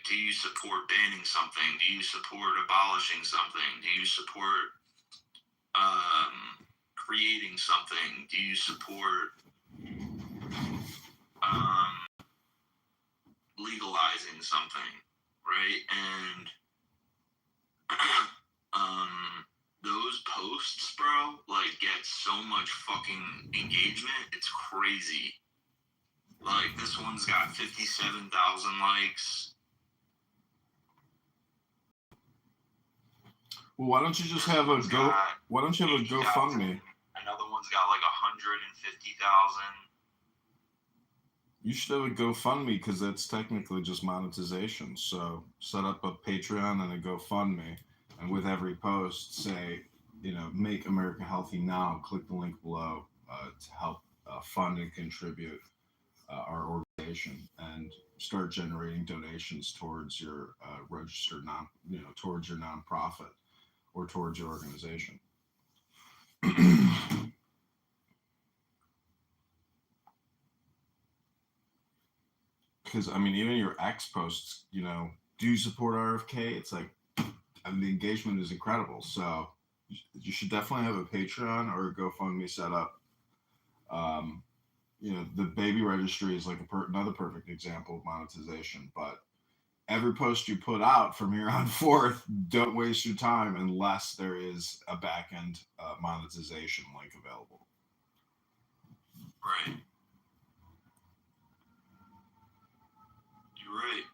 Like, do you support banning something? Do you support abolishing something? Do you support creating something? Do you support legalizing something? Right? And those posts, bro, like, get so much fucking engagement. It's crazy. Like, this one's got 57,000 likes. Well, why don't you just have a go? Why don't you have a GoFundMe? Another one's got like 150,000. You should have a GoFundMe because that's technically just monetization. So set up a Patreon and a GoFundMe, and with every post, say, make America healthy now. Click the link below to help fund and contribute our organization, and start generating donations towards your registered towards your nonprofit or towards your organization. Because even your ex posts, do you support RFK? It's like, the engagement is incredible. So you should definitely have a Patreon or a GoFundMe set up. The baby registry is like another perfect example of monetization. But every post you put out from here on forth, don't waste your time unless there is a back end monetization link available. Right. You're right.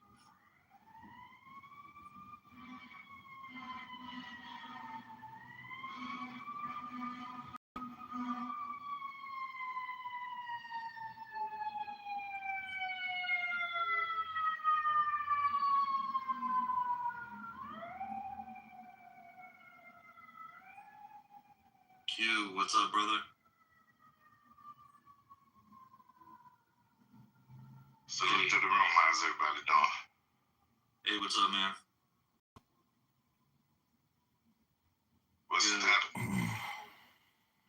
Q, what's up, brother? Salute to the room. How's everybody doing? Hey, what's up, man? What's the topic?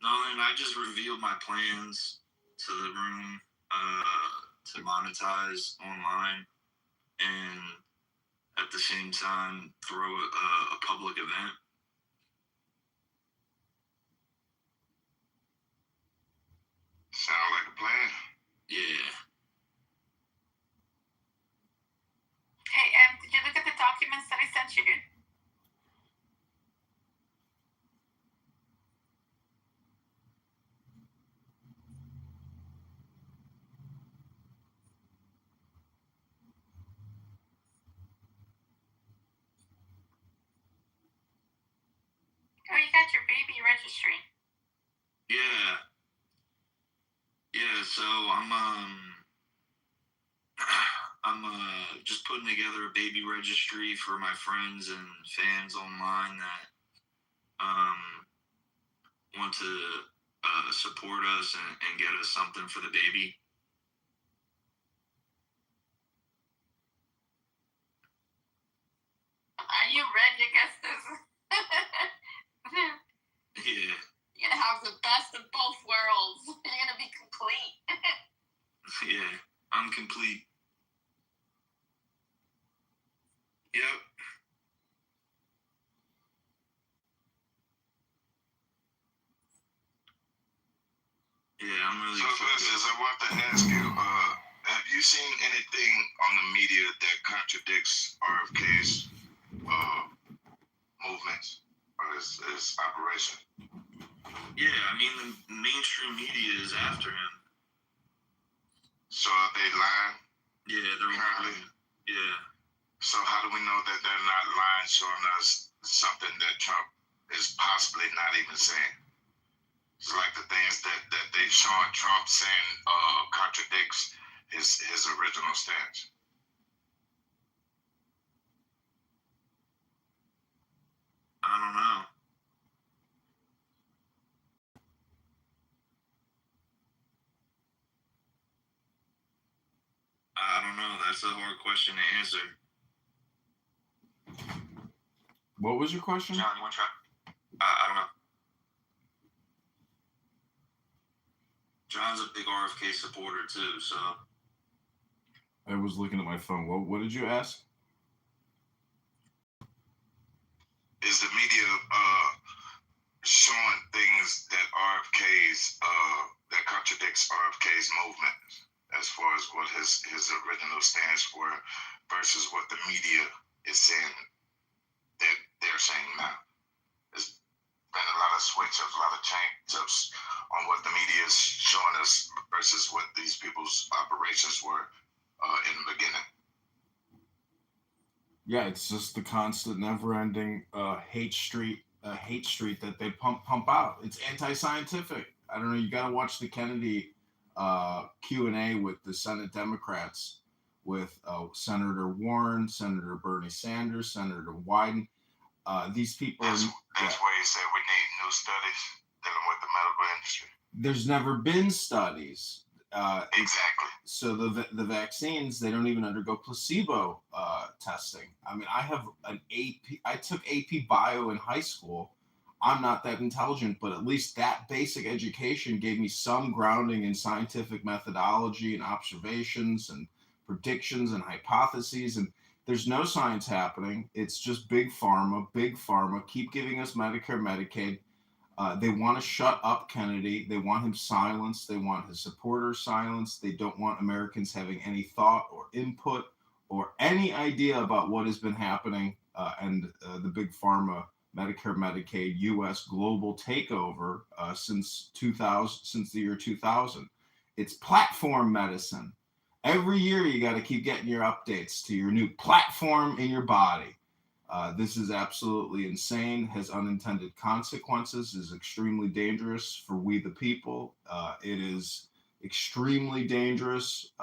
Nothing. I just revealed my plans to the room to monetize online, and at the same time throw a public event. Sound like a plan? Yeah. Hey, did you look at the documents that I sent you? Oh, you got your baby registry. Yeah. Yeah, so I'm just putting together a baby registry for my friends and fans online that want to support us and get us something for the baby. Are you ready to get this? Yeah. You're gonna have the best of both worlds. You're gonna be complete. Yeah, I'm complete. Yep. Yeah, I'm really excited. So, Justice, I want to ask you, have you seen anything on the media that contradicts RFK's movements or his operation? Yeah, the mainstream media is after him. So are they lying? Yeah, they're currently lying. Yeah. So how do we know that they're not lying, showing us something that Trump is possibly not even saying? It's like the things that they showing Trump saying contradicts his original stance. I don't know. I don't know. That's a hard question to answer. What was your question? John, you want to try? I don't know. John's a big RFK supporter too, so. I was looking at my phone. What did you ask? today's movement, as far as what his original stance were versus what the media is saying that they're saying now. There's been a lot of switch-ups, a lot of change-ups on what the media is showing us versus what these people's operations were in the beginning. Yeah, it's just the constant, never-ending hate street that they pump out. It's anti-scientific. I don't know. You got to watch the Kennedy Q&A with the Senate Democrats, with Senator Warren, Senator Bernie Sanders, Senator Wyden. These people. That's where he said we need new studies dealing with the medical industry. There's never been studies. Exactly. So the vaccines, they don't even undergo placebo testing. I mean, I have an AP. I took AP Bio in high school. I'm not that intelligent, but at least that basic education gave me some grounding in scientific methodology and observations and predictions and hypotheses. And there's no science happening. It's just big pharma. Big pharma keep giving us Medicare, Medicaid. They want to shut up Kennedy. They want him silenced. They want his supporters silenced. They don't want Americans having any thought or input or any idea about what has been happening and the big pharma, Medicare, Medicaid, U.S. global takeover since the year 2000. It's platform medicine. Every year you got to keep getting your updates to your new platform in your body. This is absolutely insane, has unintended consequences, is extremely dangerous for we the people. It is extremely dangerous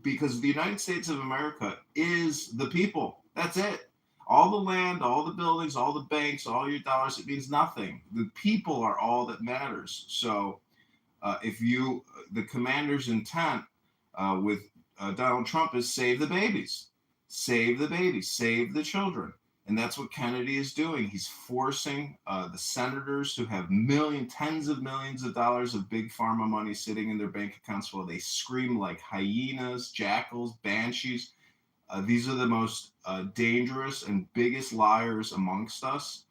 because the United States of America is the people. That's it. All the land, all the buildings, all the banks, all your dollars, it means nothing. The people are all that matters. So the commander's intent with Donald Trump is save the babies. Save the babies, save the children. And that's what Kennedy is doing. He's forcing the senators who have tens of millions of dollars of big pharma money sitting in their bank accounts while they scream like hyenas, jackals, banshees. These are the most dangerous and biggest liars amongst us.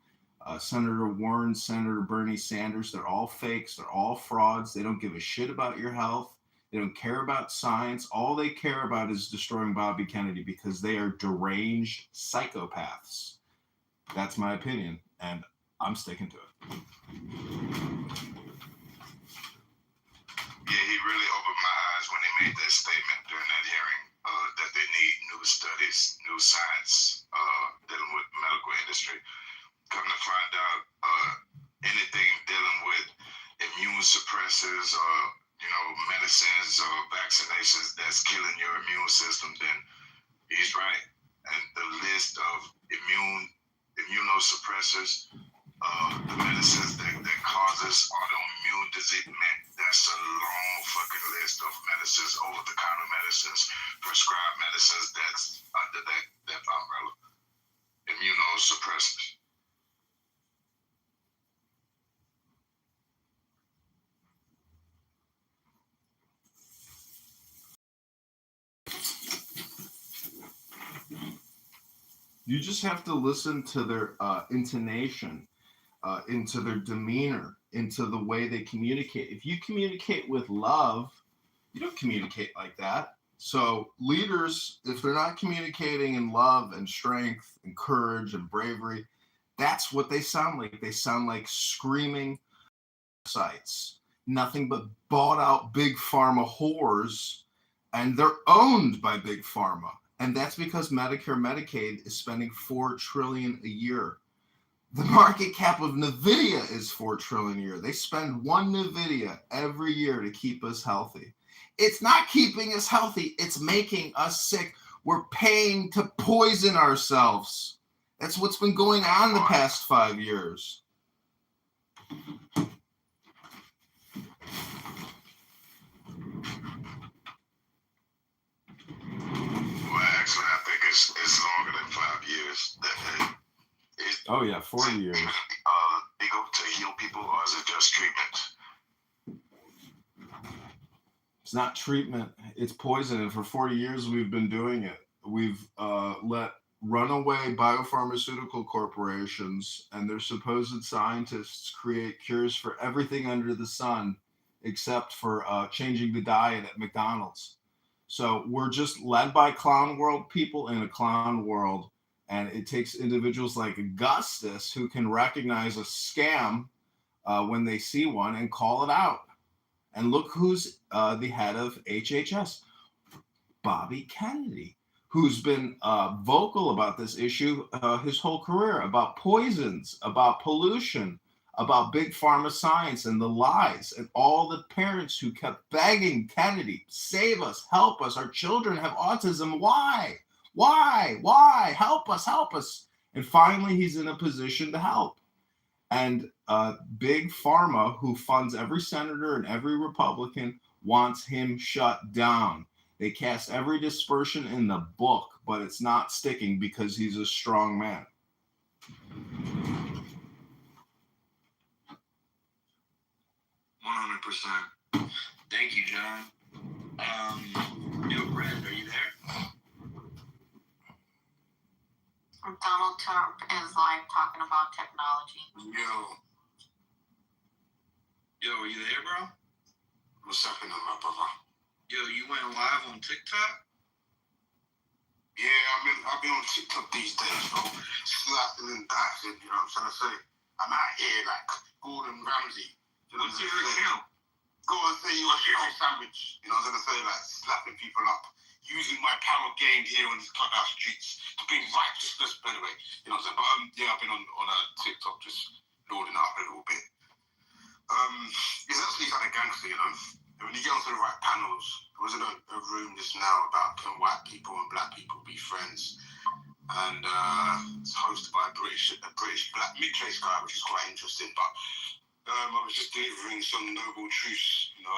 Senator Warren, Senator Bernie Sanders, they're all fakes. They're all frauds. They don't give a shit about your health. They don't care about science. All they care about is destroying Bobby Kennedy because they are deranged psychopaths. That's my opinion, and I'm sticking to it. Yeah, he really opened my eyes when he made that statement during that hearing that they need new studies, new science dealing with the medical industry. Come to find out, anything dealing with immune suppressors or medicines or vaccinations that's killing your immune system, then he's right. And the list of immunosuppressors, the medicines that causes autoimmune disease, man, that's a long fucking list of medicines, over-the-counter medicines, prescribed medicines that's under that umbrella. Immunosuppressors. You just have to listen to their intonation, into their demeanor, into the way they communicate. If you communicate with love, you don't communicate like that. So leaders, if they're not communicating in love and strength and courage and bravery, that's what they sound like. They sound like screaming sites, nothing but bought out big pharma whores, and they're owned by big pharma. And that's because Medicare, Medicaid is spending $4 trillion a year. The market cap of NVIDIA is $4 trillion a year. They spend one NVIDIA every year to keep us healthy. It's not keeping us healthy. It's making us sick. We're paying to poison ourselves. That's what's been going on the past 5 years. Well, actually, I think it's longer than 5 years. Oh yeah, 40 years. Legal to heal people, or is it just treatment? It's not treatment. It's poison. And for 40 years, we've been doing it. We've let runaway biopharmaceutical corporations and their supposed scientists create cures for everything under the sun except for changing the diet at McDonald's. So we're just led by clown world people in a clown world. And it takes individuals like Augustus who can recognize a scam when they see one and call it out. And look who's the head of HHS, Bobby Kennedy, who's been vocal about this issue his whole career, about poisons, about pollution, about big pharma science and the lies, and all the parents who kept begging Kennedy, save us, help us, our children have autism. Why? Why? Help us, help us. And finally, he's in a position to help. And big pharma, who funds every senator and every Republican, wants him shut down. They cast every dispersion in the book, but it's not sticking because he's a strong man. Thank you, John. Yo, Brad, are you there? Donald Trump is like talking about technology. Yo, are you there, bro? What's happening, my brother? Yo, you went live on TikTok? Yeah, I've been on TikTok these days, bro. Slapping and dashing, you know what I'm trying to say? I'm out here like Gordon Ramsay. You know What's your account? Go and say you're a shell sandwich. You know what I'm trying to say? Like slapping people up. Using my power gained here on these clubhouse streets to bring righteousness, by the way. You know what I'm saying? But yeah, I've been on TikTok just loading up a little bit. It's actually kind of gangster, you know? And when you get onto the right panels, I was in a room just now about can white people and black people be friends? And it's hosted by a British black mid-race guy, which is quite interesting. But I was just delivering some noble truths. You know,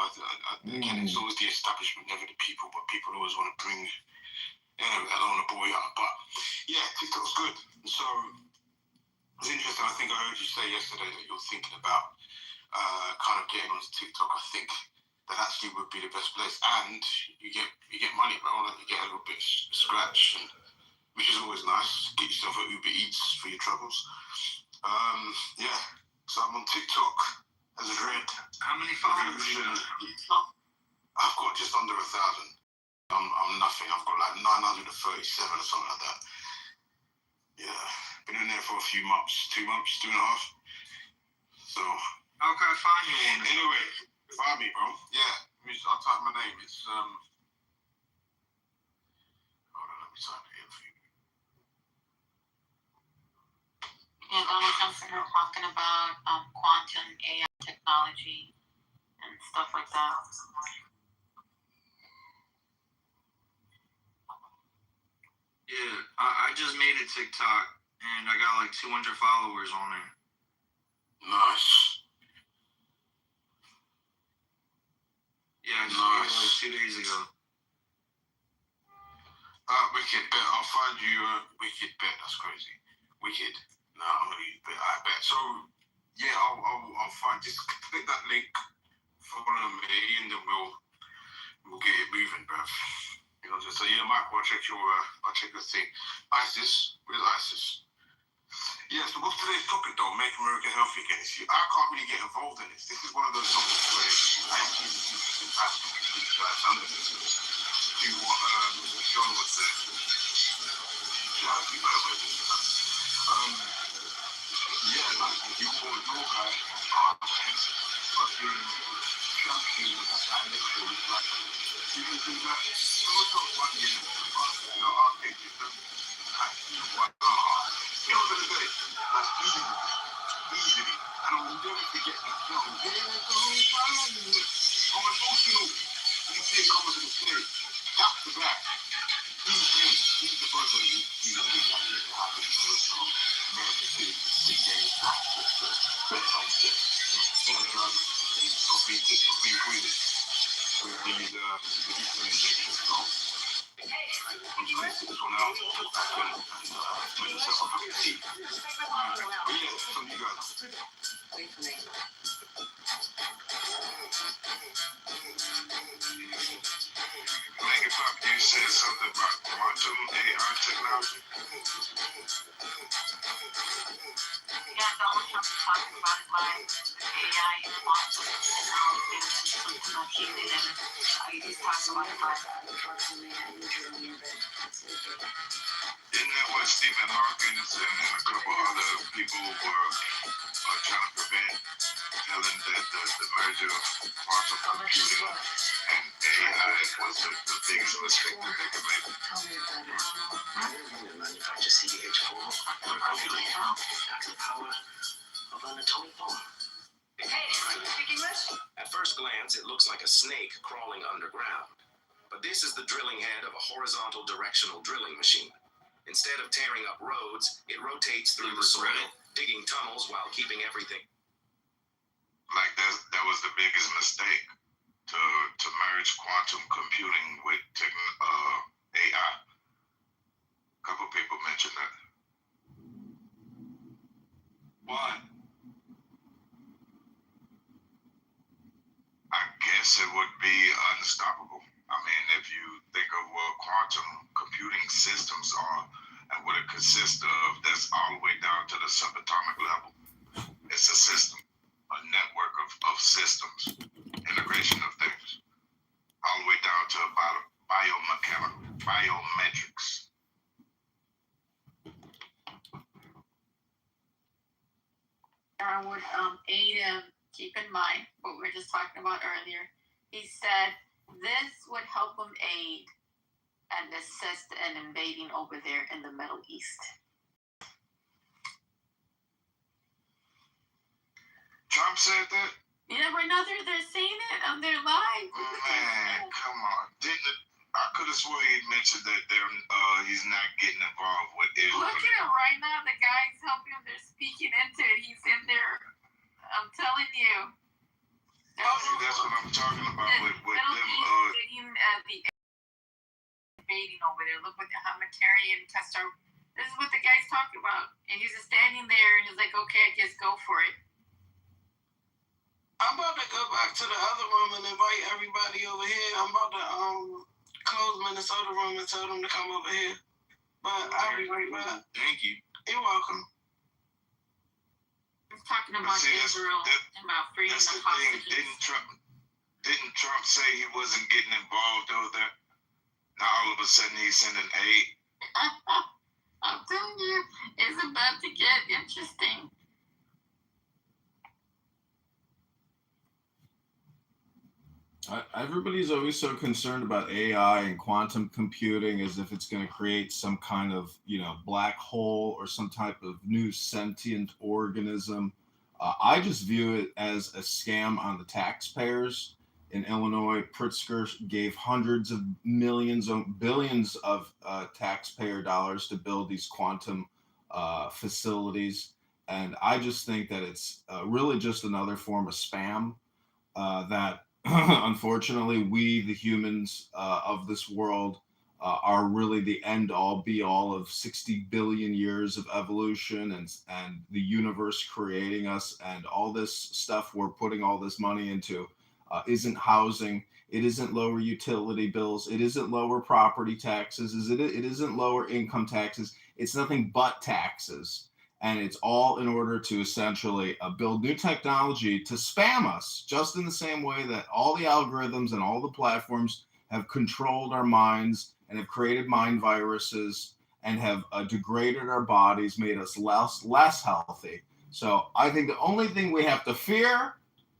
again, it's always the establishment, never the people, but people always want to bring, I don't want to bore you up. But yeah, TikTok's good. So it was interesting. I think I heard you say yesterday that you're thinking about kind of getting onto TikTok. I think that actually would be the best place, and you get money, bro. Like you get a little bit of scratch, which is always nice. Get yourself a Uber Eats for your troubles. Yeah. So I'm on TikTok as a red. How many followers do you have? I've got just under 1,000. I'm nothing. I've got like 937 or something like that. Yeah. Been in there for a few months, 2 months, 2.5. So. How can I find you on there? Anyway, find me, bro. Yeah. I'll type my name. It's hold on, let me type it in for you. Yeah, Donald Trump's been talking about quantum AI technology and stuff like that. Yeah, I just made a TikTok and I got like 200 followers on there. Nice. Yeah, I just made it like 2 days ago. Wicked bet. I'll find you a wicked bet. That's crazy. Wicked. No, I'm gonna use bet. I bet. So yeah, I'll find. Just click that link, follow me, and then we'll get it moving, bruv. You know, just so yeah, Michael, I'll check the thing. ISIS, where's ISIS? Yeah, so what's today's topic though? Make America healthy again. See, I can't really get involved in this. This is one of those topics where I actually have to do what John was saying. Yeah, like if you call your guy, fucking champion of that lecture is like, you can do that. So what's up 1 year? You know, our kids, you know, like, you know what I'm gonna say? That's easily. And I'll never forget that song. There goes fire. I'm emotional. You see it coming to the play. Back to back. He's the first one you know, we got here to happen in the song. American citizens, games, best concept. And being queens with these injections. So I'm just gonna sit this one out and make myself a cup of tea. But yeah, some of you guys. Megan Pop, you said something about quantum AI technology. Yeah, Donald Trump talking about my AI and quantum technology and computing, and I just talked about Isn't that what Stephen Hawkins and a couple other people were trying to prevent? Telling that the merger of quantum computing and AI was the biggest mistake that they could make. Manufacture CDH4 calculate the power of an atomic bomb. Hey, you speak English? At first glance, it looks like a snake crawling underground. But this is the drilling head of a horizontal directional drilling machine. Instead of tearing up roads, it rotates through the soil, digging tunnels while keeping everything. Like that was the biggest mistake to merge quantum computing with AI. A couple people mentioned that. Why? I guess it would be unstoppable. I mean, if you think of what quantum computing systems are and what it consists of, that's all the way down to the subatomic level. It's a system, a network of systems, integration of things, all the way down to biometrics. I would aid him. Keep in mind what we were just talking about earlier. He said this would help him aid and assist in invading over there in the Middle East. Trump said that? You never know, they're saying it on their live. Man, come on. I could have sworn he mentioned that he's not getting involved with Israel. Look at him right now. The guy's helping him. They're speaking into it. He's in there. I'm telling you. That's what I'm talking about with them. The invading over there. Look what the humanitarian tester. This is what the guy's talking about. And he's just standing there and he's like, okay, I guess go for it. I'm about to go back to the other room and invite everybody over here. I'm about to close Minnesota room and tell them to come over here. But I'll be right back. Thank you. You're welcome. He's talking about Israel and about freeing That's the the thing. hostages. Didn't Trump say he wasn't getting involved over there? Now all of a sudden he's sending aid. I'm telling you, it's about to get interesting. Everybody's always so concerned about AI and quantum computing as if it's going to create some kind of, black hole or some type of new sentient organism. I just view it as a scam on the taxpayers. In Illinois, Pritzker gave hundreds of millions, billions of taxpayer dollars to build these quantum facilities. And I just think that it's really just another form of spam that unfortunately, we, the humans of this world, are really the end all be all of 60 billion years of evolution and the universe creating us, and all this stuff we're putting all this money into isn't housing. It isn't lower utility bills. It isn't lower property taxes. It isn't lower income taxes. It's nothing but taxes. And it's all in order to essentially build new technology to spam us, just in the same way that all the algorithms and all the platforms have controlled our minds and have created mind viruses and have degraded our bodies, made us less healthy. So I think the only thing we have to fear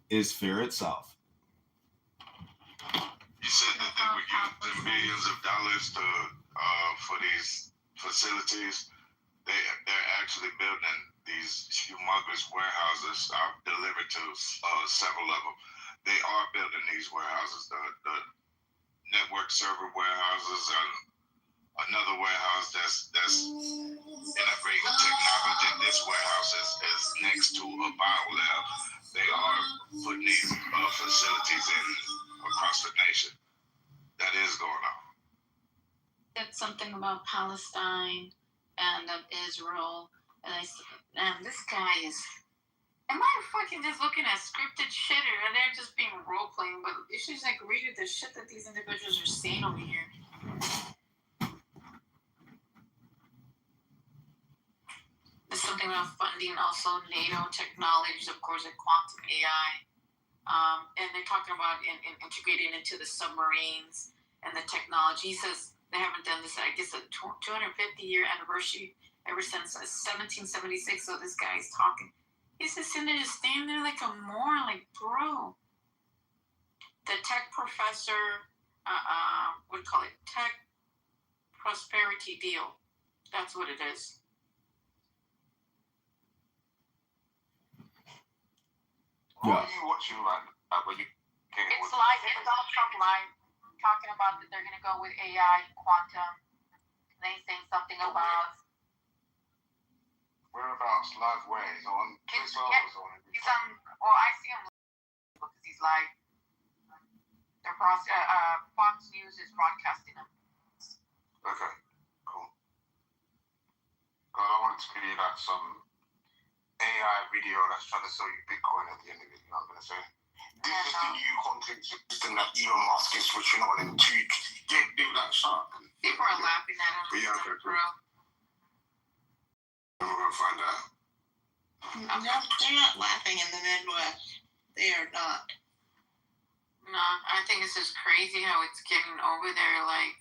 is fear itself. You said that they were using millions of dollars for these facilities. They're actually building these humongous warehouses. I've delivered to several of them. They are building these warehouses, the network server warehouses, and another warehouse that's integrating technology. This warehouse is next to a biolab. They are putting these facilities in across the nation. That is going on. Said something about Palestine and Israel, and I said, man, this guy is. Am I fucking just looking at scripted shit, or they're just being role playing? But you should just read the shit that these individuals are saying over here. There's some something about funding also NATO technologies, of course, and quantum AI. And they're talking about integrating into the submarines and the technology. He says they haven't done this, I guess, a 250-year anniversary ever since 1776. So this guy's talking. He's just sitting there, just standing there like a moron, like, bro. The tech professor, what do you call it? Tech prosperity deal. That's what it is. What are you watching when you get it? It's live. It's Donald Trump live, talking about that they're going to go with AI, quantum. They saying something about. Whereabouts? Live where? Is it on Twitter or is it on every He's on. Well, I see him because he's live. They're Fox News is broadcasting him. Okay, cool. God, I want it to be like some AI video that's trying to sell you Bitcoin at the end of it, you know what I'm going to say? This is the new content system that Elon Musk is switching on and to get do that shot. People are laughing at him. But yeah, okay, cool. Bro. We're going to find out. No, they're not laughing in the Midwest. They are not. No, I think it's just crazy how it's getting over there, like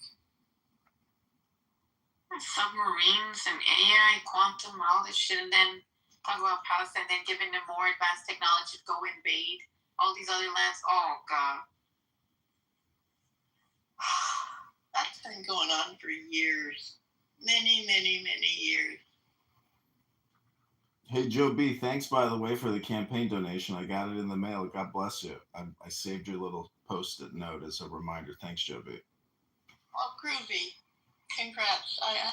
submarines and AI, quantum, all this shit, and then talk about Palestine, then giving them more advanced technology to go invade all these other lands. Oh, God. That's been going on for years. Many, many, many years. Hey, Joe B, thanks, by the way, for the campaign donation. I got it in the mail. God bless you. I saved your little Post-it note as a reminder. Thanks, Joe B. Oh, groovy. Congrats. I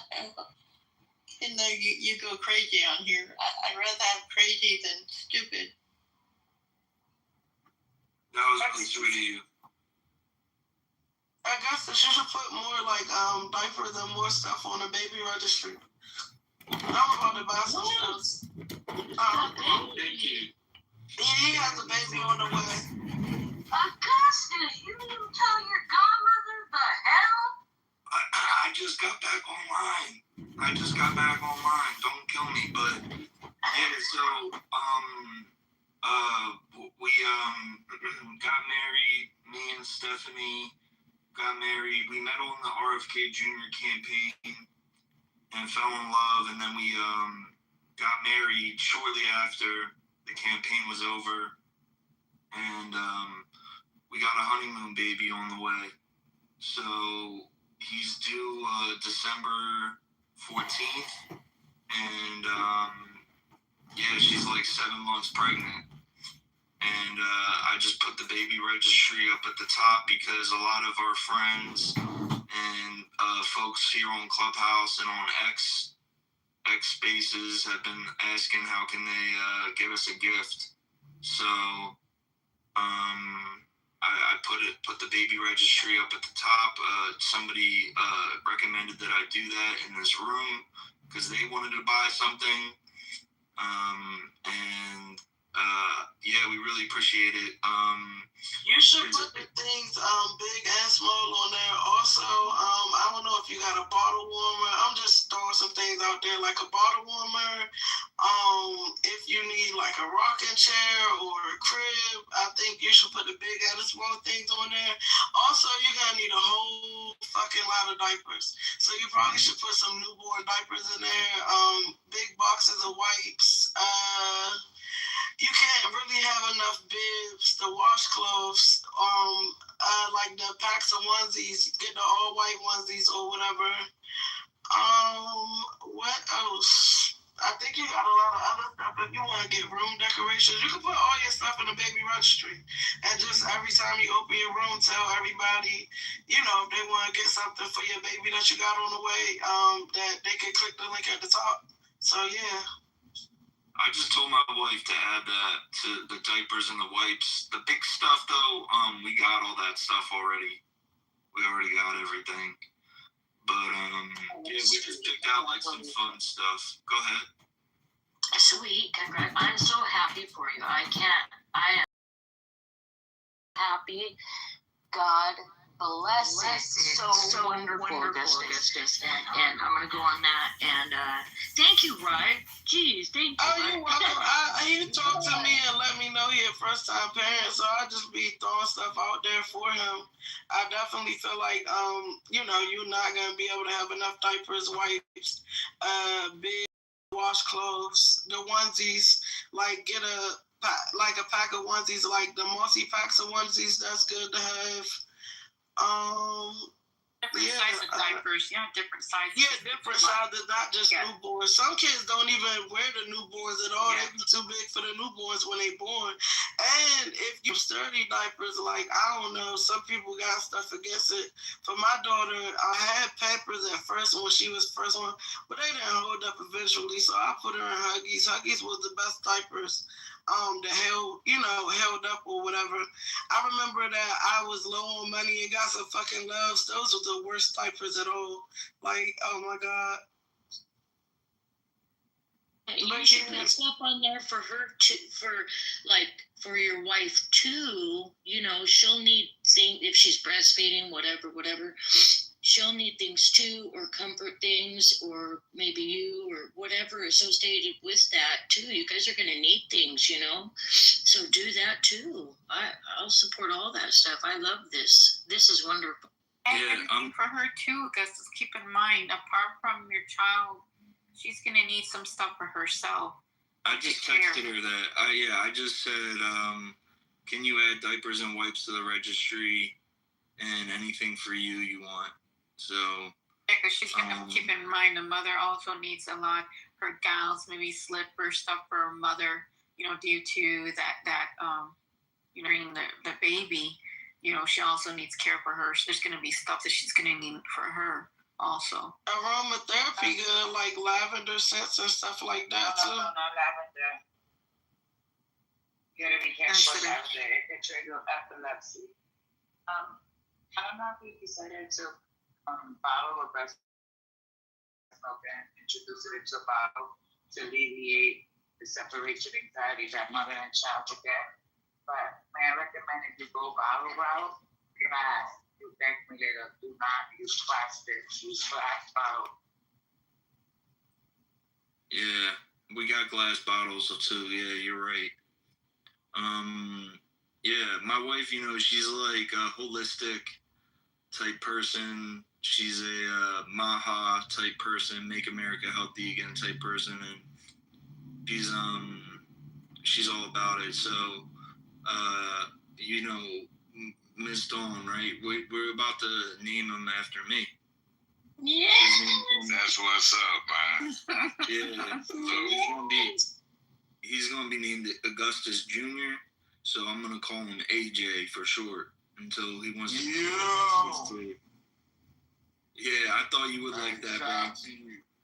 didn't know you go crazy on here. I'd rather have crazy than stupid. That was really sweet of you. I guess that you should put more like diapers and more stuff on the baby registry. I'm about to buy some stuff. Thank you. He has a baby on the way. Augustus, you didn't tell your godmother the hell? I just got back online. Don't kill me, but yeah. So we got married. Me and Stephanie got married. We met on the RFK Jr. campaign and fell in love, and then we got married shortly after the campaign was over, and we got a honeymoon baby on the way. So he's due December 14th, and yeah, she's like 7 months pregnant. And I just put the baby registry up at the top because a lot of our friends and folks here on Clubhouse and on X Spaces have been asking how can they give us a gift. So I put the baby registry up at the top. Somebody recommended that I do that in this room because they wanted to buy something. And yeah, we really appreciate it. You should put the things big and small on there. Also, I don't know if you got a bottle warmer. I'm just throwing some things out there like a bottle warmer. If you need like a rocking chair or a crib, I think you should put the big and the small things on there. Also, you're gonna need a whole fucking lot of diapers. So you probably should put some newborn diapers in there. Big boxes of wipes. You can't really have enough bibs to wash clothes. Like the packs of onesies, get the all white onesies or whatever. What else? I think you got a lot of other stuff. If you want to get room decorations, you can put all your stuff in the baby registry. And just every time you open your room, tell everybody, you know, if they want to get something for your baby that you got on the way, that they can click the link at the top. So yeah. I just told my wife to add that to the diapers and the wipes. The big stuff, though, we got all that stuff already. We already got everything. But, yeah, we just picked out, like, some fun stuff. Go ahead. Sweet, congrats. I'm so happy for you. I am happy. God blessed. It's so wonderful, Augustus. And I'm going to go on that. And thank you, Ryan. Jeez, thank you. Oh, you're welcome. He talked to me and let me know he a first-time parent, so I just be throwing stuff out there for him. I definitely feel like, you're not going to be able to have enough diapers, wipes, big washcloths, the onesies, like get a pack of onesies, like the multi-packs of onesies, that's good to have. Different size of diapers, different sizes. Yeah, different sizes, not just newborns. Some kids don't even wear the newborns at all. They be too big for the newborns when they born. And if you sturdy diapers, like, I don't know, some people got stuff against it. For my daughter, I had Pampers at first when she was first one, but they didn't hold up eventually, so I put her in Huggies. Huggies was the best diapers that held up or whatever. I remember that I was low on money and got some fucking Loves. Those were the worst diapers at all. Like, oh my God. You should put stuff on there for her too, for your wife too. She'll need things if she's breastfeeding, whatever. She'll need things too, or comfort things, or maybe you, or whatever associated with that too. You guys are going to need things, so do that too. I'll support all that stuff. I love this. This is wonderful. And for her too, Augustus, keep in mind, apart from your child, she's going to need some stuff for herself. I just texted her that. I just said, can you add diapers and wipes to the registry and anything for you want? So. Yeah, because she's going to keep in mind the mother also needs a lot. Her gowns, maybe slippers, stuff for her mother, due to that bringing the baby, she also needs care for her. So there's going to be stuff that she's going to need for her. Also, aromatherapy, good, like lavender scents and stuff like that too. No, lavender. You gotta be careful with lavender. It can trigger epilepsy. I don't know if you decided to bottle of breast milk and introduce it into a bottle to alleviate the separation anxiety that mother and child will get. But may I recommend if you go bottle route, glass. You thank me later. Do not use plastic. Use glass bottle. Yeah, we got glass bottles too. Yeah, you're right. Yeah, my wife, she's like a holistic type person. She's a Maha type person, make America healthy again type person, and she's all about it. So, Miss Dawn, right? We're about to name him after me. Yeah. That's what's up, man. Yeah. So he's gonna be named Augustus Jr. So I'm gonna call him AJ for short until he wants to. Yeah, I thought you would like that, bro.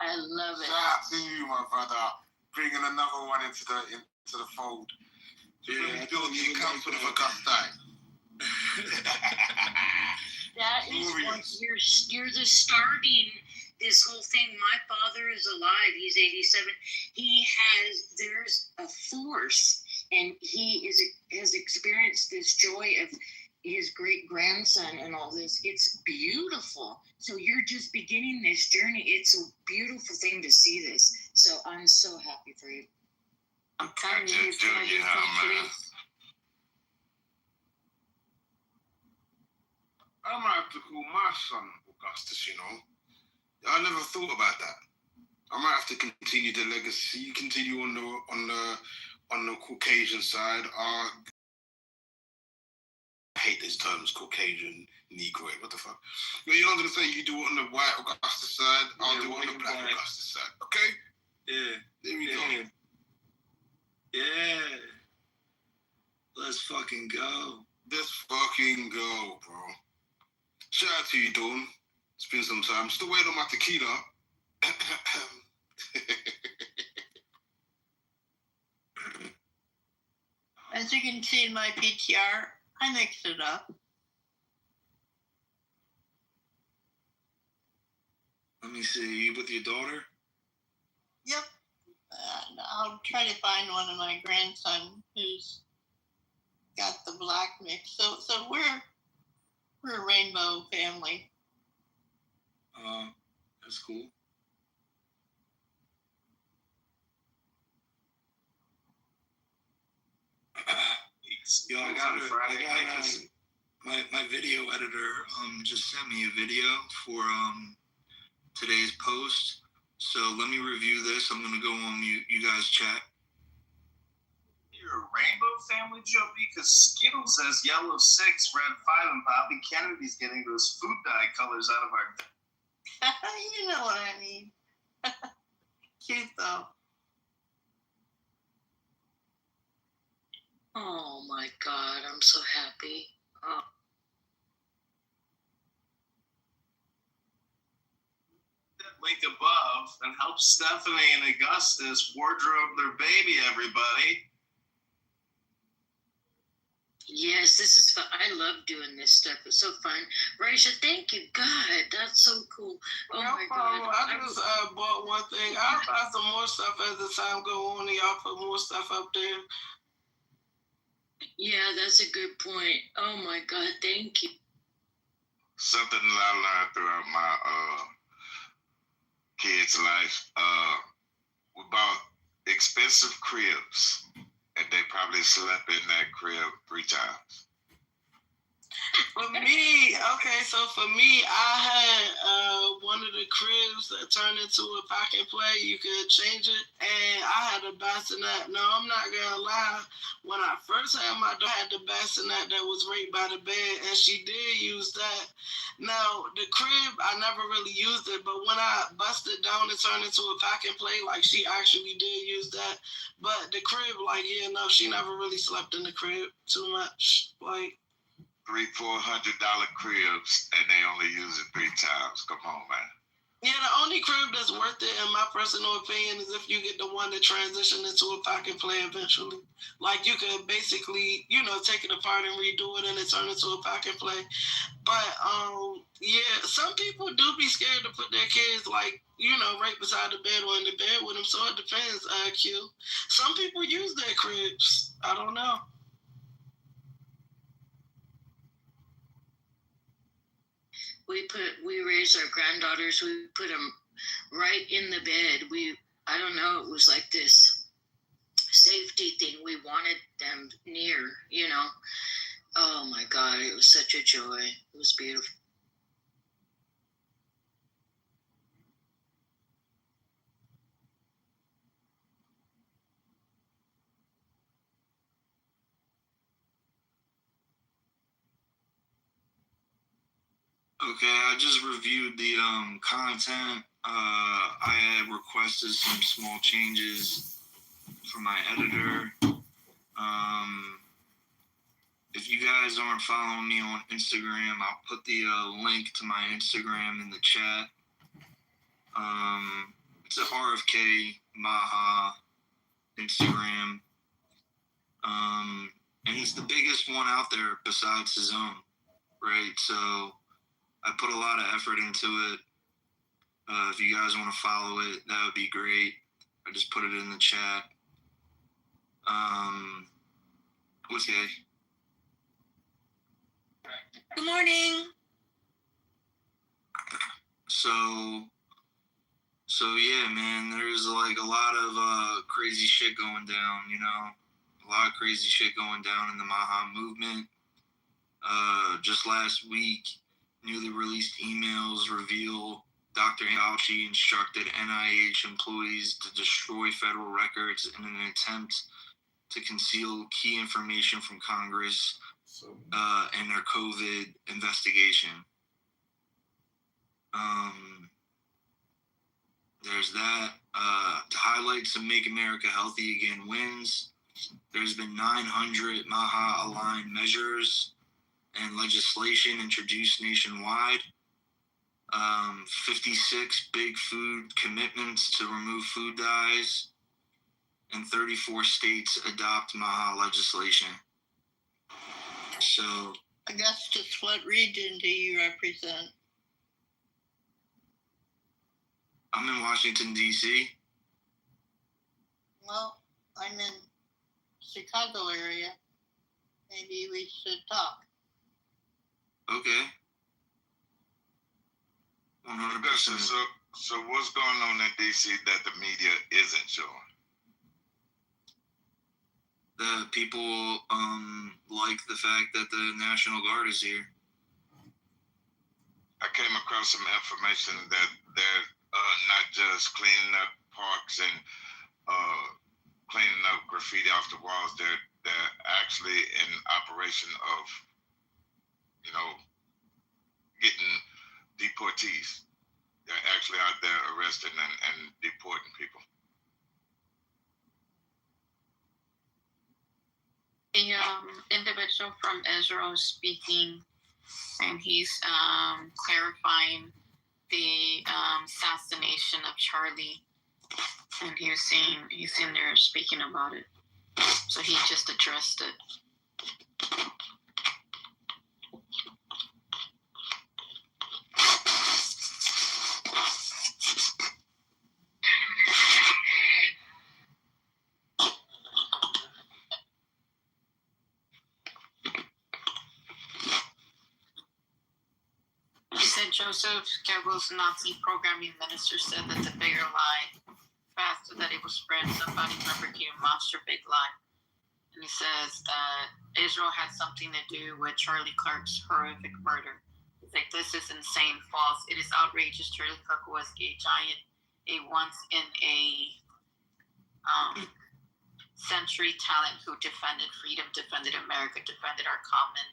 I love it. Shout out to you, my brother. Bringing another one into the fold. Yeah, build the council of Augusti. That is what you're the starting this whole thing. My father is alive. He's 87. There's a force, and he has experienced this joy of his great grandson and all this. It's beautiful. So you're just beginning this journey. It's a beautiful thing to see this. So I'm so happy for you. I'm telling you, he's going to do something. I might have to call my son Augustus, I never thought about that. I might have to continue the legacy, continue on the Caucasian side. I hate these terms, Caucasian, Negroid, what the fuck? But I'm gonna say you do it on the white Augustus side, I'll do it on the black Augustus side. Okay? Yeah. There we go. Yeah. Let's fucking go. Let's fucking go, bro. Shout out to you, Dawn. It's been some time. Still waiting on my tequila. As you can see in my PTR, I mixed it up. Let me see. You with your daughter? Yep. I'll try to find one of my grandson who's got the black mix. So we're We're a rainbow family. That's cool. Yo, I got my video editor just sent me a video for today's post. So let me review this. I'm gonna go on mute. You guys chat. You're a rainbow family, Joe, because Skittles has yellow 6, red 5, and Bobby Kennedy's getting those food dye colors out of our. You know what I mean. Cute though. Oh my God, I'm so happy. Oh. That link above and help Stephanie and Augustus wardrobe their baby, everybody. Yes, this is fun. I love doing this stuff. It's so fun. Raisha, thank you. God, that's so cool. Oh no my problem. God. I just bought one thing. I'll buy some more stuff as the time go on and y'all put more stuff up there. Yeah, that's a good point. Oh my God, thank you. Something that I learned throughout my kids' life. We bought expensive cribs, and they probably slept in that crib 3 times. For me, I had one of the cribs that turned into a pocket play. You could change it, and I had a bassinet. No, I'm not gonna lie. When I first had my daughter, I had the bassinet that was right by the bed, and she did use that. Now, the crib, I never really used it, but when I busted down and turned into a pocket play, like, she actually did use that. But the crib, like, yeah, no, she never really slept in the crib too much. Like, $300-400 cribs, and they only use it 3 times. Come on, man. yeah, the only crib that's worth it, in my personal opinion, is if you get the one that transitioned into a pocket play eventually. Like, you could basically, take it apart and redo it, and it turn into a pocket play. But yeah, some people do be scared to put their kids, like, right beside the bed or in the bed with them. So it depends. Q. Some people use their cribs. I don't know. We raised our granddaughters. We put them right in the bed. I don't know. It was like this safety thing. We wanted them near. Oh my God, it was such a joy. It was beautiful. Okay, I just reviewed the content. I had requested some small changes from my editor. If you guys aren't following me on Instagram, I'll put the link to my Instagram in the chat. It's a RFK Maha Instagram. And he's the biggest one out there besides his own, right? So I put a lot of effort into it. If you guys want to follow it, that would be great. I just put it in the chat. Okay. Good morning. So yeah, man, there's like a lot of crazy shit going down, a lot of crazy shit going down in the Maha movement. Just last week, newly released emails reveal Dr. Fauci instructed NIH employees to destroy federal records in an attempt to conceal key information from Congress and their COVID investigation. There's that. To highlight some Make America Healthy Again wins, there's been 900 Maha-aligned measures and legislation introduced nationwide. 56 big food commitments to remove food dyes, and 34 states adopt Maha legislation. So, Augustus, what region do you represent? I'm in Washington, D.C. Well, I'm in Chicago area. Maybe we should talk. Okay. 100%. So what's going on in DC that the media isn't showing? That people like the fact that the National Guard is here. I came across some information that they're not just cleaning up parks and cleaning up graffiti off the walls. They're actually in operation of, getting deportees. They're actually out there arresting and deporting people. The individual from Israel is speaking, and he's clarifying the assassination of Charlie, and he's in there speaking about it. So he just addressed it. He said Joseph Goebbels, Nazi programming minister, said that the bigger lie, faster that it was spread, somebody fabricated a monster big lie. And he says that Israel had something to do with Charlie Kirk's horrific murder. It's like, this is insane, false. It is outrageous. Charlie Kirk was a giant, a once in a century talent who defended freedom, defended America, defended our common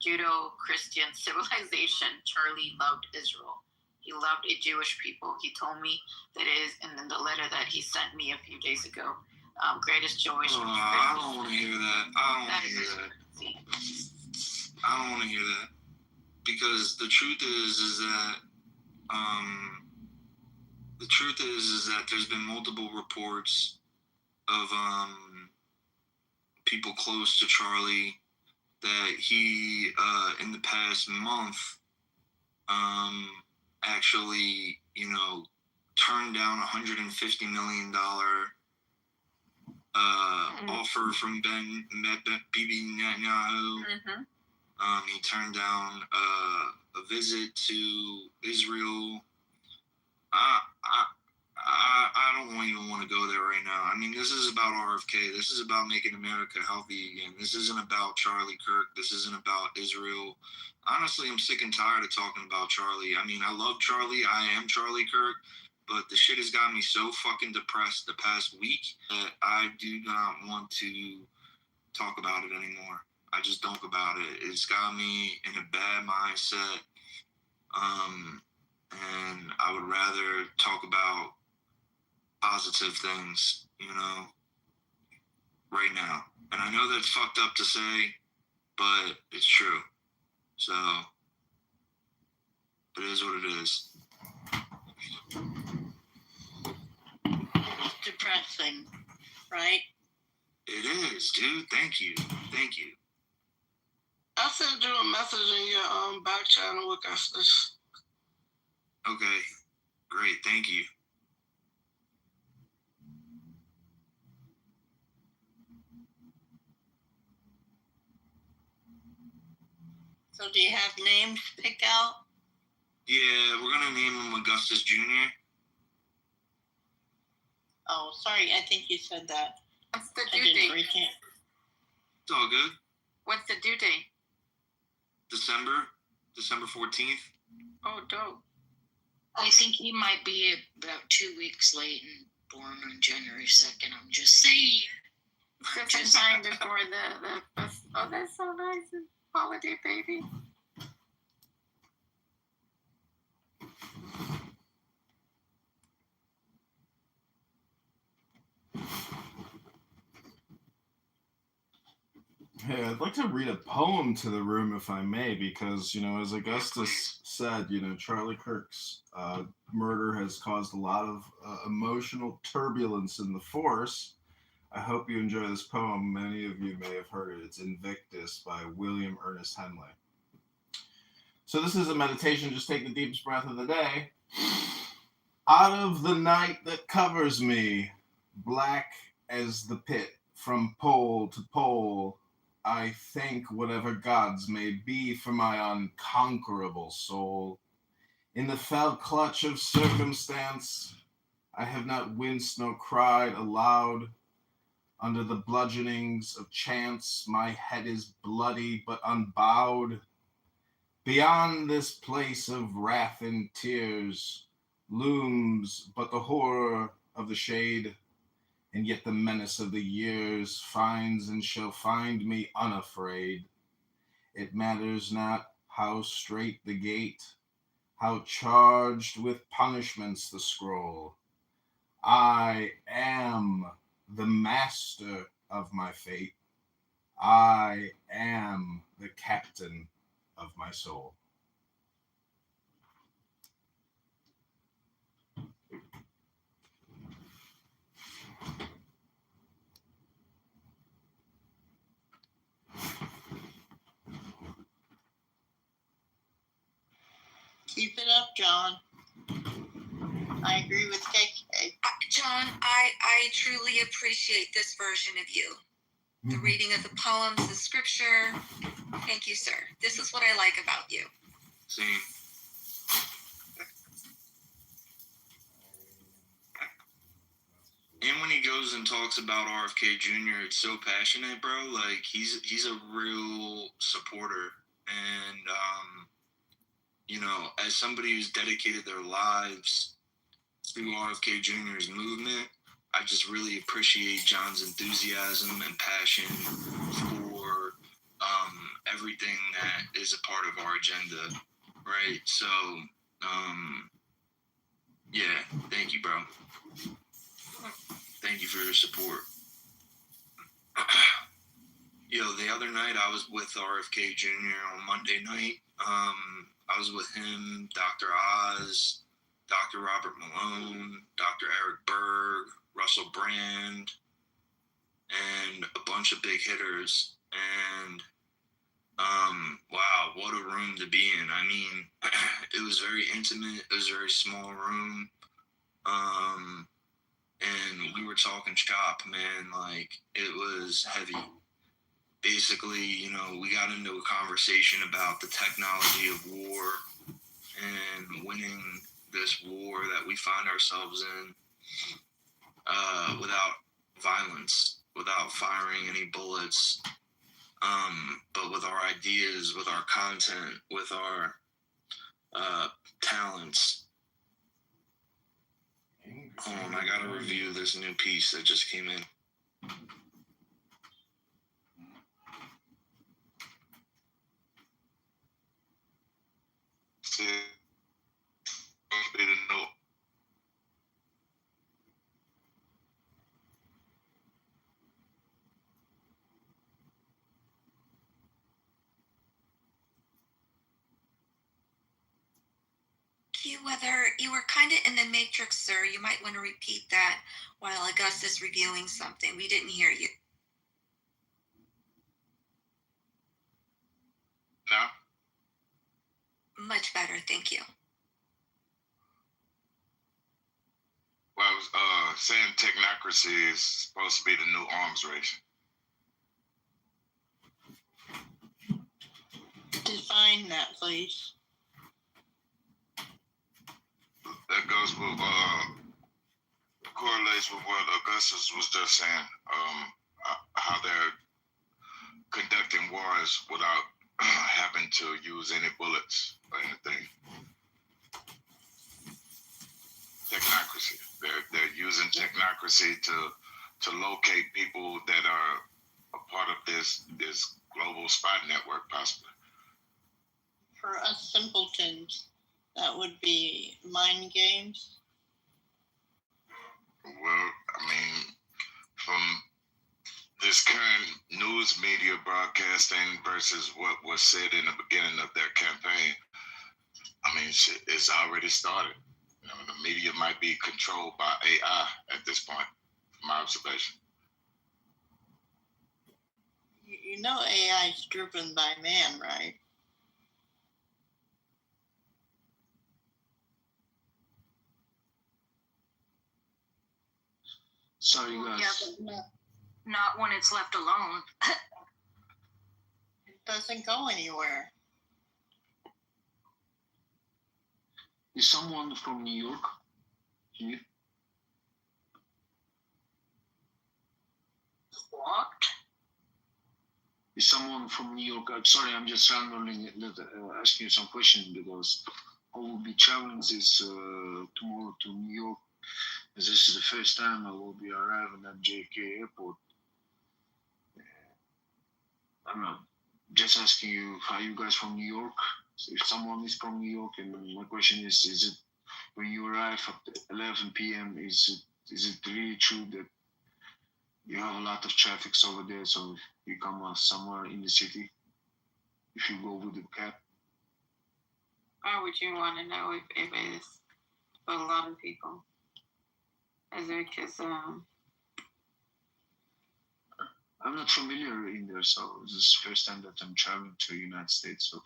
Judeo-Christian civilization. Charlie loved Israel. He loved a Jewish people. He told me that is, and then the letter that he sent me a few days ago. Greatest Jewish. I don't want to hear that. I don't want to hear that. I don't want to hear that, because the truth is that there's been multiple reports of people close to Charlie that he in the past month actually turned down $150 million offer from Bibi Netanyahu. Mm-hmm. He turned down a visit to Israel. I don't even want to go there right now. I mean, this is about RFK. This is about making America healthy again. This isn't about Charlie Kirk. This isn't about Israel. Honestly, I'm sick and tired of talking about Charlie. I mean, I love Charlie. I am Charlie Kirk. But the shit has got me so fucking depressed the past week that I do not want to talk about it anymore. I just don't about it. It's got me in a bad mindset. And I would rather talk about positive things, right now. And I know that's fucked up to say, but it's true. So, it is what it is. It's depressing, right? It is, dude. Thank you. I sent you a message in your back channel with Augustus. Okay, great. Thank you. So do you have names to pick out? Yeah, we're going to name him Augustus Jr. Oh, sorry, I think you said that. What's the I due didn't date? read it. It's all good. What's the due date? December 14th. Oh, dope. I think he might be about 2 weeks late and born on January 2nd. I'm just saying. Just time before the oh, that's so nice. Holiday baby. Hey, I'd like to read a poem to the room, if I may, because, as Augustus said, Charlie Kirk's murder has caused a lot of emotional turbulence in the force. I hope you enjoy this poem. Many of you may have heard it. It's Invictus by William Ernest Henley. So this is a meditation. Just take the deepest breath of the day. Out of the night that covers me, black as the pit, from pole to pole, I thank whatever gods may be for my unconquerable soul. In the fell clutch of circumstance, I have not winced nor cried aloud. Under the bludgeonings of chance, my head is bloody but unbowed. Beyond this place of wrath and tears looms but the horror of the shade, and yet the menace of the years finds and shall find me unafraid. It matters not how strait the gate, how charged with punishments the scroll. I am the master of my fate. I am the captain of my soul. Keep it up, John. I agree with KK. John, I truly appreciate this version of you. The reading of the poems, the scripture. Thank you, sir. This is what I like about you. See, and when he goes and talks about RFK Jr., it's so passionate, bro. Like he's a real supporter, and you know, as somebody who's dedicated their lives to RFK Jr.'s movement, I just really appreciate John's enthusiasm and passion for everything that is a part of our agenda, right? So, yeah, thank you, bro. Thank you for your support. Yo, the other night I was with RFK Jr. on Monday night. I was with him, Dr. Oz, Dr. Robert Malone, Dr. Eric Berg, Russell Brand, and a bunch of big hitters. And wow, what a room to be in. I mean, it was very intimate. It was a very small room. And we were talking shop, man. Like, it was heavy. Basically, you know, we got into a conversation about the technology of war and winning this war that we find ourselves in without violence, without firing any bullets, but with our ideas, with our content, with our talents. I gotta review this new piece that just came in. Whether you were kind of in the matrix, sir, you might want to repeat that while Augustus reviewing something. We didn't hear you. No? Much better, thank you. Well, I was saying technocracy is supposed to be the new arms race. Define that, please. That goes with, correlates with what Augustus was just saying, how they're conducting wars without having to use any bullets or anything. Technocracy. They're using technocracy to locate people that are a part of this global spy network, possibly. For us simpletons, that would be mind games. Well, I mean, from this current news media broadcasting versus what was said in the beginning of their campaign, I mean, it's already started. You know, the media might be controlled by AI at this point, from my observation. You know AI is driven by man, right? Sorry, you guys. Yeah, but not when it's left alone. doesn't go anywhere. Is someone from New York here? What? Is someone from New York? Sorry, I'm just randomly asking you some questions because I will be traveling this tomorrow to New York. This is the first time I will be arriving at JFK Airport. I'm not just asking you, are you guys from New York? So if someone is from New York, and my question is it when you arrive at 11 p.m., is it really true that you have a lot of traffic over there, so you come somewhere in the city if you go with the cab? Why would you want to know if it is for a lot of people? Is it because I'm not familiar in there, so this is the first time that I'm traveling to the United States, so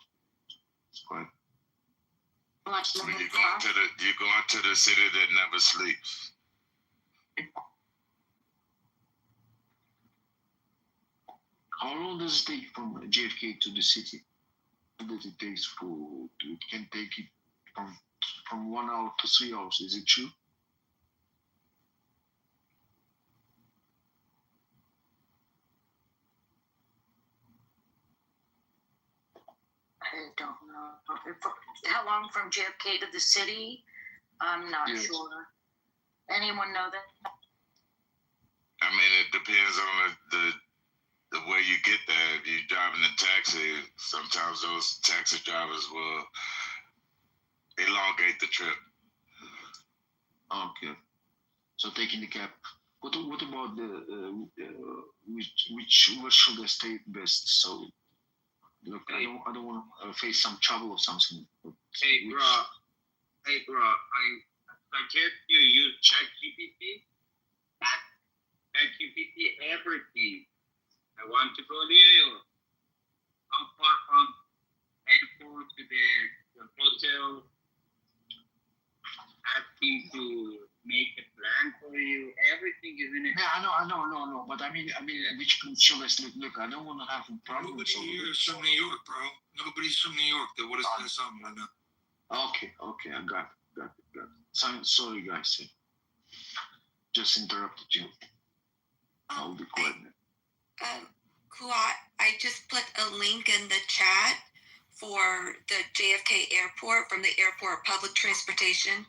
it's quite. So when you're going to the city that never sleeps. How long does it take from JFK to the city? How does it take it can take it from 1 hour to 3 hours? Is it true? I don't know. How long from JFK to the city? I'm not sure. Anyone know that? I mean, it depends on the way you get there. If you're driving a taxi, sometimes those taxi drivers will elongate the trip. Okay. So taking the cab. What about where should I stay best? So look, I don't want to face some trouble or something. Hey bro, I suggest you use ChatGPT. ChatGPT everything. I want to go there. How far from airport to the hotel? Asking to make a plan for you. Everything is in it. Yeah, I know. But I mean, which should I sleep? Look, I don't want to have a problem. Nobody here is from New York, bro. Nobody's from New York that would have said something like that. Okay, I got it. Sorry, guys. Just interrupted you. I'll be quiet now. Kuat, I just put a link in the chat for the JFK airport from the airport public transportation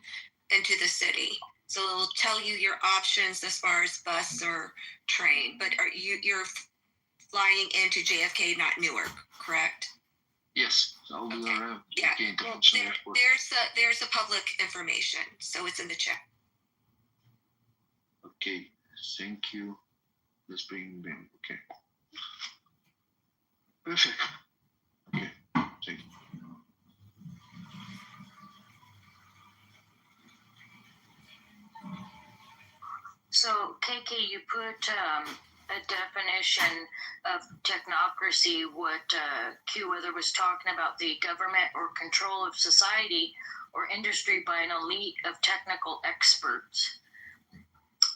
into the city. So it'll tell you your options as far as bus or train. But you're flying into JFK, not Newark, correct? Yes, I'll be around. Yeah. Well, there's a public information, so it's in the chat. Okay, thank you. Let's bring them. Okay. Perfect. Okay, thank you. So, KK, you put a definition of technocracy, what Q Weather was talking about, the government or control of society or industry by an elite of technical experts.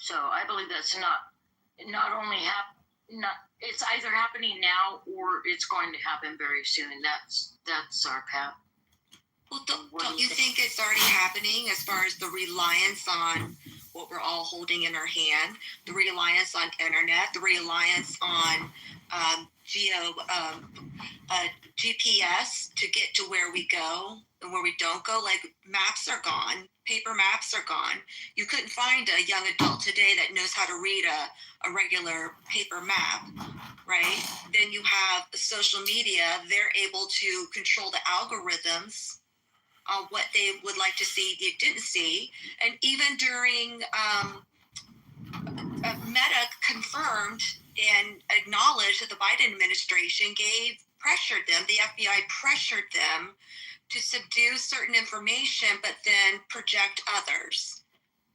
So I believe that's not only it's either happening now or it's going to happen very soon. That's our path. Well, don't you think it's already happening as far as the reliance on what we're all holding in our hand, the reliance on internet, the reliance on GPS to get to where we go and where we don't go? Like, maps are gone, paper maps are gone. You couldn't find a young adult today that knows how to read a regular paper map, right? Then you have social media. They're able to control the algorithms on what they would like to see, you didn't see. And even during Meta confirmed and acknowledged that the Biden administration pressured them, the FBI pressured them to subdue certain information, but then project others,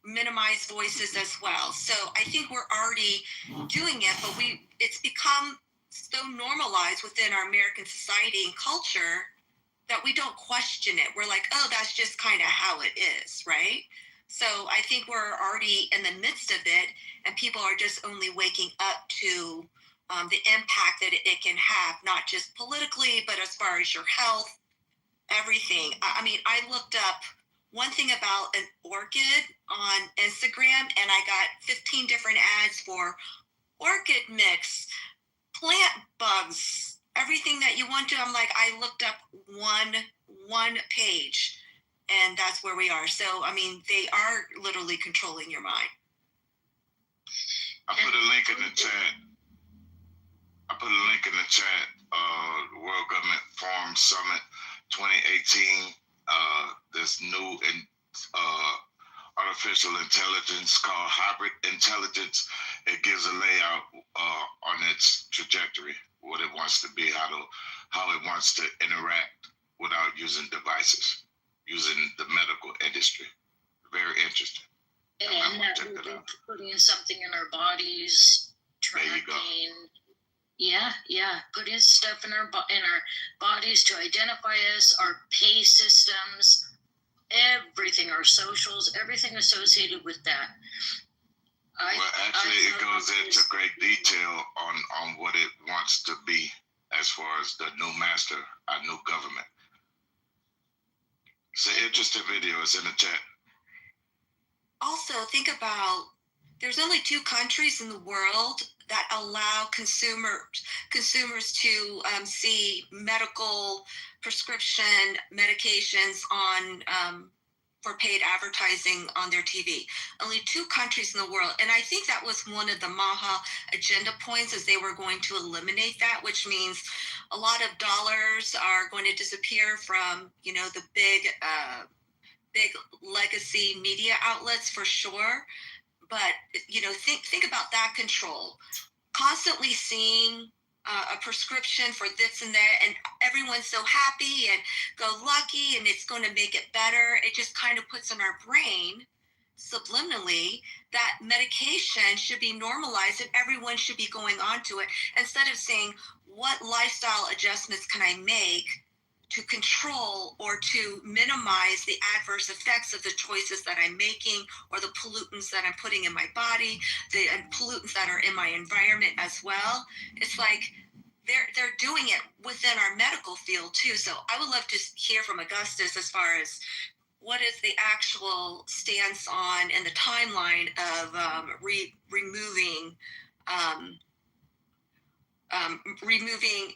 minimize voices as well. So I think we're already doing it, but it's become so normalized within our American society and culture that we don't question it. We're like, oh, that's just kind of how it is, right? So I think we're already in the midst of it, and people are just only waking up to the impact that it can have, not just politically, but as far as your health, everything. I mean, I looked up one thing about an orchid on Instagram, and I got 15 different ads for orchid mix, plant bugs, everything that you want to. I'm like, I looked up one page, and that's where we are. So, I mean, they are literally controlling your mind. I put a link in the chat. World Government Forum Summit 2018. This new artificial intelligence called hybrid intelligence. It gives a layout on its trajectory, what it wants to be, how it wants to interact without using devices, using the medical industry. Very interesting. And that will be putting something in our bodies, tracking. There you go. Yeah, putting stuff in our bodies to identify us, our pay systems, everything, our socials, everything associated with that. It goes into great detail on what it wants to be as far as the new master, our new government. It's an interesting video. It's in the chat. Also, think about, there's only 2 countries in the world that allow consumers to see medical prescription medications on for paid advertising on their TV. Only 2 countries in the world. And I think that was one of the Maha agenda points, is they were going to eliminate that, which means a lot of dollars are going to disappear from, the big legacy media outlets for sure. But, think about that control. Constantly seeing a prescription for this and that, and everyone's so happy and go lucky, and it's going to make it better. It just kind of puts in our brain subliminally that medication should be normalized and everyone should be going onto it, instead of saying, what lifestyle adjustments can I make to control or to minimize the adverse effects of the choices that I'm making, or the pollutants that I'm putting in my body, the pollutants that are in my environment as well. It's like they're doing it within our medical field too. So I would love to hear from Augustus as far as what is the actual stance on and the timeline of removing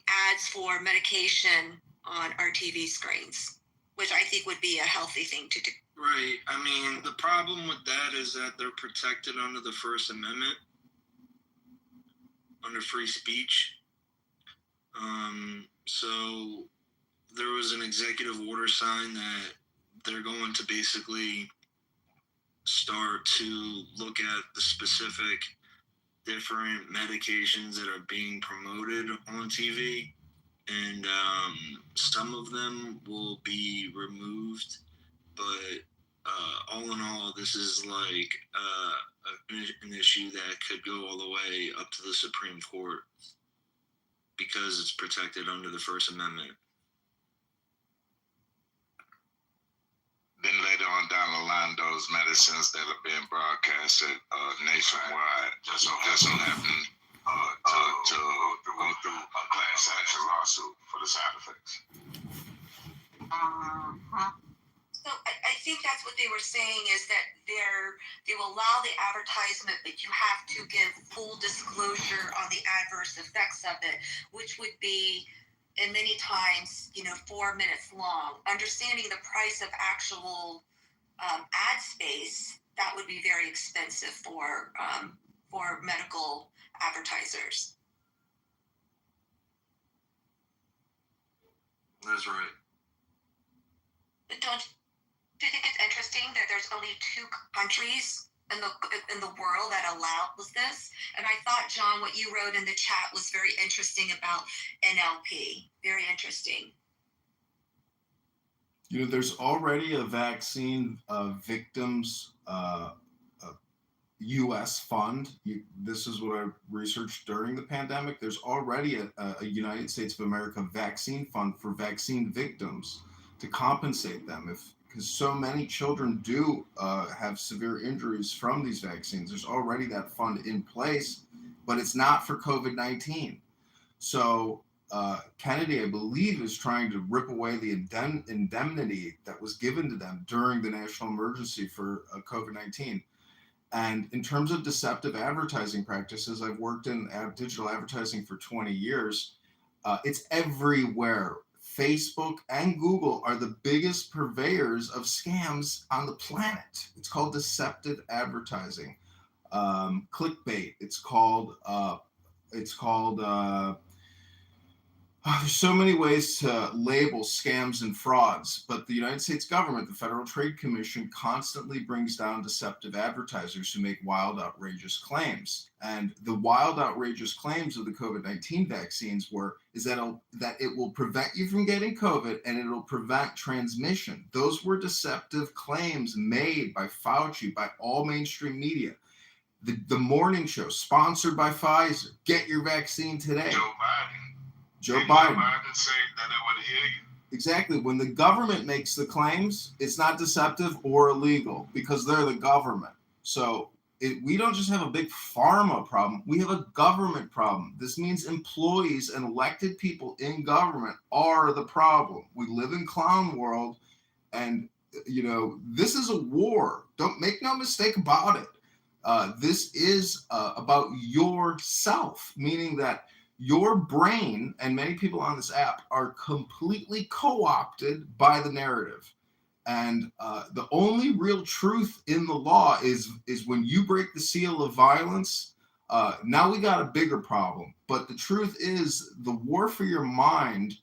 ads for medication on our TV screens, which I think would be a healthy thing to do. Right. I mean, the problem with that is that they're protected under the First Amendment, under free speech. So there was an executive order signed that they're going to basically start to look at the specific different medications that are being promoted on TV. And some of them will be removed, but all in all, this is like an issue that could go all the way up to the Supreme Court because it's protected under the First Amendment. Then later on down the line, those medicines that are being broadcasted nationwide just so happen to go through a class action lawsuit for the side effects. So I think that's what they were saying, is that they will allow the advertisement, but you have to give full disclosure on the adverse effects of it, which would be, and many times, 4 minutes long. Understanding the price of actual ad space, that would be very expensive for medical advertisers. That's right. But don't you think it's interesting that there's only 2 countries in the world that allows this? And I thought, John, what you wrote in the chat was very interesting about NLP. Very interesting. There's already a vaccine victims U.S. fund. This is what I researched during the pandemic. There's already a United States of America vaccine fund for vaccine victims to compensate them, because so many children do have severe injuries from these vaccines. There's already that fund in place, but it's not for COVID-19. So Kennedy, I believe, is trying to rip away the indemnity that was given to them during the national emergency for COVID-19. And in terms of deceptive advertising practices, I've worked in digital advertising for 20 years. It's everywhere. Facebook and Google are the biggest purveyors of scams on the planet. It's called deceptive advertising, clickbait. It's called. There's so many ways to label scams and frauds, but the United States government, the Federal Trade Commission, constantly brings down deceptive advertisers who make wild, outrageous claims. And the wild, outrageous claims of the COVID-19 vaccines is that it will prevent you from getting COVID and it'll prevent transmission. Those were deceptive claims made by Fauci, by all mainstream media. The morning show, sponsored by Pfizer, get your vaccine today. Joe Biden say that it would heal you. Exactly. When the government makes the claims, it's not deceptive or illegal because they're the government. So we don't just have a big pharma problem. We have a government problem. This means employees and elected people in government are the problem. We live in clown world, and this is a war. Don't make no mistake about it. This is about yourself, meaning that your brain and many people on this app are completely co-opted by the narrative. And the only real truth in the law is when you break the seal of violence, now we got a bigger problem. But the truth is the war for your mind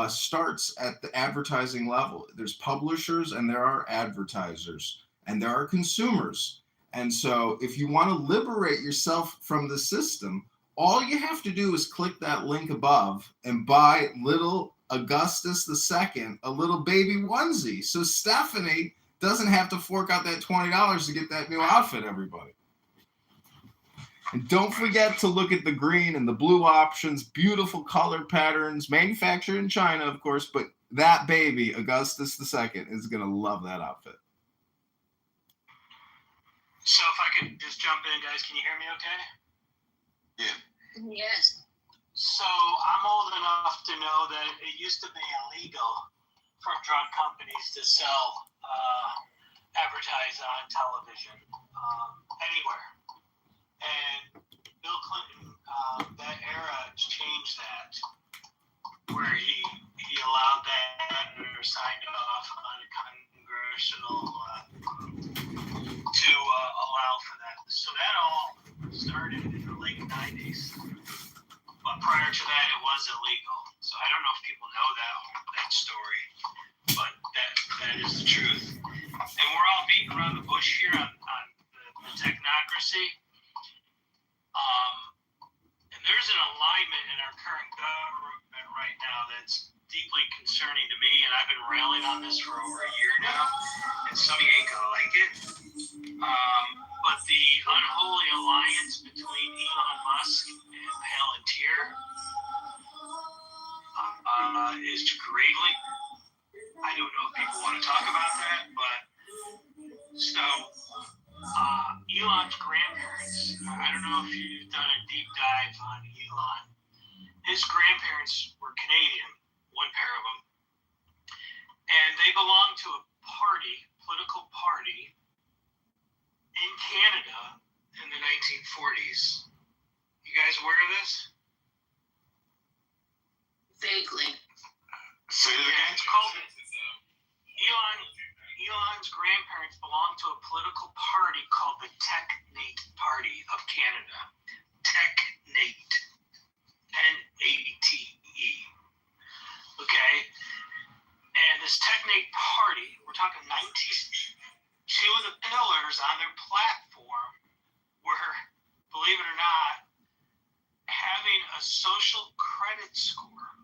starts at the advertising level. There's publishers and there are advertisers and there are consumers. And so if you want to liberate yourself from the system, all you have to do is click that link above and buy little Augustus II a little baby onesie. So Stephanie doesn't have to fork out that $20 to get that new outfit, everybody. And don't forget to look at the green and the blue options, beautiful color patterns, manufactured in China, of course, but that baby, Augustus II, is going to love that outfit. So if I could just jump in, guys, can you hear me okay? Yeah. Yes. So I'm old enough to know that it used to be illegal for drug companies to sell, advertise on television anywhere. And Bill Clinton, that era changed that, where he allowed that or signed off on a congressional to allow for that. So that all started in the late 90s. But prior to that, it was illegal. So I don't know if people know that story, but that is the truth. And we're all beating around the bush here on the technocracy. And there's an alignment in our current government right now that's deeply concerning to me, and I've been railing on this for over a year now, and some of you ain't gonna like it. But the unholy alliance between Elon Musk and Palantir is greatly. I don't know if people want to talk about that, but so Elon's grandparents. I don't know if you've done a deep dive on Elon. His grandparents were Canadian, one pair of them, and they belonged to a political party in Canada in the 1940s. You guys aware of this? Vaguely. Say it again. It's called Elon's grandparents belonged to a political party called the Technate Party of Canada. Technate. N-A-T-E. Okay? And this Technate Party, we're talking 90s, two of the pillars on their platform were, believe it or not, having a social credit score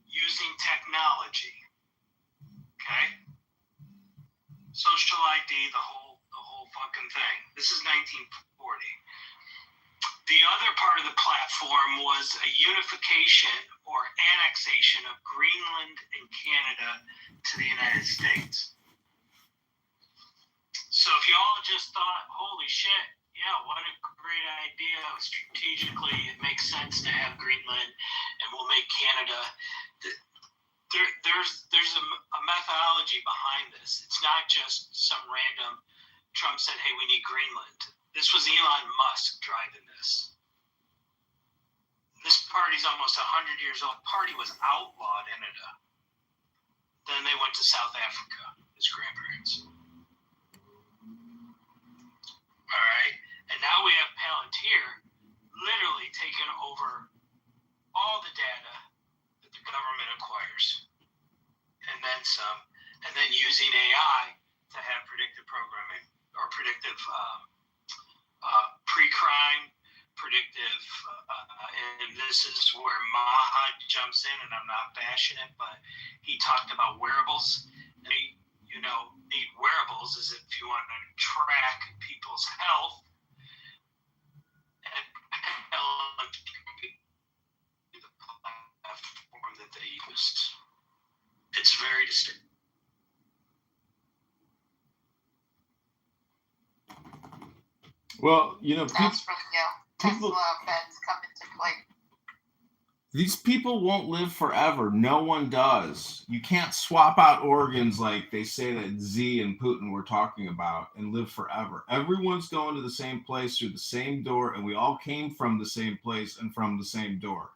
using technology. Okay? Social ID, the whole fucking thing. This is 1940. The other part of the platform was a unification or annexation of Greenland and Canada to the United States. So if y'all just thought, holy shit, Yeah, what a great idea. Strategically, it makes sense to have Greenland, and we'll make Canada. There's a methodology behind this. It's not just some random Trump said, hey, we need Greenland. This was Elon Musk driving this. This party's almost 100 years old. Party was outlawed in Canada. Then they went to South Africa, his grandparents. All right. And now we have Palantir literally taking over all the data that the government acquires. And then some. And then using AI to have predictive programming or predictive pre-crime, predictive, and this is where Maha jumps in, and I'm not bashing it, but he talked about wearables. And need wearables is if you want to track people's health and the platform that they use. It's very distinct. Well, That's from Tesla beds come into play. These people won't live forever. No one does. You can't swap out organs like they say that Z and Putin were talking about and live forever. Everyone's going to the same place through the same door, and we all came from the same place and from the same door.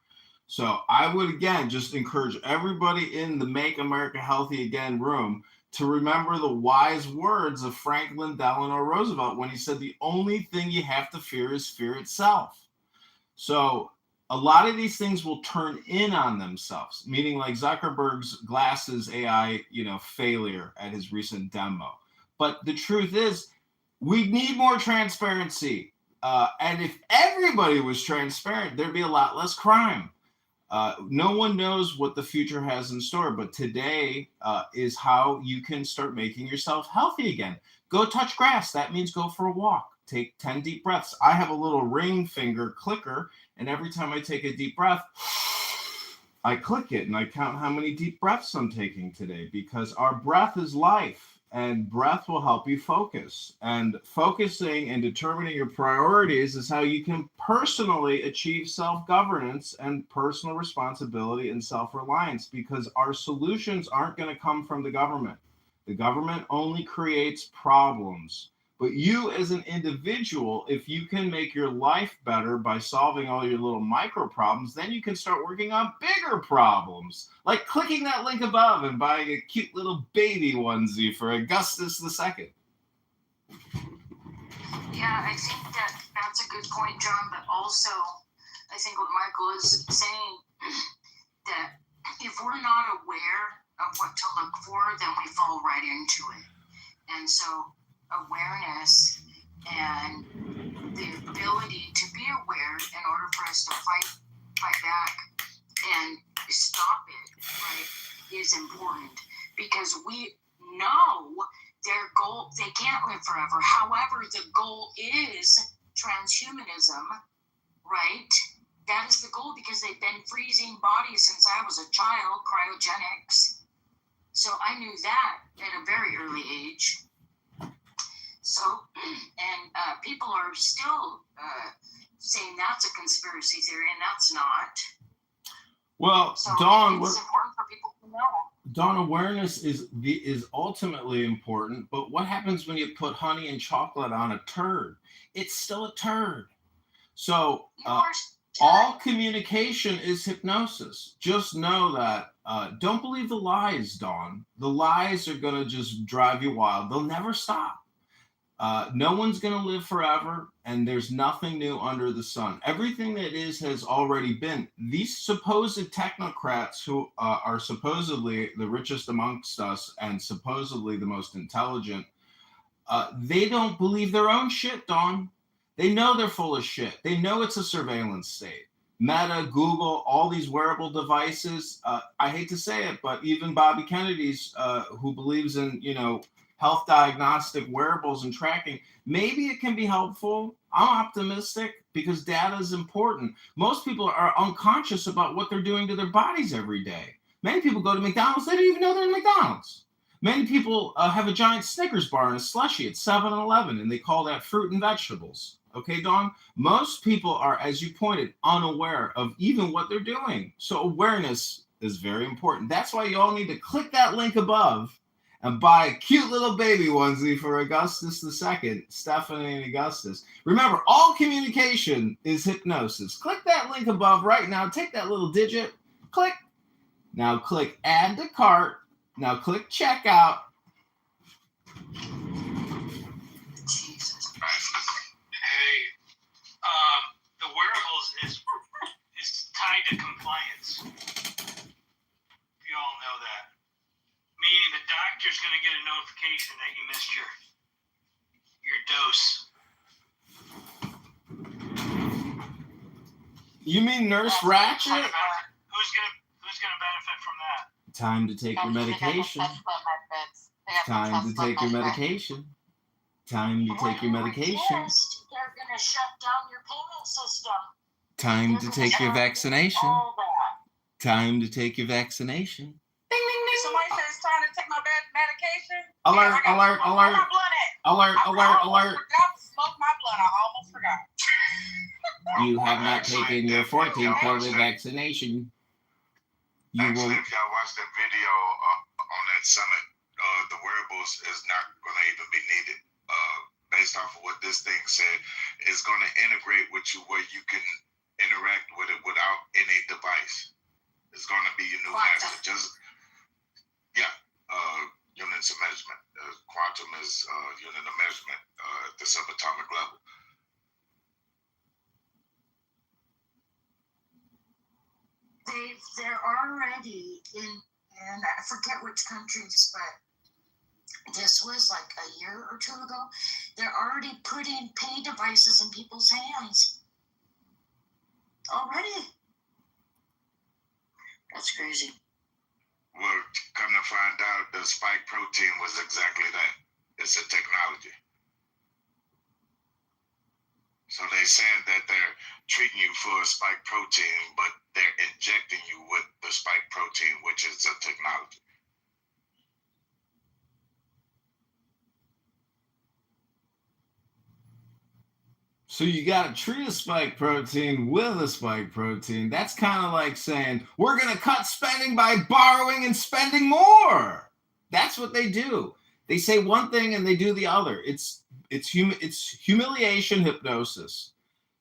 So I would, again, just encourage everybody in the Make America Healthy Again room to remember the wise words of Franklin Delano Roosevelt when he said the only thing you have to fear is fear itself. So a lot of these things will turn in on themselves, meaning like Zuckerberg's glasses AI, failure at his recent demo. But the truth is, we need more transparency. And if everybody was transparent, there'd be a lot less crime. No one knows what the future has in store, but today is how you can start making yourself healthy again. Go touch grass. That means go for a walk. Take 10 deep breaths. I have a little ring finger clicker, and every time I take a deep breath, I click it and I count how many deep breaths I'm taking today, because our breath is life. And breath will help you focus. And focusing and determining your priorities is how you can personally achieve self-governance and personal responsibility and self-reliance, because our solutions aren't going to come from the government. The government only creates problems. But you as an individual, if you can make your life better by solving all your little micro problems, then you can start working on bigger problems, like clicking that link above and buying a cute little baby onesie for Augustus II. Yeah, I think that's a good point, John, but also I think what Michael is saying, that if we're not aware of what to look for, then we fall right into it. And so awareness and the ability to be aware in order for us to fight back and stop it, right, is important, because we know their goal, they can't live forever. However, the goal is transhumanism, right? That is the goal, because they've been freezing bodies since I was a child, cryogenics. So I knew that at a very early age. So, and people are still saying that's a conspiracy theory, and that's not. Well, so Dawn, it's important for people to know. Dawn, awareness is ultimately important, but what happens when you put honey and chocolate on a turd? It's still a turd. So all communication is hypnosis. Just know that. Don't believe the lies, Dawn. The lies are going to just drive you wild. They'll never stop. No one's going to live forever, and there's nothing new under the sun. Everything that is has already been. These supposed technocrats who are supposedly the richest amongst us and supposedly the most intelligent, they don't believe their own shit, Dawn. They know they're full of shit. They know it's a surveillance state. Meta, Google, all these wearable devices. I hate to say it, but even Bobby Kennedy's, who believes in, health diagnostic wearables and tracking, maybe it can be helpful. I'm optimistic because data is important. Most people are unconscious about what they're doing to their bodies every day. Many people go to McDonald's, they don't even know they're in McDonald's. Many people have a giant Snickers bar and a slushie at 7-Eleven, and they call that fruit and vegetables. Okay, Dawn? Most people are, as you pointed, unaware of even what they're doing. So awareness is very important. That's why you all need to click that link above and buy a cute little baby onesie for Augustus II, Stephanie and Augustus. Remember, all communication is hypnosis. Click that link above right now. Take that little digit. Click. Now click add to cart. Now click checkout. Jesus. Hey, the wearables is tied to compliance. You all know that. Meaning the doctor's going to get a notification that you missed your dose. You mean Nurse Ratchet? Who's gonna benefit from that? Time to take your medication. Time to take your medication. Time to take your medication. They're going to shut down your payment system. Time to take your vaccination. Time to take your vaccination. Somebody says it's time to take my medication. Alert, alert, alert. Alert, alert, alert. I forgot to smoke my blunt. I almost forgot. You have not taken your 14th COVID vaccination. You will. Actually, if y'all watch that video on that summit, the wearables is not going to even be needed. Based off of what this thing said, it's going to integrate with you where you can interact with it without any device. It's going to be your new master. Just units of measurement. Quantum is unit of measurement at the subatomic level. They're already in, and I forget which countries, but this was like a year or two ago. They're already putting pay devices in people's hands. Already. That's crazy. Well, come to find out, the spike protein was exactly that. It's a technology. So they're saying that they're treating you for a spike protein, but they're injecting you with the spike protein, which is a technology. So you got to treat a spike protein with a spike protein. That's kind of like saying, we're going to cut spending by borrowing and spending more. That's what they do. They say one thing and they do the other. It's humiliation hypnosis.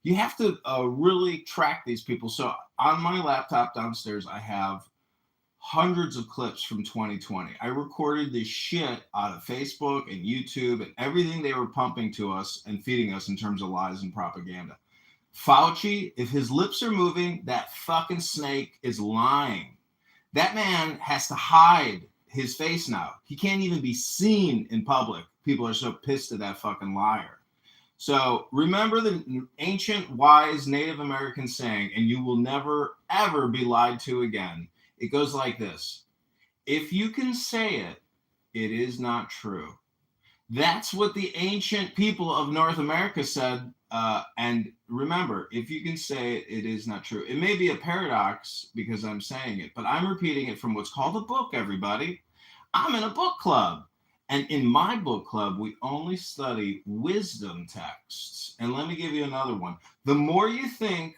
You have to really track these people. So on my laptop downstairs, I have hundreds of clips from 2020. I recorded this shit out of Facebook and YouTube and everything they were pumping to us and feeding us in terms of lies and propaganda. Fauci, if his lips are moving, that fucking snake is lying. That man has to hide his face now. He can't even be seen in public. People are so pissed at that fucking liar. So remember the ancient, wise Native American saying, and you will never, ever be lied to again. It goes like this. If you can say it, it is not true. That's what the ancient people of North America said. And remember, if you can say it, it is not true. It may be a paradox because I'm saying it, but I'm repeating it from what's called a book, everybody. I'm in a book club. And in my book club, we only study wisdom texts. And let me give you another one. The more you think,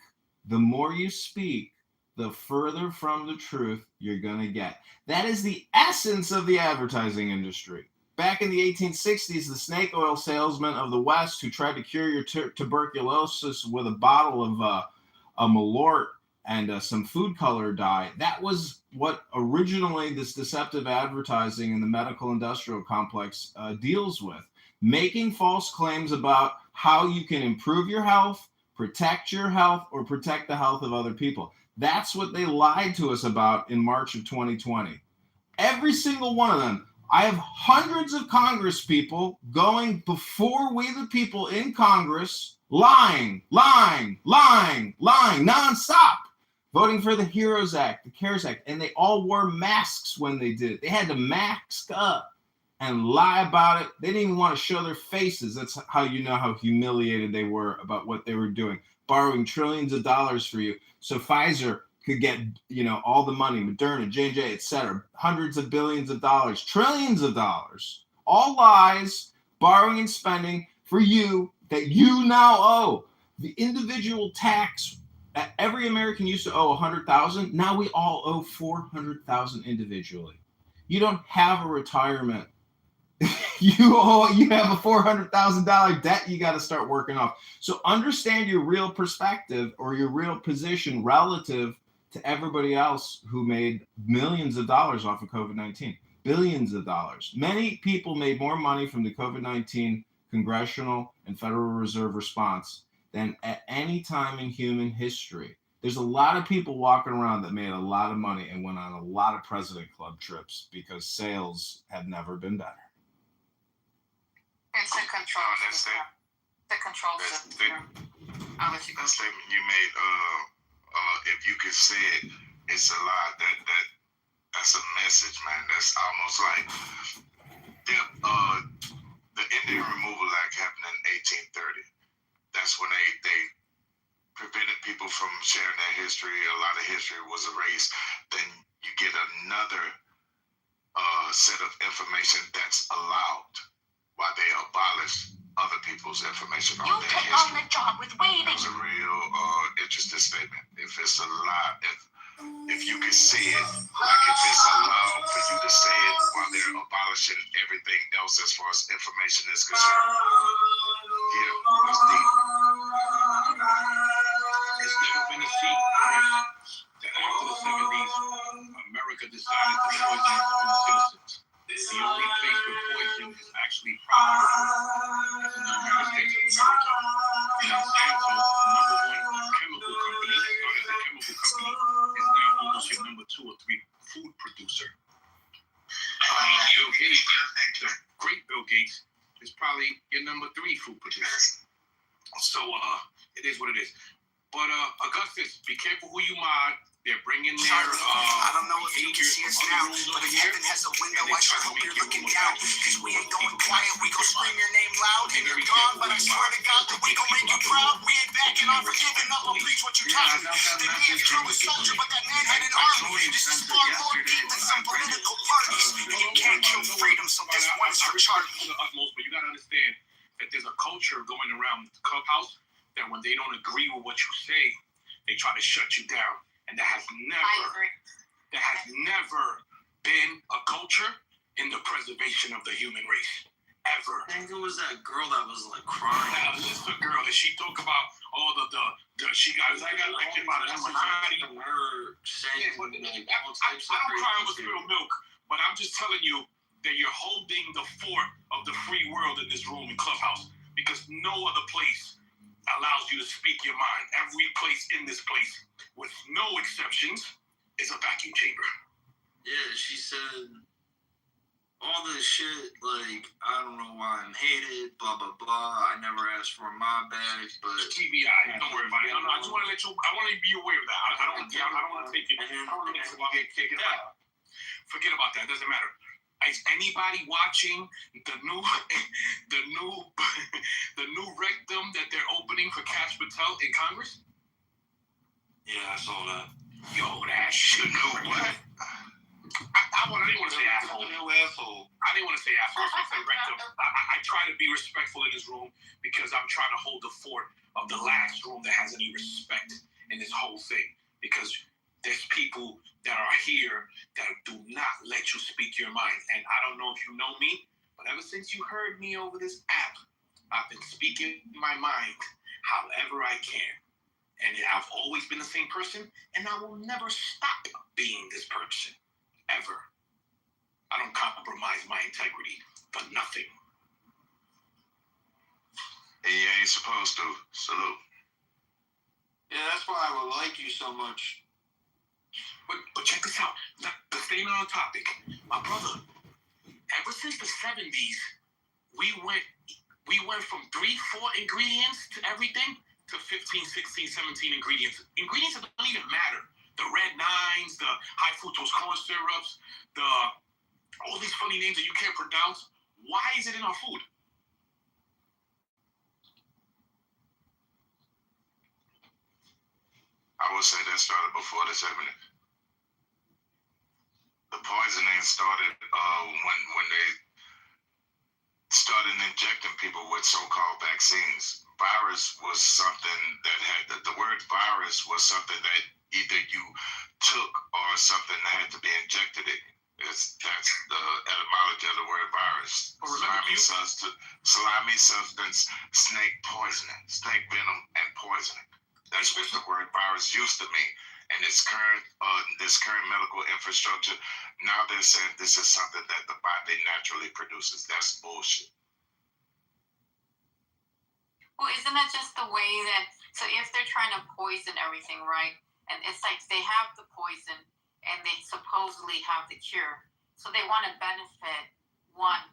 the more you speak, the further from the truth you're going to get. That is the essence of the advertising industry. Back in the 1860s, the snake oil salesman of the West who tried to cure your tuberculosis with a bottle of a Malort and some food color dye, that was what originally this deceptive advertising in the medical industrial complex deals with. Making false claims about how you can improve your health, protect your health, or protect the health of other people. That's what they lied to us about in March of 2020. Every single one of them. I have hundreds of Congress people going before we the people in Congress, lying, nonstop, voting for the HEROES Act, the CARES Act, and they all wore masks when they did it. They had to mask up and lie about it. They didn't even want to show their faces. That's how you know how humiliated they were about what they were doing, borrowing trillions of dollars for you. So Pfizer could get, all the money, Moderna, J&J, etc., hundreds of billions of dollars, trillions of dollars, all lies, borrowing and spending for you that you now owe. The individual tax, every American used to owe $100,000. Now we all owe $400,000 individually. You don't have a retirement. You have a $400,000 debt you got to start working off. So understand your real perspective or your real position relative to everybody else who made millions of dollars off of COVID-19. Billions of dollars. Many people made more money from the COVID-19 congressional and Federal Reserve response than at any time in human history. There's a lot of people walking around that made a lot of money and went on a lot of President Club trips because sales had never been better. It's the control. The control system. I'll let you go. That statement you made, if you could say it, it's a lie. That's a message, man. That's almost like the Indian Removal Act happened in 1830. That's when they prevented people from sharing their history. A lot of history was erased. Then you get another set of information that's allowed while they abolished other people's information on their history. On the job with waiting. That was a real interesting statement. If it's a lie, if you can say it, like if it's allowed for you to say it while they're abolishing everything else as far as information is concerned. Yeah, that's deep. It's never been a secret that after the 70s, America decided to poison its own citizens. The only place where poison is actually profitable is in the United States of America. Monsanto, number one chemical company, started as a chemical company, is now almost your number 2 or 3 food producer. Bill Gates, the great Bill Gates, is probably your number 3 food producer. So it is what it is. But Augustus, be careful who you mod. They're bringing their I don't know if you can see us now, but if heaven has a window, I sure hope you're looking down. Cause we ain't going quiet, we gon' scream your name loud. And you're gone, but I swear to God that we gon' make you proud. We ain't backing off or giving up on preach what you're talking. The man killed a soldier, but that man had an army. This is far more deep than some political parties. And you can't kill freedom, so this one's for Charlie. To the utmost, but you gotta understand that there's a culture going around the clubhouse that when they don't agree with what you say, they try to shut you down. And that has never been a culture in the preservation of the human race. Ever. I think it was that girl that was like crying. That Alyssa girl that she talked about all the she got lectured by the Illuminati. Her saying all types of I don't cry with spilled milk, but I'm just telling you that you're holding the fort of the free world in this room in Clubhouse because no other place allows you to speak your mind. Every place in this place, with no exceptions, is a vacuum chamber. Yeah, she said all this shit, like, I don't know why I'm hated, blah, blah, blah. I never asked for my bag, but... TBI, don't worry about it. I just want to let you, I want to be aware of that. I don't want to take it. Forget about that. It doesn't matter. Is anybody watching the new rectum that they're opening for Kash Patel in Congress? Yeah, I saw that. Yo, that shit. What? I didn't want to say asshole. New asshole. I didn't want to say asshole. I said rectum. I try to be respectful in this room because I'm trying to hold the fort of the last room that has any respect in this whole thing. Because there's people that are here that do not let you speak your mind. And I don't know if you know me, but ever since you heard me over this app, I've been speaking my mind however I can. And I've always been the same person, and I will never stop being this person, ever. I don't compromise my integrity for nothing. And you ain't supposed to. Salute. Yeah, that's why I would like you so much. But check this out. The staying on the topic. My brother, ever since the 70s, we went from 3-4 ingredients to everything to 15, 16, 17 ingredients. Ingredients that don't even matter. The red nines, the high fructose corn syrups, all these funny names that you can't pronounce. Why is it in our food? I would would say that started before the 70s. The poisoning started when they started injecting people with so-called vaccines. Virus was something that had the word virus was something that either you took or something that had to be injected in. That's the etymology of the word virus. Slimy substance, snake poisoning, snake venom and poisoning. That's what the word virus used to mean. And this current medical infrastructure, now they're saying this is something that the body naturally produces. That's bullshit. Well, isn't that just the way that, so if they're trying to poison everything, right? And it's like they have the poison and they supposedly have the cure. So they want to benefit one.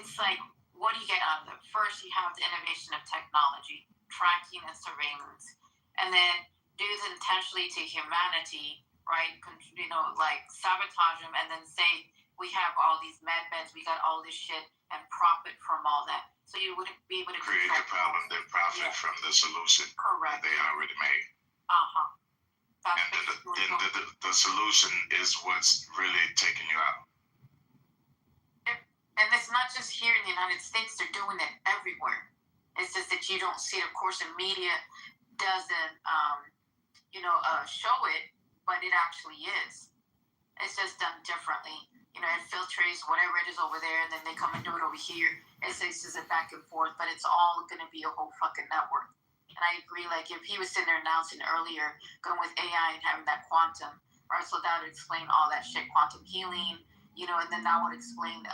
It's like, what do you get out of it? First, you have the innovation of technology, tracking and surveillance. And then do this intentionally to humanity, right? You know, like sabotage them and then say, we have all these med beds, we got all this shit, and profit from all that. So you wouldn't be able to create the problem, then profit from the solution that they already made. And then the solution is what's really taking you out. And it's not just here in the United States, they're doing it everywhere. It's just that you don't see it. Of course, the media doesn't, show it, but it actually is. It's just done differently. You know, it filtrates whatever it is over there, and then they come and do it over here. It's just a back and forth, but it's all going to be a whole fucking network. And I agree, like, if he was sitting there announcing earlier, going with AI and having that quantum, right, so that would explain all that shit, quantum healing, you know, and then that would explain,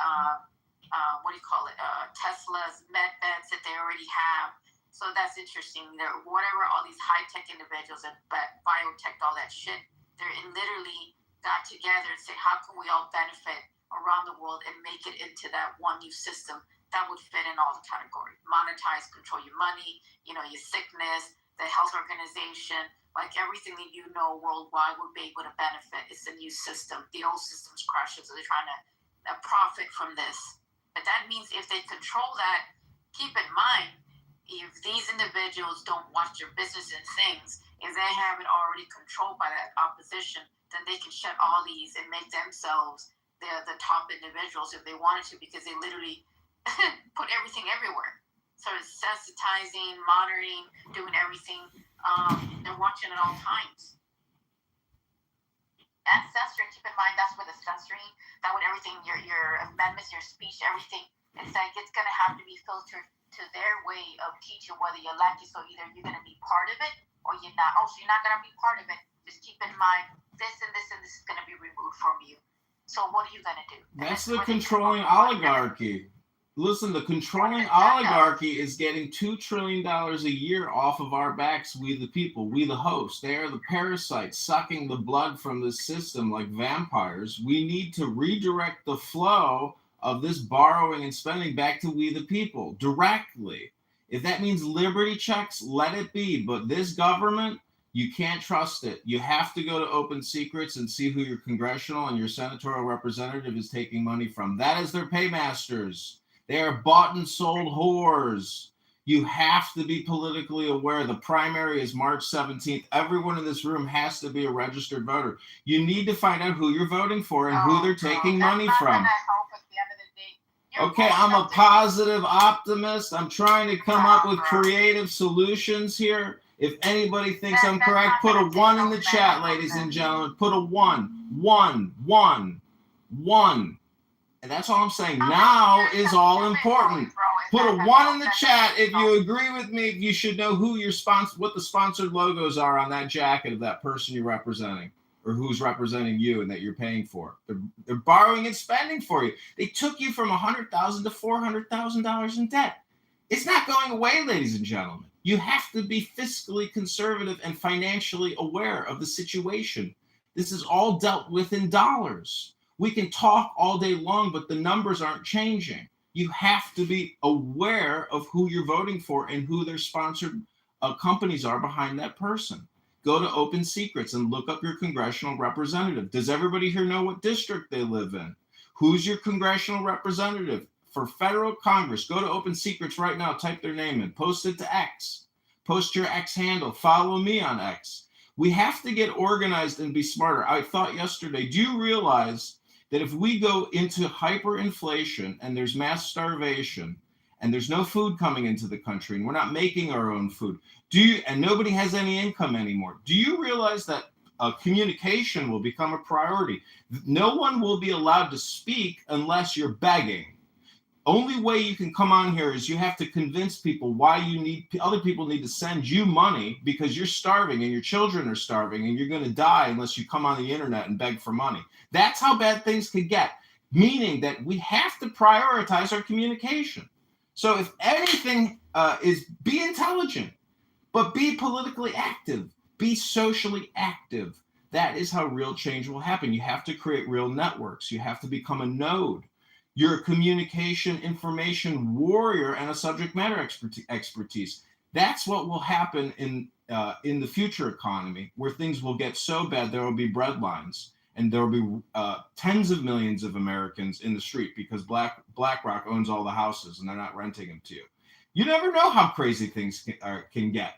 Tesla's med beds that they already have. So that's interesting. Whatever all these high-tech individuals and biotech, all that shit, they're literally got together and say, how can we all benefit around the world and make it into that one new system that would fit in all the categories? Monetize, control your money, you know, your sickness, the health organization, like everything that you know worldwide would be able to benefit. It's a new system. The old system's crashing, so they're trying to profit from this. But that means if they control that, keep in mind, if these individuals don't watch their business and things, if they have it already controlled by that opposition, then they can shut all these and make themselves the top individuals if they wanted to, because they literally put everything everywhere. So it's sensitizing, monitoring, doing everything. They're watching at all times. And censoring, keep in mind, that's where the censoring, that would everything, your amendments, your speech, everything, it's like it's going to have to be filtered to their way of teaching whether you like it. So either you're going to be part of it or you're not. Oh, so you're not going to be part of it. Just keep in mind this and this and this is going to be removed from you. So what are you going to do? That's the controlling oligarchy. Listen, the controlling oligarchy is getting $2 trillion a year off of our backs, we the people, we the hosts. They are the parasites sucking the blood from the system like vampires. We need to redirect the flow of this borrowing and spending back to we the people directly. If that means liberty checks, let it be. But this government, you can't trust it. You have to go to Open Secrets and see who your congressional and your senatorial representative is taking money from. That is their paymasters. They are bought and sold whores. You have to be politically aware. The primary is March 17th. Everyone in this room has to be a registered voter. You need to find out who you're voting for and who they're taking money from. Okay, I'm a positive optimist. I'm trying to come up with creative solutions here. If anybody thinks I'm correct, put a 1 in the chat, ladies and gentlemen. Put a 1. 1, 1, 1. And that's all I'm saying. Now is all important. Put a 1 in the chat if you agree with me. You should know who your sponsor, what the sponsored logos are on that jacket of that person you're representing, or who's representing you and that you're paying for. They're borrowing and spending for you. They took you from $100,000 to $400,000 in debt. It's not going away, ladies and gentlemen. You have to be fiscally conservative and financially aware of the situation. This is all dealt with in dollars. We can talk all day long, but the numbers aren't changing. You have to be aware of who you're voting for and who their sponsored companies are behind that person. Go to Open Secrets and look up your congressional representative. Does everybody here know what district they live in? Who's your congressional representative? For federal Congress, go to Open Secrets right now, type their name in, post it to X, post your X handle, follow me on X. We have to get organized and be smarter. I thought yesterday, do you realize that if we go into hyperinflation and there's mass starvation and there's no food coming into the country and we're not making our own food, and nobody has any income anymore, do you realize that communication will become a priority? No one will be allowed to speak unless you're begging. Only way you can come on here is you have to convince people why other people need to send you money because you're starving and your children are starving and you're going to die unless you come on the internet and beg for money. That's how bad things could get, meaning that we have to prioritize our communication. So if anything is be intelligent, but be politically active, be socially active. That is how real change will happen. You have to create real networks. You have to become a node. You're a communication information warrior and a subject matter expertise. That's what will happen in the future economy, where things will get so bad there will be breadlines and there will be tens of millions of Americans in the street because BlackRock owns all the houses and they're not renting them to you. You never know how crazy things can get,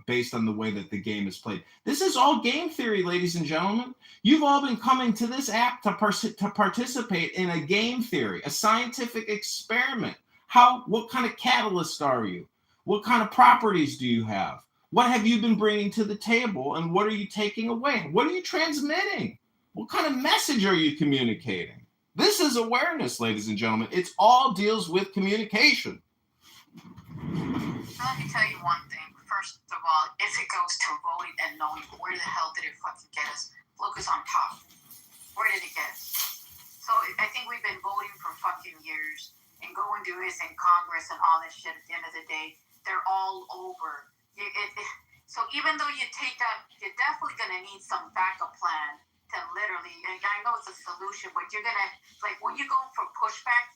based on the way that the game is played. This is all game theory, ladies and gentlemen. You've all been coming to this app to participate in a game theory, a scientific experiment. What kind of catalyst are you? What kind of properties do you have? What have you been bringing to the table, and what are you taking away? What are you transmitting? What kind of message are you communicating? This is awareness, ladies and gentlemen. It all deals with communication. Let me tell you one thing. First of all, if it goes to voting and knowing where the hell did it fucking get us, look is on top. Where did it get us? So I think we've been voting for fucking years and go and do this in Congress and all this shit. At the end of the day, they're all over. So even though you take that, you're definitely going to need some backup plan to literally, and I know it's a solution, but you're going to, like when you go for pushback,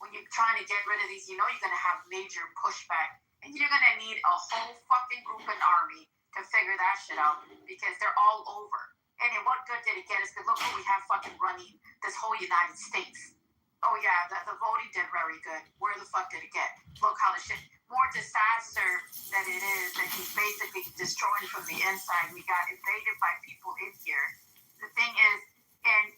when you're trying to get rid of these, you're going to have major pushback. And you're going to need a whole fucking group and army to figure that shit out because they're all over. And what good did it get us? Because look what we have fucking running this whole United States. Oh, yeah, the voting did very good. Where the fuck did it get? Look how the shit, more disaster than it is, that he's basically destroying from the inside. We got invaded by people in here. The thing is, and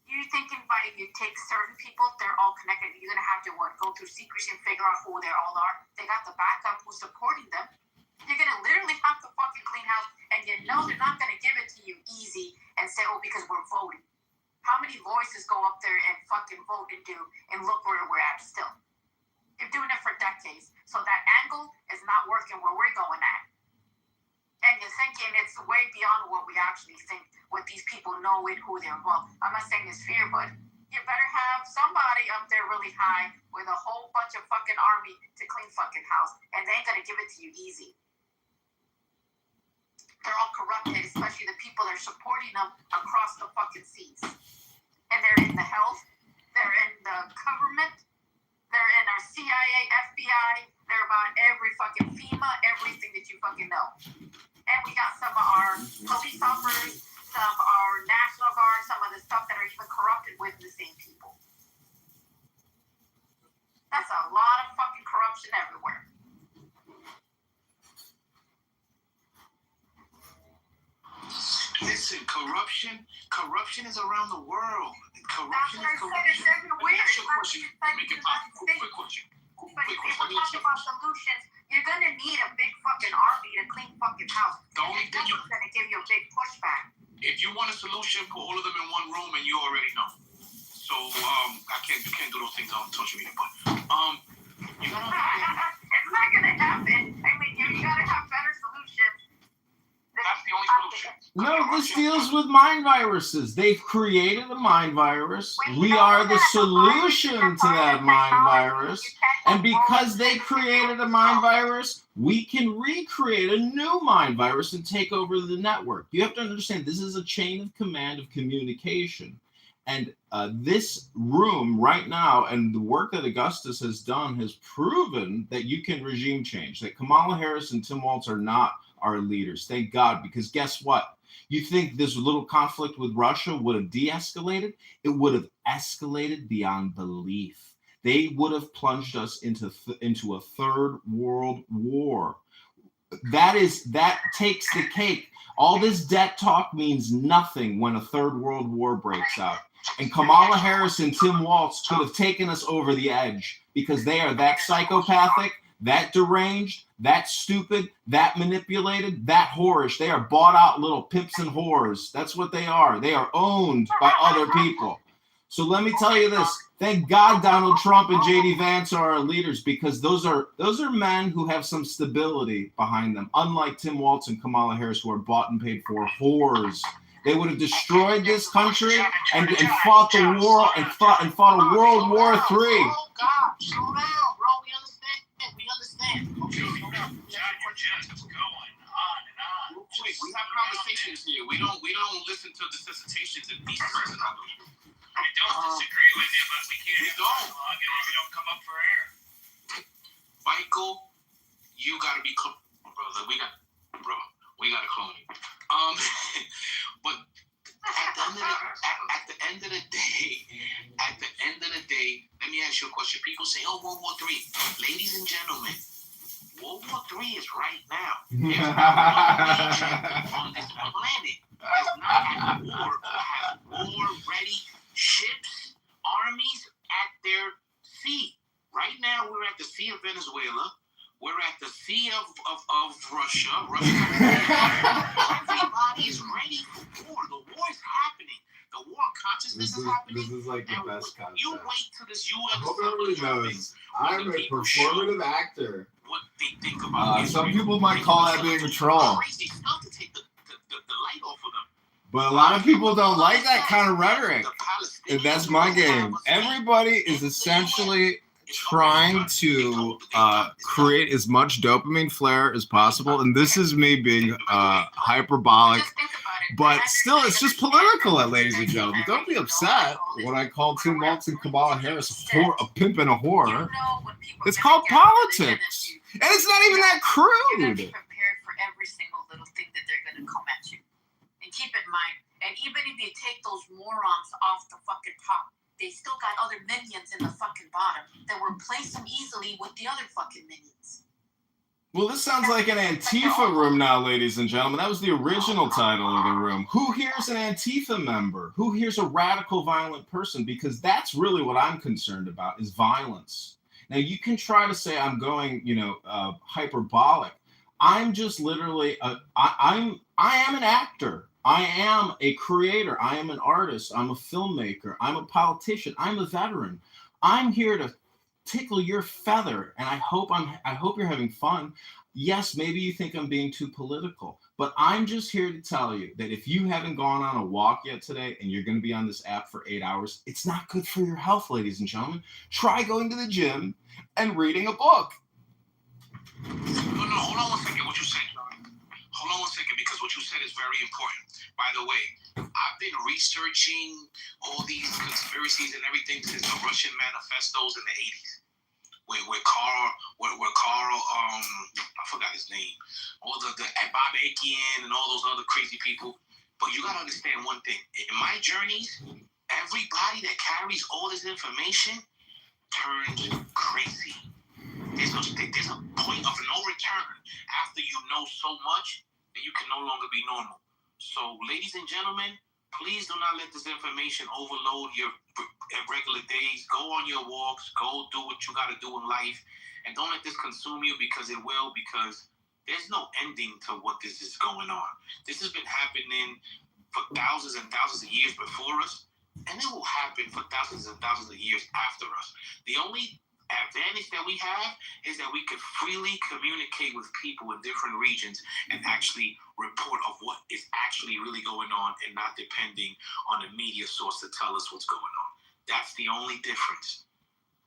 you thinking by you take certain people, they're all connected. You're gonna have to go through secrecy and figure out who they all are. They got the backup who's supporting them. You're gonna literally have to fucking clean house, and they're not gonna give it to you easy and say, oh, because we're voting. How many voices go up there and fucking vote and look where we're at still? You're doing it for decades, so that angle is not working where we're going at. And you're thinking it's way beyond what we actually think, what these people know and who they're. Well, I'm not saying it's fear, but you better have somebody up there really high with a whole bunch of fucking army to clean fucking house, and they ain't gonna give it to you easy. They're all corrupted, especially the people that are supporting them across the fucking seas. And they're in the health, they're in the government, they're in our CIA, FBI, they're about every fucking FEMA, everything that you fucking know. And we got some of our police officers, some of our National Guard, some of the stuff that are even corrupted with the same people. That's a lot of fucking corruption everywhere. Listen, corruption is around the world. Corruption is corruption. Let me ask you a question. Make it pop. Quick question. But if we're talking about solutions, you're gonna need a big fucking army to clean fucking house. The only thing you're gonna give you a big pushback. If you want a solution, put all of them in one room, and you already know. So you can't do those things on social media. But it's not gonna happen. I mean, you gotta have better solutions. That's the only solution. No, this deals with mind viruses. They've created a mind virus. We are the solution to that mind virus. And because they created a mind virus, we can recreate a new mind virus and take over the network. You have to understand, this is a chain of command of communication. And this room right now, and the work that Augustus has done, has proven that you can regime change, that Kamala Harris and Tim Walz are not our leaders. Thank God, because guess what? You think this little conflict with Russia would have de-escalated? It would have escalated beyond belief. They would have plunged us into a third world war. That takes the cake. All this debt talk means nothing when a third world war breaks out. And Kamala Harris and Tim Walz could have taken us over the edge because they are that psychopathic, that deranged, that stupid, that manipulated, that whorish. They are bought out little pimps and whores. That's what they are. They are owned by other people. So let me tell you this. Thank God Donald Trump and J.D. Vance are our leaders, because those are men who have some stability behind them, unlike Tim Walz and Kamala Harris, who are bought and paid for whores. They would have destroyed this country and fought the war and fought a World War III. Oh God, slow down, bro. We understand. Okay, slow down. John, you're just going on and on. Wait, we have conversations here. We don't listen to dissertations and theses and all. I don't disagree with you, but we can't have dialogue if we don't come up for air. Michael, you gotta be close, brother. We gotta clone you. But at the end of the day, let me ask you a question. People say, "Oh, World War III." Ladies and gentlemen, World War III is right now. There's not one nation on this planet that's not at war or has war-ready ships, armies at their sea. Right now, we're at the Sea of Venezuela. We're at the Sea of Russia. Everybody is ready for war. The war is happening. The war consciousness is happening. This is like the best concept. You wait till this UN. I hope everybody knows I'm a performative actor. What they think about some people might call that being a troll. Crazy stuff to take the light off of them. But a lot of people don't like that kind of rhetoric. And that's my game. Everybody is essentially trying to create as much dopamine flare as possible. And this is me being hyperbolic. But still, it's just political, ladies and gentlemen. Don't be upset when I call Tim Walz and Kamala Harris a pimp and a whore. It's called politics. And it's not even that crude. You're be prepared for every single little thing that they're going to come at you. And keep in mind, and even if you take those morons off the fucking top, they still got other minions in the fucking bottom that will replace them easily with the other fucking minions. Well, this sounds like an Antifa room now, ladies and gentlemen. That was the original title of the room. Who here's an Antifa member? Who here's a radical, violent person? Because that's really what I'm concerned about, is violence. Now, you can try to say I'm going, hyperbolic. I'm just literally, I am an actor. I am a creator. I am an artist. I'm a filmmaker. I'm a politician. I'm a veteran. I'm here to tickle your feather, and I hope you're having fun. Yes, maybe you think I'm being too political, but I'm just here to tell you that if you haven't gone on a walk yet today and you're going to be on this app for 8 hours, it's not good for your health, ladies and gentlemen. Try going to the gym and reading a book. No, hold on one second. What you said, hold on one second, because what you said is very important. By the way, I've been researching all these conspiracies and everything since the Russian manifestos in the 80s. With Carl, I forgot his name. All the Bob Akin and all those other crazy people. But you gotta understand one thing. In my journeys, everybody that carries all this information turns crazy. There's a point of no return after you know so much that you can no longer be normal. So, ladies and gentlemen, please do not let this information overload your regular days. Go on your walks. Go do what you got to do in life. And don't let this consume you, because it will, because there's no ending to what this is going on. This has been happening for thousands and thousands of years before us, and it will happen for thousands and thousands of years after us. The only advantage that we have is that we can freely communicate with people in different regions and actually report of what is actually really going on, and not depending on a media source to tell us what's going on. That's the only difference.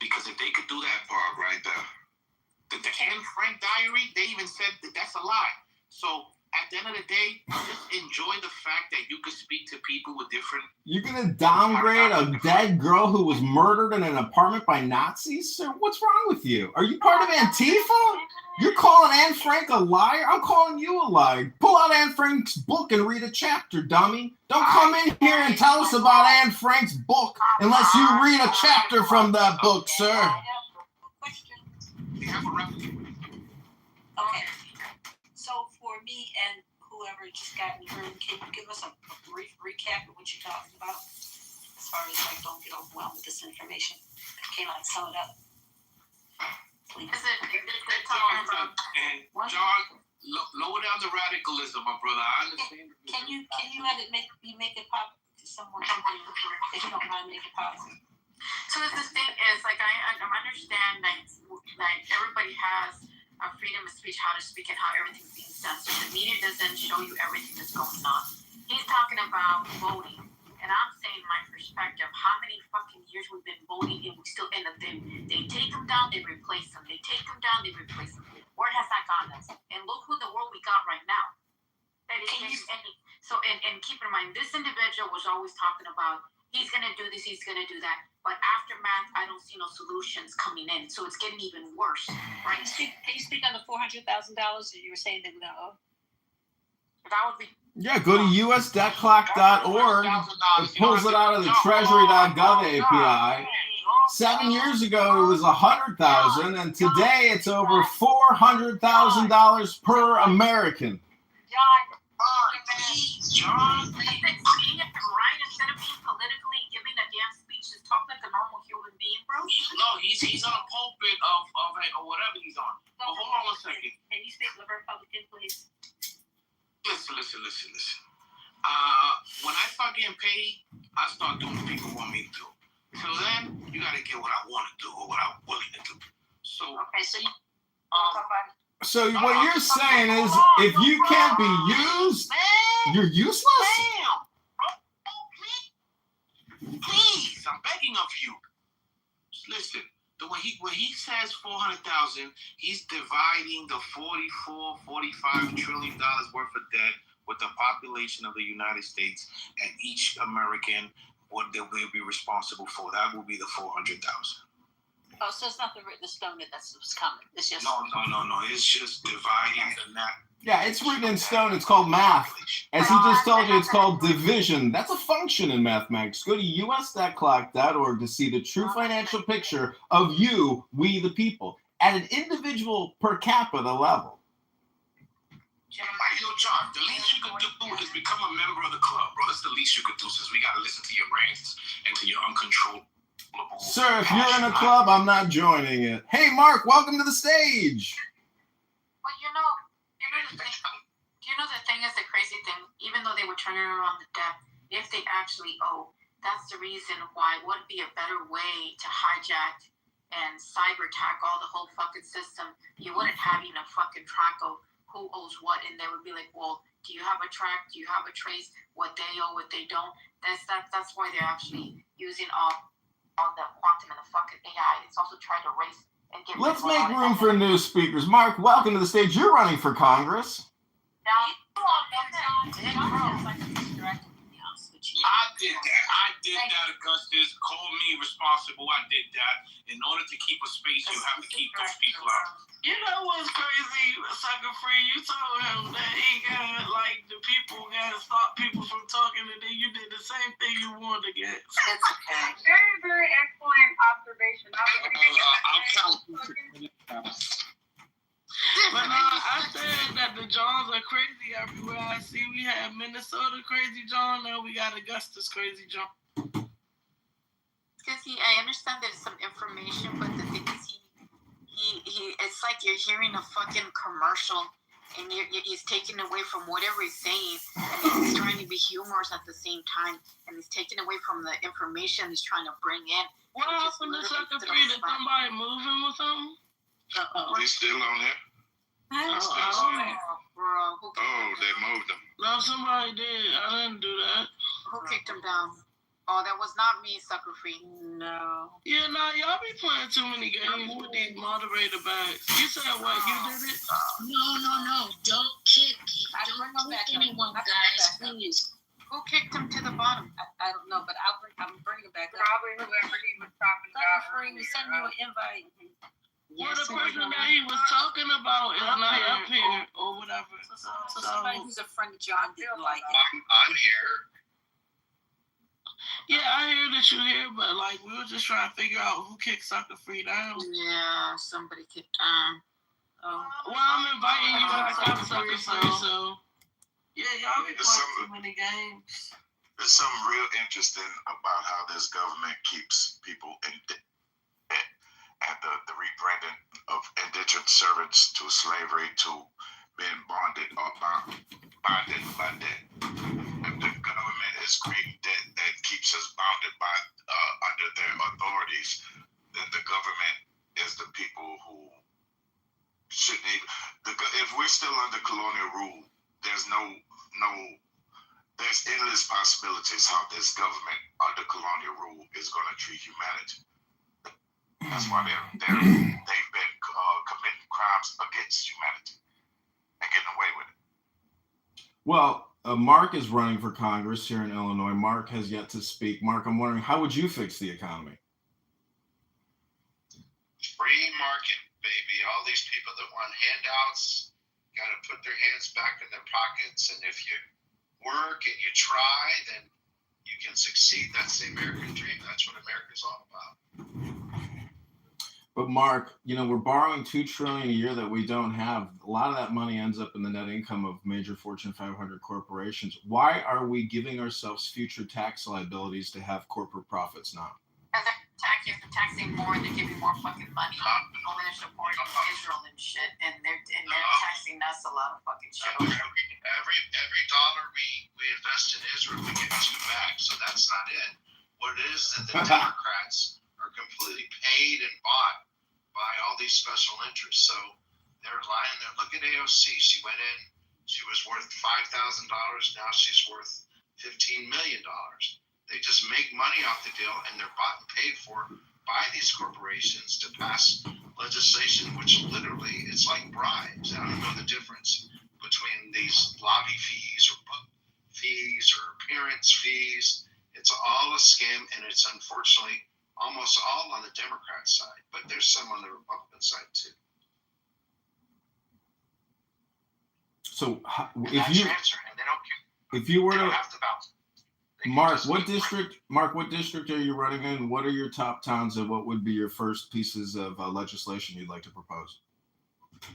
Because if they could do that part right there, the Anne Frank diary, they even said that that's a lie. So at the end of the day, just enjoy the fact that you can speak to people with different... You're going to downgrade a dead girl who was murdered in an apartment by Nazis? Sir, what's wrong with you? Are you part of Antifa? You're calling Anne Frank a liar? I'm calling you a liar. Pull out Anne Frank's book and read a chapter, dummy. Don't come in here and tell us about Anne Frank's book unless you read a chapter from that book, sir. Okay. So for me and whoever just gotten heard. Can you give us a brief recap of what you're talking about? As far as like, don't get overwhelmed with this information. Can you like sum it up? Please. They're talking about. And John, lower down the radicalism, my brother. I understand. Can you let it make it pop to someone if you don't mind make it possible? So the thing is, like, I understand that everybody has a freedom of speech, how to speak, and how everything's being censored. The media doesn't show you everything that's going on. He's talking about voting, and I'm saying my perspective. How many fucking years we've been voting, and we still end up there. They take them down, they replace them. They take them down, they replace them. Where has that gotten us? And look who the world we got right now. And keep in mind, this individual was always talking about he's gonna do this, he's gonna do that. But aftermath, I don't see no solutions coming in, so it's getting even worse, right? Can you speak on the $400,000 that you were saying that we're gonna owe? That would be. Yeah, go to usdebtclock.org. It pulls it out of the treasury.gov API. 7 years ago, it was $100,000, and today it's over $400,000 per American. John, right? Instead of being politically giving a damn speech, just talk like a normal human being, bro. No, he's on a pulpit of or whatever he's on. But hold on 1 second. Can you speak to the Republican, please? Listen. When I start getting paid, I start doing what people want me to do. Till then, you gotta get what I want to do or what I'm willing to do. So okay, so you. So what you're saying is, if you can't be used, you're useless? Please, I'm begging of you. Just listen, when he says 400,000, he's dividing the 45 trillion dollars worth of debt with the population of the United States, and each American, what they will be responsible for. That will be the 400,000. Oh, so it's nothing written in stone that that's what's coming. It's just no. It's just dividing the net. Yeah, it's written in stone. It's called math. As he just told you, it's called division. That's a function in mathematics. Go to us.clock.org to see the true financial picture of you, we the people, at an individual per capita level. John, the least you could do is become a member of the club, bro. That's the least you could do, since we got to listen to your rants and to your uncontrollable. Sir, if you're in a club, I'm not joining it. Hey, Mark, welcome to the stage. Well, the thing is, the crazy thing, even though they were turning around the debt, if they actually owe, that's the reason why it would be a better way to hijack and cyber attack all the whole fucking system. You wouldn't have even a fucking track of who owes what, and they would be like, well, do you have a track? Do you have a trace? What they owe, what they don't? That's why they're actually using all the quantum and the fucking AI. It's also trying to race and get. Let's make room for new speakers. Mark, welcome to the stage. You're running for Congress. I did that, Augustus. Call me responsible. I did that. In order to keep a space, you have to keep those people out. You know what's crazy, Sucker Free? You told him that he got, like, the people got to stop people from talking, and then you did the same thing you warned against. Very, very excellent observation. I'll count. But I said that the Johns are crazy everywhere I see. We have Minnesota crazy John, now we got Augustus crazy John. Because I understand there's some information, but the thing is, he it's like you're hearing a fucking commercial, and he's taking away from whatever he's saying, and he's trying to be humorous at the same time, and he's taking away from the information he's trying to bring in. What happened to Sucker Free? Did somebody move him or something? He's still on there? Bro, they moved him. No, somebody did. I didn't do that. Who kicked him down? Oh, that was not me, Sucker Free. No. Yeah, y'all be playing too many games with these moderator bags. You said what? You did it? No. Don't kick anyone, guys, please. Who kicked him to the bottom? I don't know, but I'm bringing him back up. Probably whoever he was talking about. Sucker Free, we send you an invite. Well, the person that he was talking about is not up here or whatever. So somebody who's a friend of John didn't like it. I'm here. Yeah, I hear that you're here, but like we were just trying to figure out who kicked Sucker Free down. Yeah, somebody kicked Well, I'm inviting you back up, Sucker Free, so Yeah, y'all be There's playing too many games. There's something real interesting about how this government keeps people in debt, and the rebranding of indentured servants to slavery to being bonded or bonded by debt. If the government is creating debt that keeps us bounded by under their authorities, then the government is the people who shouldn't even. If we're still under colonial rule, there's there's endless possibilities how this government under colonial rule is going to treat humanity. That's why they've been committing crimes against humanity and getting away with it. Well, Mark is running for Congress here in Illinois. Mark has yet to speak. Mark, I'm wondering, how would you fix the economy? Free market, baby. All these people that want handouts got to put their hands back in their pockets, and if you work and you try, then you can succeed. That's the American dream. That's what America's all about. But Mark, we're borrowing $2 trillion a year that we don't have. A lot of that money ends up in the net income of major Fortune 500 corporations. Why are we giving ourselves future tax liabilities to have corporate profits now? Because they're taxing more and they're giving more fucking money over there supporting Israel and shit, and they're taxing us a lot of fucking shit. Every dollar we invest in Israel, we get two back. So that's not it. What it is that the Democrats are completely paid and bought by all these special interests. So they're lying there. Look at AOC. She went in. She was worth $5,000. Now she's worth $15 million. They just make money off the deal, and they're bought and paid for by these corporations to pass legislation, which literally it's like bribes. I don't know the difference between these lobby fees or book fees or appearance fees. It's all a scam, and it's unfortunately almost all on the Democrat side, but there's some on the Republican side too. So And that's your answer, and they don't care. If you were they to don't have to bounce. Mark, what district are you running in? What are your top towns, and what would be your first pieces of legislation you'd like to propose?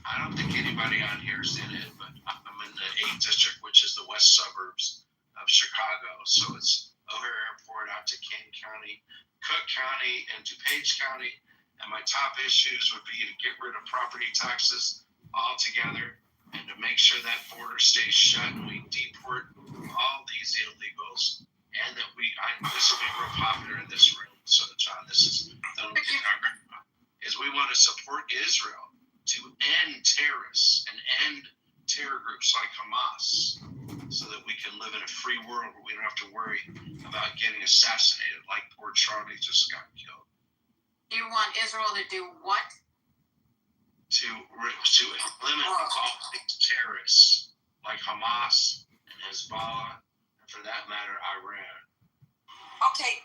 I don't think anybody on here is in it, but I'm in the 8th district, which is the west suburbs of Chicago. So it's O'Hare Airport out to Kane County, Cook County, and DuPage County. And my top issues would be to get rid of property taxes altogether and to make sure that border stays shut and we deport all these illegals. And that this will be real popular in this room. So, John, this is the only thing is we want to support Israel to end terrorists and end terror groups like Hamas so that we can live in a free world where we don't have to worry about getting assassinated like poor Charlie just got killed. You want Israel to do what? To eliminate all these terrorists like Hamas and Hezbollah. For that matter, Iran. Okay,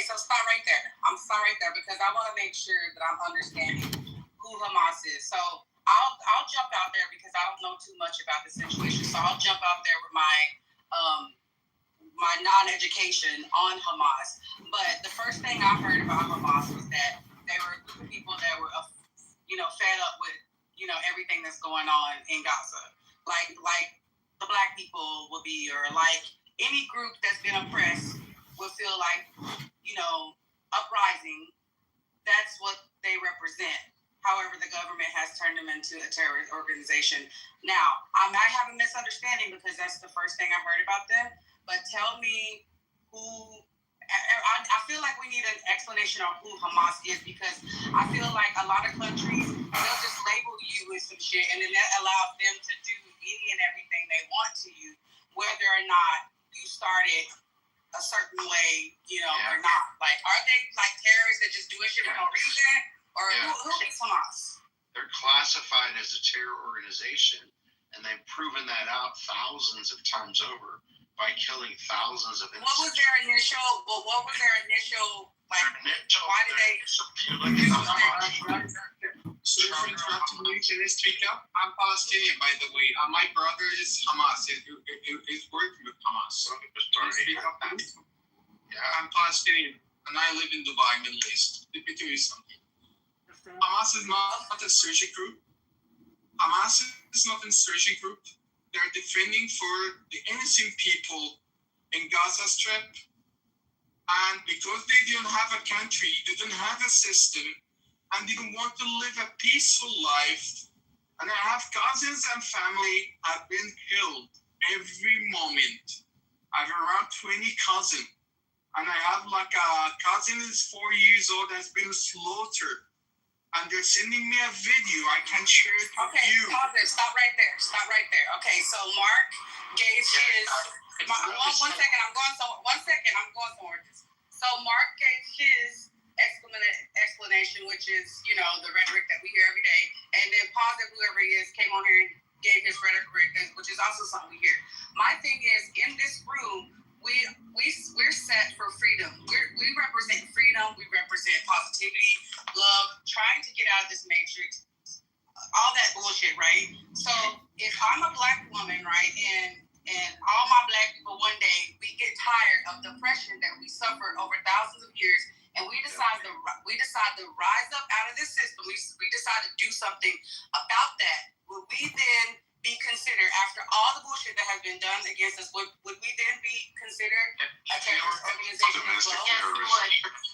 so stop right there. I'm stop right there because I want to make sure that I'm understanding who Hamas is. So I'll jump out there because I don't know too much about the situation. So I'll jump out there with my non-education on Hamas. But the first thing I heard about Hamas was that they were a group of people that were fed up with everything that's going on in Gaza, like the black people will be, or like any group that's been oppressed will feel like, uprising. That's what they represent. However, the government has turned them into a terrorist organization. Now, I might have a misunderstanding because that's the first thing I heard about them, but tell me who. I feel like we need an explanation on who Hamas is because I feel like a lot of countries, they'll just label you with some shit and then that allows them to do any and everything they want to you, whether or not you started a certain way, or not. Like, are they like terrorists that just doing shit for no reason? Or who is Hamas? They're classified as a terror organization, and they've proven that out thousands of times over by killing thousands of innocent. What was their initial, like, why did they do that? I'm Palestinian, by the way. My brother is Hamas. He's working with Hamas. Yeah, I'm Palestinian, and I live in Dubai, Middle East. Let me tell you something. Hamas is not a insurgent group. Hamas is not an insurgent group. they're defending for the innocent people in Gaza Strip. And because they didn't have a country, they didn't have a system, and didn't want to live a peaceful life. And I have cousins and family have been killed every moment. I have around 20 cousins. And I have like a cousin is 4 years old that's been slaughtered. And they're sending me a video. I can share it with Okay, you. pause it. Stop right there. Stop right there. Okay, so Mark gave his. One second, I'm going somewhere. So Mark gave his explanation, which is, you know, the rhetoric that we hear every day. And then Positive, whoever he is, came on here and gave his rhetoric, which is also something we hear. My thing is, in this room, we're set for freedom. We represent freedom. We represent positivity, love, trying to get out of this matrix, all that bullshit, right? So if I'm a black woman, right, and all my black people one day we get tired of the oppression that we suffered over thousands of years, and we decide to rise up out of this system. We decide to do something about that. Will we then be considered, after all the bullshit that has been done against us, would we then be considered a terrorist organization as well?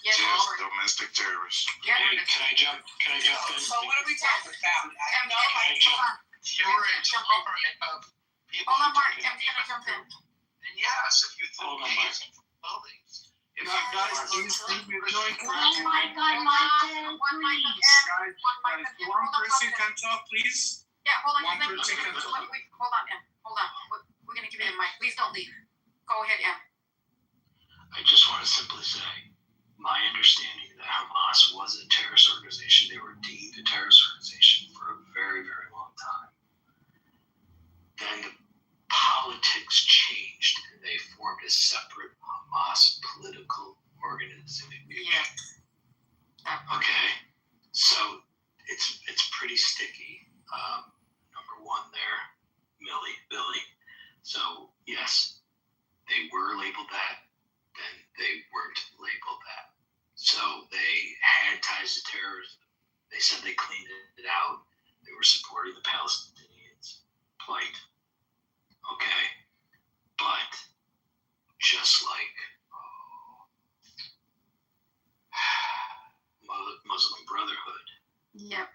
Yes, domestic terrorists. Yeah. Can I jump in? So what are we talking about? I know, like, You're a tolerant of people. Hold on, Mark. I'm gonna jump in. And yes, if you think gays and clothing. Guys, please leave me alone. Oh my God, Mark. One person can talk, please. Yeah, hold on. One person can talk. Wait, hold on, Em. Hold on. We're gonna give you the mic. Please don't leave. Go ahead, Em. I just want to simply say, my understanding that Hamas was a terrorist organization, they were deemed a terrorist organization for a very, very long time. Then the politics changed and they formed a separate Hamas political organization. Yeah. Okay. So it's pretty sticky. Number one there, Billy. So yes, they were labeled that, then they weren't labeled that. So they had ties to terrorism. They said they cleaned it out. They were supporting the Palestinians' plight. Okay. But just like Muslim Brotherhood. Yep.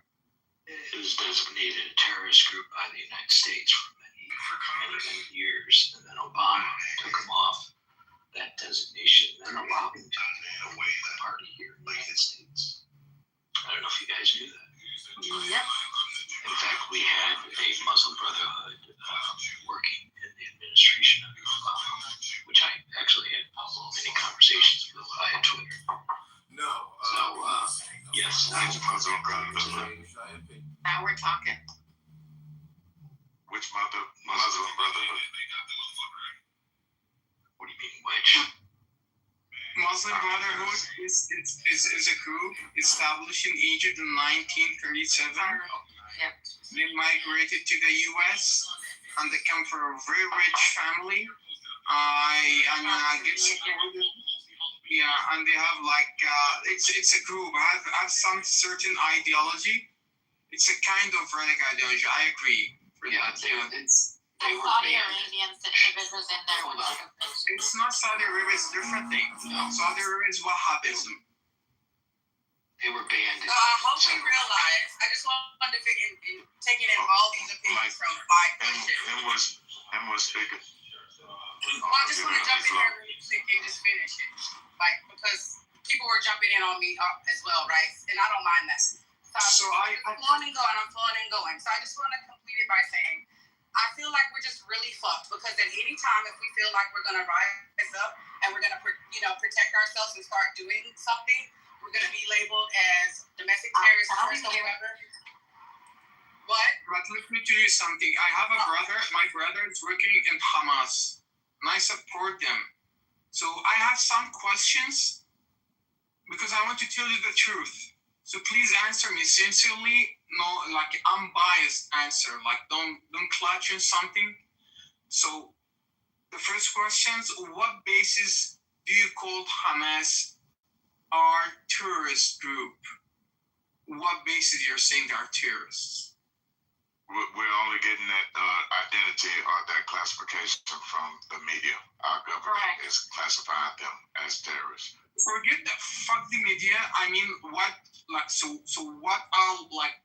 It was designated a terrorist group by the United States for many years, and then Obama took them off that designation, and then allowed them to party here in the United States. I don't know if you guys knew that. Yep. In fact, we had a Muslim Brotherhood working in the administration of Obama, which I actually had many conversations with via Twitter. No. So, yes, I was Muslim Brotherhood. Now we're talking. Which Muslim Brotherhood? What do you mean, which? Muslim Brotherhood is a group established in Egypt in 1937. Yep. They migrated to the U.S. and they come from a very rich family. I get supported. Yeah, and they have like it's a group. I have some certain ideology. It's a kind of radical ideology. I agree. They were Saudi Arabians and individuals in there. It's not Saudi Arabia. It's a different thing. No. Saudi Arabia is Wahhabism. They were banned. So I hope we realize. I just wanted to fit in taking in all these opinions from my question. And was speaking. Well, I just want to jump in here really quick and just finish it, like, because people were jumping in on me as well, right? And I don't mind that. So I'm flowing and going. So I just want to complete it by saying, I feel like we're just really fucked, because at any time, if we feel like we're gonna rise up and we're gonna, protect ourselves and start doing something, we're gonna be labeled as domestic terrorists or whatever. What? But let me tell you something. I have a brother. My brother is working in Hamas, and I support them. So I have some questions because I want to tell you the truth. So please answer me sincerely, no, like unbiased answer. Like don't clutch on something. So the first question is, what basis do you call Hamas our terrorist group? What basis you're saying they are terrorists? We're only getting that identity or that classification from the media. Our government is classifying them as terrorists. Forget that. Fuck the media. I mean, what? Like, so what are like?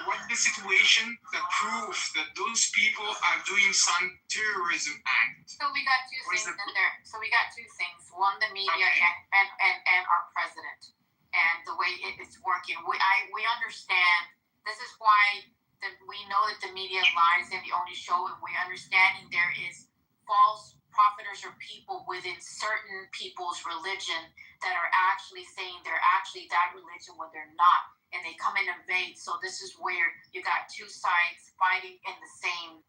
What the situation that proves that those people are doing some terrorism act? So we got two things in there. So we got two things. One, the media and our president and the way it's working. We understand. This is why we know that the media lies and the only show, and we're understanding there is false propheters or people within certain people's religion that are actually saying they're actually that religion when they're not, and they come in and invade. So this is where you got two sides fighting in the same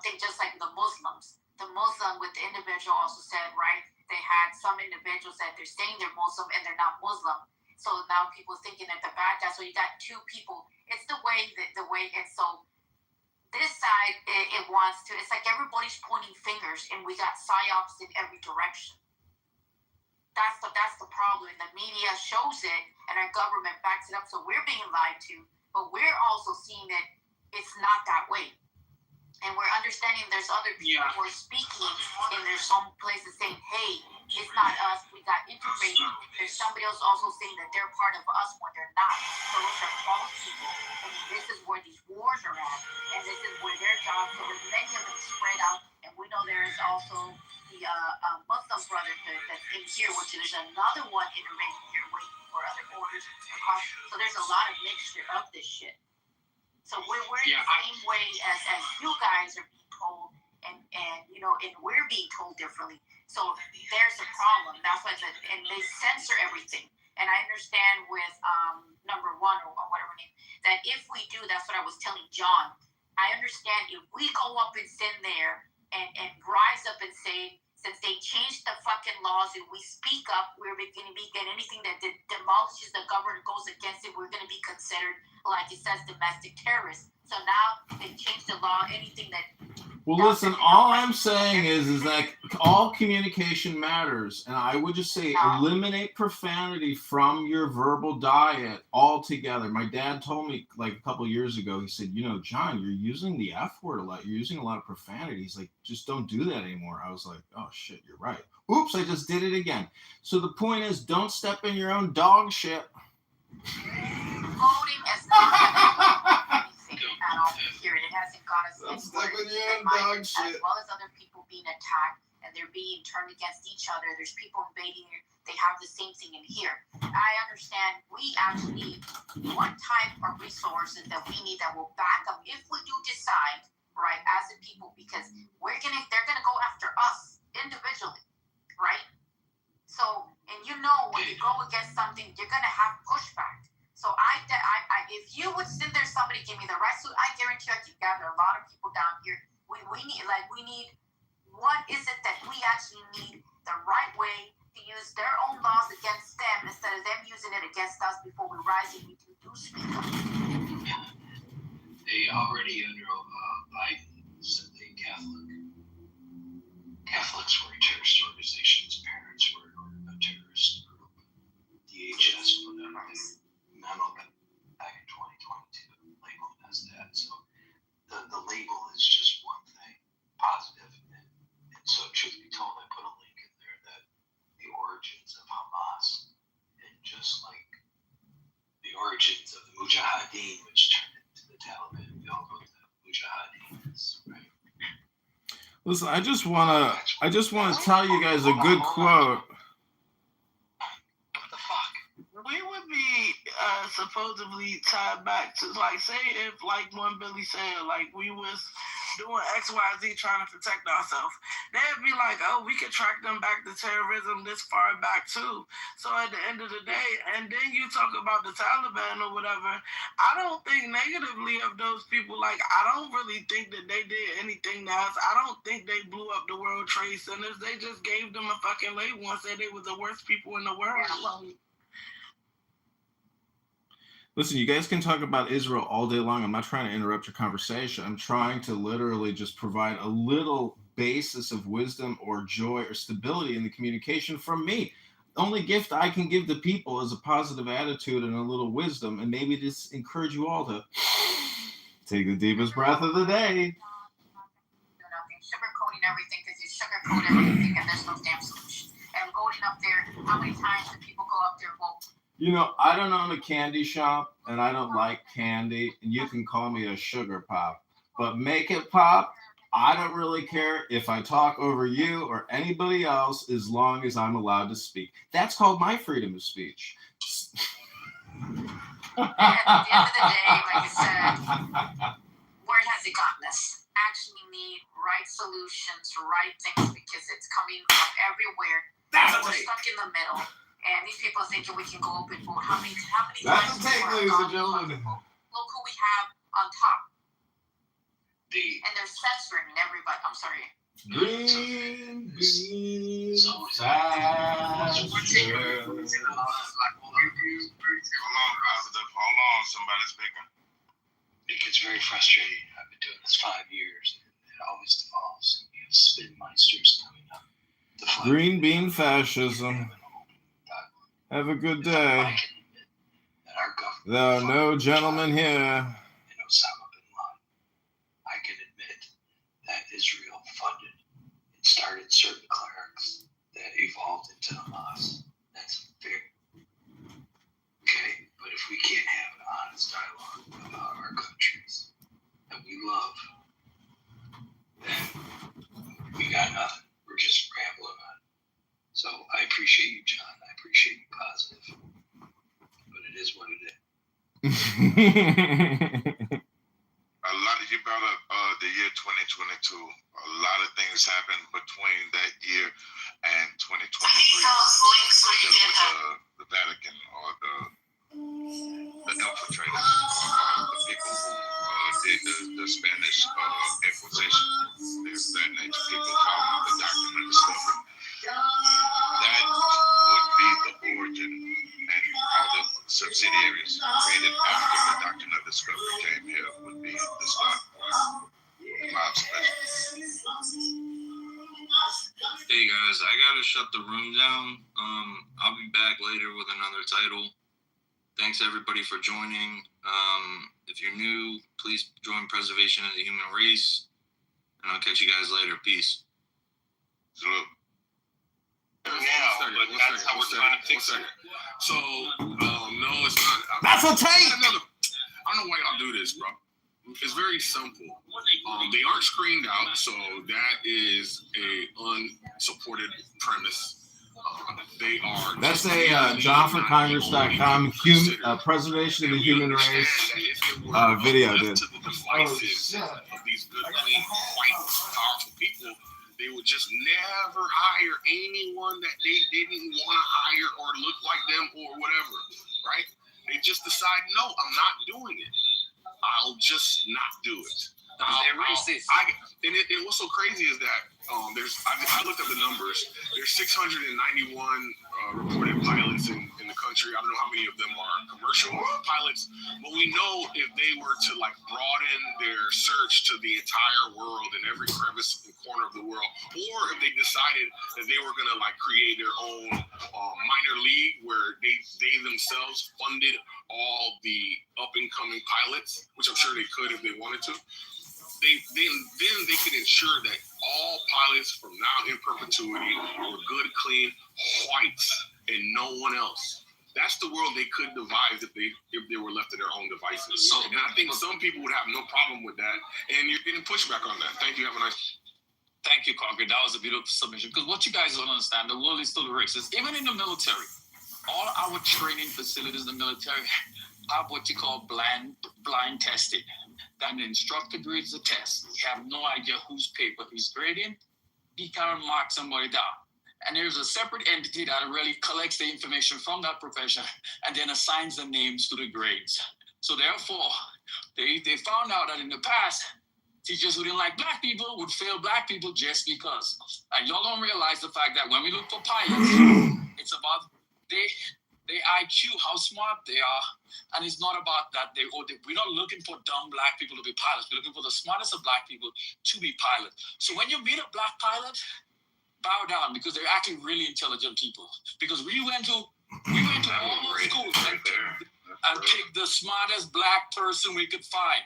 thing, just like the Muslims. The Muslim with the individual also said, right, they had some individuals that they're saying they're Muslim and they're not Muslim. So now people thinking that the bad guys. So you got two people. It's the way and so this side it wants to. It's like everybody's pointing fingers, and we got psyops in every direction. That's the problem. And the media shows it, and our government backs it up. So we're being lied to, but we're also seeing that it's not that way. And we're understanding there's other people who are speaking in their some places saying, hey, it's not us, we got integrated. There's somebody else also saying that they're part of us when they're not. So those are false people. And this is where these wars are at. And this is where their jobs, so there's many of them spread out. And we know there is also the Muslim Brotherhood that's in here, which is another one iterating here waiting for other orders. So there's a lot of mixture of this shit. So we're in the same way as you guys are being told, and you know, and we're being told differently. So there's a problem. That's why and they censor everything. And I understand with number one or whatever name that if we do, that's what I was telling John. I understand if we go up and sit there and rise up and say, since they changed the fucking laws and we speak up, we're going to be getting anything that demolishes the government, goes against it, we're going to be considered, like it says, domestic terrorists. So now they changed the law, anything that... Well, listen, all I'm saying is that all communication matters. And I would just say eliminate profanity from your verbal diet altogether. My dad told me like a couple of years ago, he said, you know, John, you're using the F word a lot. You're using a lot of profanity. He's like, just don't do that anymore. I was like, oh, shit, you're right. Oops, I just did it again. So the point is, don't step in your own dog shit. Voting is not anything at all, period. It hasn't got us anywhere. As well as other people being attacked and they're being turned against each other. There's people invading here. They have the same thing in here. I understand we actually need what type of resources that we need that will back up if we do decide, right, as a people, because they're gonna go after us individually, right? So, and you know, when you go against something, you're gonna have pushback. So if you would sit there, somebody give me the right suit, I guarantee I could gather a lot of people down here. We need, what is it that we actually need the right way to use their own laws against them instead of them using it against us before we rise and we do speak up. They already under Biden said they Catholics were terrorist organizations, parents were a terrorist group. DHS put out a memo back in 2022 labeled as that. So the label is just one thing, positive. And so, truth be told, I put a link in there that the origins of Hamas and just like the origins of the Mujahideen, which turned into the Taliban, we all know the Mujahideen is, right? Listen, I just wanna tell you guys a good quote. We would be supposedly tied back to, like, say if, like one Billy said, like we was doing XYZ trying to protect ourselves, they'd be like, oh, we could track them back to terrorism this far back too. So at the end of the day, and then you talk about the Taliban or whatever, I don't think negatively of those people. Like, I don't really think that they did anything to us. I don't think they blew up the World Trade Centers. They just gave them a fucking label and said they were the worst people in the world. Listen, you guys can talk about Israel all day long. I'm not trying to interrupt your conversation. I'm trying to literally just provide a little basis of wisdom or joy or stability in the communication from me. The only gift I can give to people is a positive attitude and a little wisdom, and maybe just encourage you all to Take the deepest breath of the day. Nothing, sugarcoating everything because you sugarcoat everything and there's no damn solution. And voting up there, how many times do people go up there and vote? You know, I don't own a candy shop and I don't like candy. And you can call me a sugar pop, but make it pop. I don't really care if I talk over you or anybody else as long as I'm allowed to speak. That's called my freedom of speech. At the end of the day, like I said, where has it gotten us? Actually need right solutions, right things, because it's coming from everywhere. We're stuck in the middle. And these people are thinking we can go up and vote. How many That's times a take, ladies and gentlemen. Look who we have on top. And they're censoring everybody. I'm sorry. Green beans. Hold on, somebody's speaking. It gets very frustrating. I've been doing this 5 years, and it always devolves. You have spinmeisters coming up. Green bean fascism. Have a good day. There are no gentlemen here. And Osama bin Laden. I can admit that Israel funded and started certain clerics that evolved into Hamas. That's fair. Okay, but if we can't have an honest dialogue about our countries that we love, then we got nothing. We're just rambling on. So I appreciate you, John. I appreciate you positive. But it is what it is. A lot you brought up the year 2022. A lot of things happened between that year and 2023. The Vatican or the infiltrators, the people who did the Spanish Inquisition, things of that nature. People following the doctrine of discovery. That would be the origin, and all the subsidiaries created after the doctrine of discovery came here would be the start point. My observation. Hey guys, I gotta shut the room down. I'll be back later with another title. Thanks everybody for joining. If you're new, please join Preservation of the Human Race, and I'll catch you guys later. Peace. Salute. Yeah, but that's how we're trying to fix it. So, no, it's not. That's a tape! I don't know why y'all do this, bro. It's very simple. They aren't screened out, so that is a unsupported premise. They are. That's a JohnForCongress.com Preservation of the Human Race video, dude. To the devices of these good, clean, white, powerful people, they would just never hire anyone that they didn't want to hire or look like them or whatever, right? They just decide, no, I'm not doing it. I'll just not do it. They're racist. And what's so crazy is that I looked up the numbers. There's 691 reported pilots in the country. I don't know how many of them are commercial pilots, but we know if they were to like broaden their search to the entire world and every crevice and corner of the world, or if they decided that they were gonna like create their own minor league where they themselves funded all the up and coming pilots, which I'm sure they could if they wanted to. Then they could ensure that all pilots from now in perpetuity were good, clean whites and no one else. That's the world they could devise if they were left to their own devices. And I think some people would have no problem with that. And you're getting pushback on that. Thank you. Have a nice. Thank you, Congress. That was a beautiful submission. Because what you guys don't understand, the world is still racist. Even in the military, all our training facilities in the military have what you call blind testing. That the instructor grades the test. We have no idea whose paper he's grading. He can't mark somebody down. And there's a separate entity that really collects the information from that profession and then assigns the names to the grades. So therefore, they found out that in the past, teachers who didn't like black people would fail black people just because. And y'all don't realize the fact that when we look for pilots, it's about their IQ, how smart they are. And it's not about that we're not looking for dumb black people to be pilots. We're looking for the smartest of black people to be pilots. So when you meet a black pilot, bow down because they're actually really intelligent people. Because we went to all schools and picked the smartest black person we could find.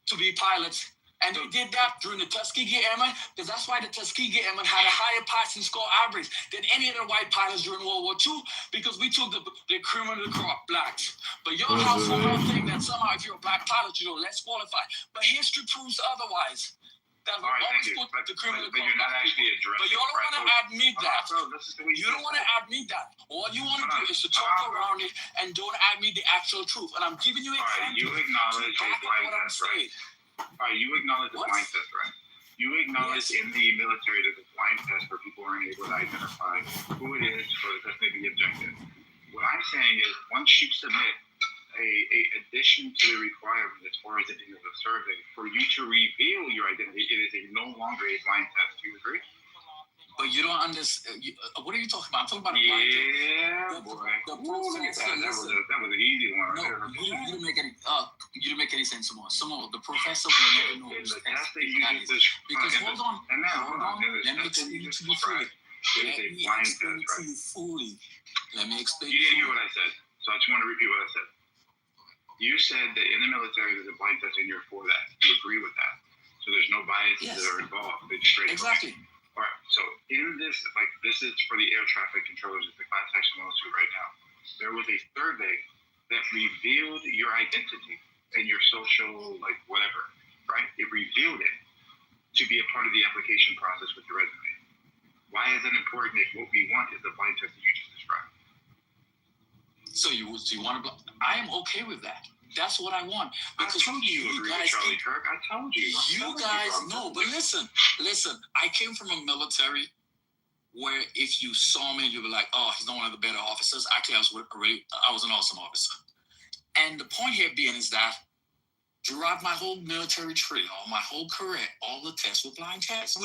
to be pilots. And they did that during the Tuskegee Airmen, because that's why the Tuskegee Airmen had a higher passing score average than any of the white pilots during World War II, because we took the cream of the crop, blacks. But your house somehow think that somehow if you're a black pilot, you're less qualified. But history proves otherwise. That we always put the cream of the crop. You're not actually addressing. But you don't want to admit that. You don't want to admit that. All you want to do is to talk around it and don't admit the actual truth. And I'm giving you examples. You acknowledge a blind test, right? All right, you acknowledge the blind test, right? You acknowledge in the military there's a blind test where people aren't able to identify who it is for the test may be objective. What I'm saying is once you submit a addition to the requirement as far as the date of the survey, for you to reveal your identity, it is no longer a blind test. Do you agree? But you don't understand. What are you talking about? I'm talking about a blind test. Yeah, boy. Look at that. That was an easy one. No, you didn't make any. You didn't make any sense, Some of the professor will never know which test because hold on. Let me explain it to you fully. Let me explain. You didn't hear what I said, so I just want to repeat what I said. You said that in the military there's a blind test, and you're for that. You agree with that. So there's no biases that are involved. It's straight. Exactly. All right, so in this, this is for the air traffic controllers, it's the class action lawsuit right now. There was a survey that revealed your identity and your social, whatever, right? It revealed it to be a part of the application process with your resume. Why is that important if what we want is the blind test that you just described? So you want to? I am okay with that. That's what I want. Because I told you agree with Charlie Kirk. I told you. You guys know, but listen. I came from a military where if you saw me, you'd be like, "Oh, he's not one of the better officers." Actually, I was an awesome officer. And the point here being is that throughout my whole military training, all my whole career, all the tests were blind tests.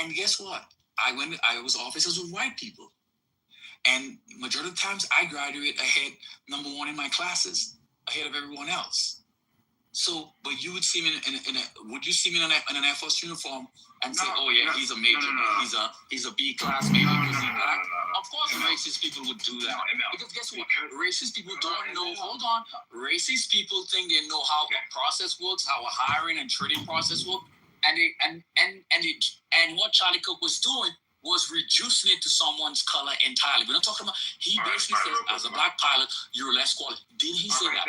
And guess what? I was officers with white people, and majority of the times I graduated ahead, number one in my classes, ahead of everyone else. So, but you would see me would you see me in an Air Force uniform and say, "Oh yeah, he's a major, he's a B class major because he's black"? Of course, racist people would do that because guess what? Racist people don't know. Hold on, racist people think they know how a process works, how a hiring and training process works, and what Charlie Cook was doing was reducing it to someone's color entirely. We're not talking about. He basically says, as a black pilot, you're less qualified. Did he say that?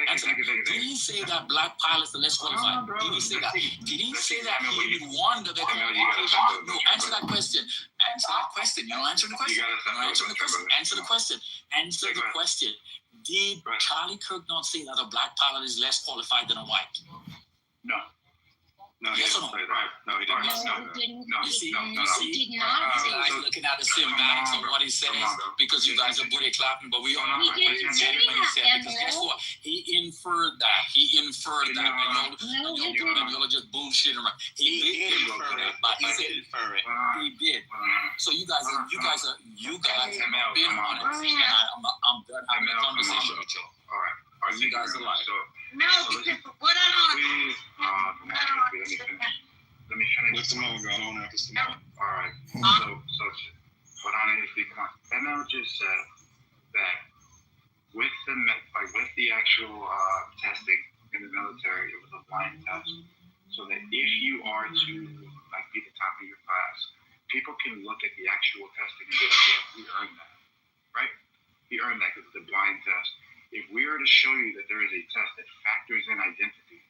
Did he say that black pilots are less qualified? Did he say that? Did he say that he would wonder that education? No, answer that question. Answer that question. You don't answer the question. Answer the question. Answer the question. Answer the question. Did Charlie Kirk not say that a black pilot is less qualified than a white? No. No, yes or no? No, he didn't. You see, guys looking at the cinematics of what he says because you guys are booty clapping, but we all know what he said. Because guess what? He inferred that. And y'all are just bullshitting around. He did infer it, but he said he did. So you guys have been on it, and I'm done having a conversation with you. All right. You guys are like. No, because what I don't. Please, let me finish. What's the moment going on after tomorrow? All right. So hold on, come on. ML just said that with the actual testing in the military, it was a blind test. So that if you are to be the top of your class, people can look at the actual testing and be like, yeah, we earned that, right? We earned that because it's a blind test. If we were to show you that there is a test that factors in identity,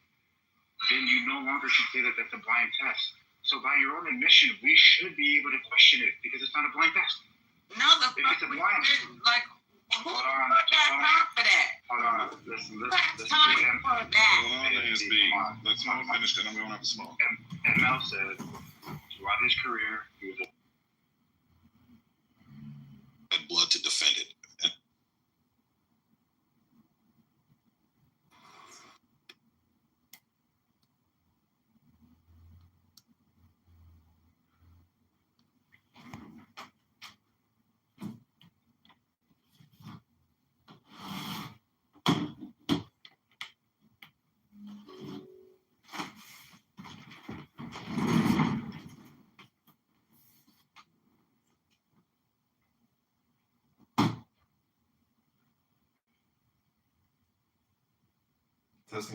then you no longer can say that that's a blind test. So by your own admission, we should be able to question it because it's not a blind test. No, if it's a blind test. Hold on. Listen. Let's not finish because I'm going up the smoke. And Mel said, throughout his career, he was had blood to defend it.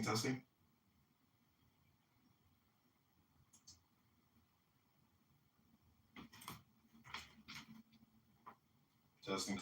Testing. Testing.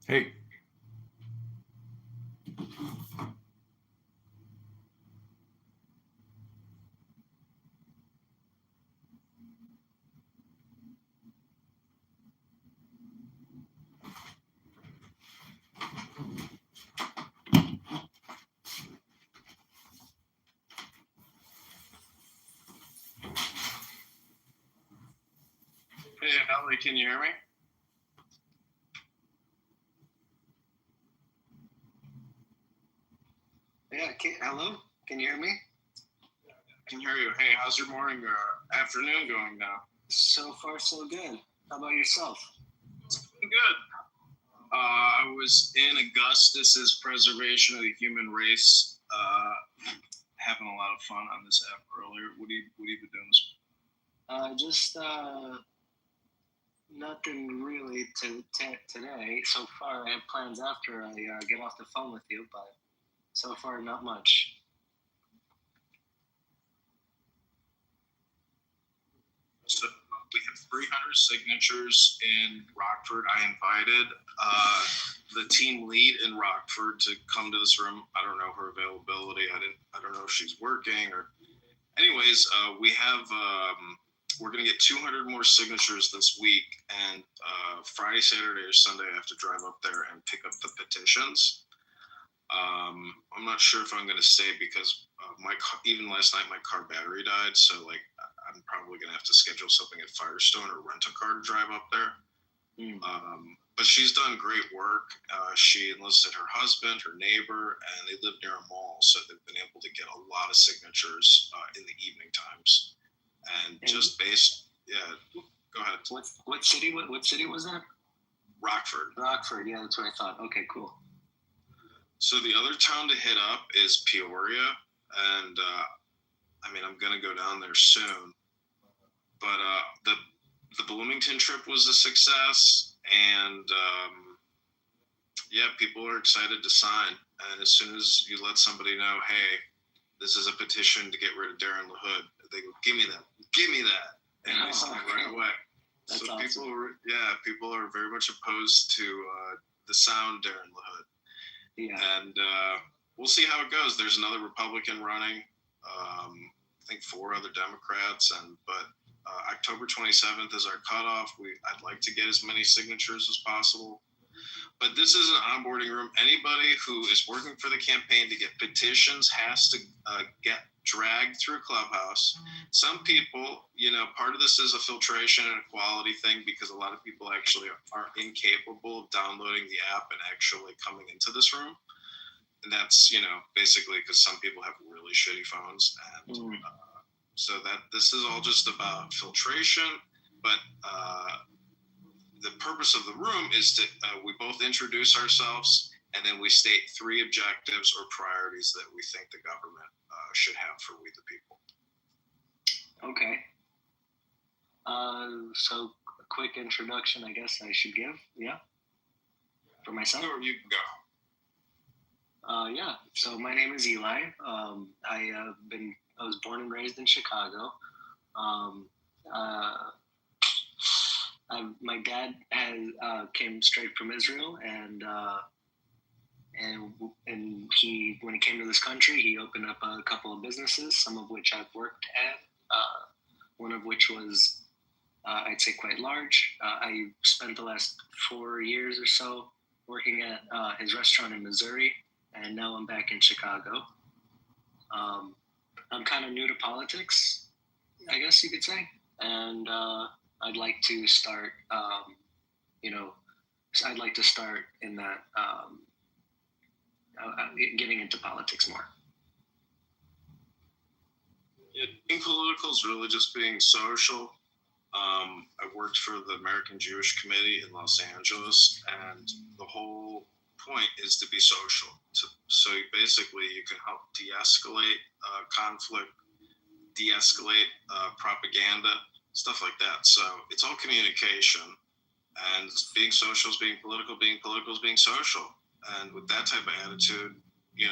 Hey. Hey, Ellie, can you hear me? Yeah, hello? Can you hear me? I can hear you. Hey, how's your morning or afternoon going now? So far, so good. How about yourself? Good. I was in Augustus's Preservation of the Human Race, having a lot of fun on this app earlier. What have you been doing this morning? Just nothing really today. So far, I have plans after I get off the phone with you, but so far, not much. So we have 300 signatures in Rockford. I invited the team lead in Rockford to come to this room. I don't know her availability. I don't know if she's working or. Anyways, we have. We're going to get 200 more signatures this week, and Friday, Saturday, or Sunday, I have to drive up there and pick up the petitions. I'm not sure if I'm going to stay because even last night my car battery died, so like I'm probably going to have to schedule something at Firestone or rent a car to drive up there. But she's done great work. She enlisted her husband, her neighbor, and they live near a mall, so they've been able to get a lot of signatures in the evening times. And just based, go ahead. What city? What city was that? Rockford. Rockford, yeah, that's what I thought. Okay, cool. So the other town to hit up is Peoria, and I'm gonna go down there soon. But the Bloomington trip was a success, and people are excited to sign. And as soon as you let somebody know, hey, this is a petition to get rid of Darren LaHood, they go, give me that, and they sign right away. That's so awesome. people are very much opposed to the sound Darren LaHood. Yeah. And we'll see how it goes. There's another Republican running. I think 4 other Democrats, but October 27th is our cutoff. I'd like to get as many signatures as possible. But this is an onboarding room. Anybody who is working for the campaign to get petitions has to get dragged through Clubhouse. Some people, part of this is a filtration and a quality thing because a lot of people actually are incapable of downloading the app and actually coming into this room. And that's, basically because some people have really shitty phones. And so that this is all just about filtration. But the purpose of the room is to we both introduce ourselves and then we state 3 objectives or priorities that we think the government should have for we the people. Okay. So a quick introduction, I guess I should give, for myself. Or you can go. So my name is Eli. I was born and raised in Chicago. My dad came straight from Israel, and he, when he came to this country, he opened up a couple of businesses, some of which I've worked at. One of which was, I'd say, quite large. I spent the last 4 years or so working at his restaurant in Missouri, and now I'm back in Chicago. I'm kind of new to politics, I guess you could say, and I'd like to start, I'd like to start in that, getting into politics more. Yeah, being political is really just being social. I worked for the American Jewish Committee in Los Angeles, and the whole point is to be social. So basically, you can help de-escalate conflict, de-escalate propaganda, stuff like that. So it's all communication, and being social is being political is being social. And with that type of attitude, you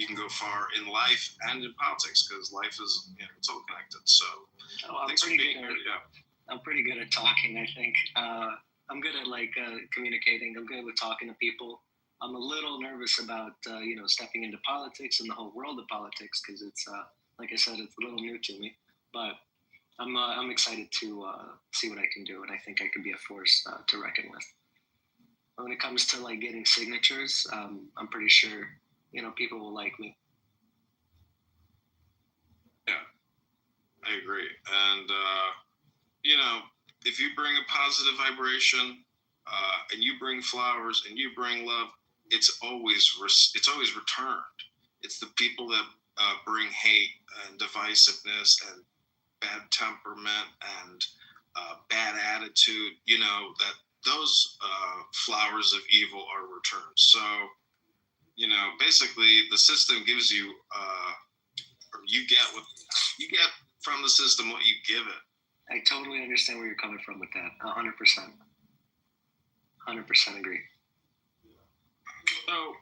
can go far in life and in politics because life is, it's all connected. So thanks for being here. I'm pretty good at talking, I think. I'm good at like communicating. I'm good with talking to people. I'm a little nervous about stepping into politics and the whole world of politics because it's like I said, it's a little new to me. But I'm excited to see what I can do, and I think I can be a force to reckon with. When it comes to like getting signatures, I'm pretty sure people will like me. Yeah, I agree. And if you bring a positive vibration, and you bring flowers and you bring love, it's always returned. It's the people that bring hate and divisiveness and bad temperament and bad attitude, that those flowers of evil are returned. So, basically the system gives you, or you get from the system what you give it. I totally understand where you're coming from with that. 100%. 100% agree. So,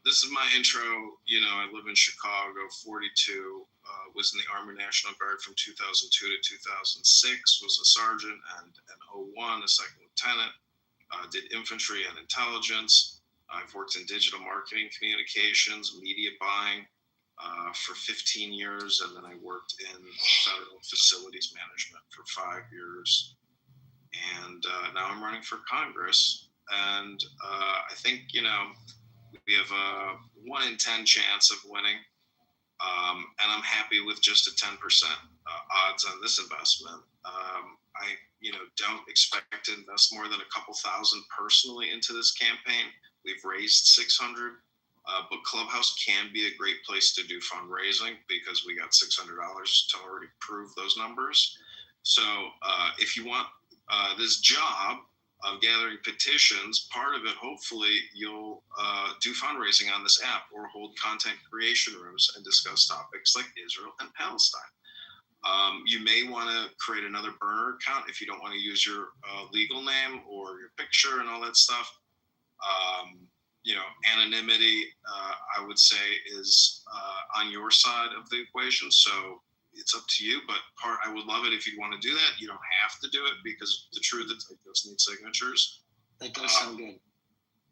this is my intro. I live in Chicago, 42, was in the Army National Guard from 2002 to 2006, was a sergeant, and in 01, a second lieutenant, did infantry and intelligence. I've worked in digital marketing, communications, media buying for 15 years, and then I worked in federal facilities management for 5 years. And now I'm running for Congress, and I think, we have a 1 in 10 chance of winning, and I'm happy with just a 10% odds on this investment. I don't expect to invest more than a couple thousand personally into this campaign. We've raised 600, but Clubhouse can be a great place to do fundraising because we got $600 to already prove those numbers. So if you want this job of gathering petitions, part of it, hopefully, you'll do fundraising on this app or hold content creation rooms and discuss topics like Israel and Palestine. You may want to create another burner account if you don't want to use your legal name or your picture and all that stuff. Anonymity, I would say, is on your side of the equation. So it's up to you, but I would love it if you want to do that. You don't have to do it because the truth is I just need signatures. That does sound good.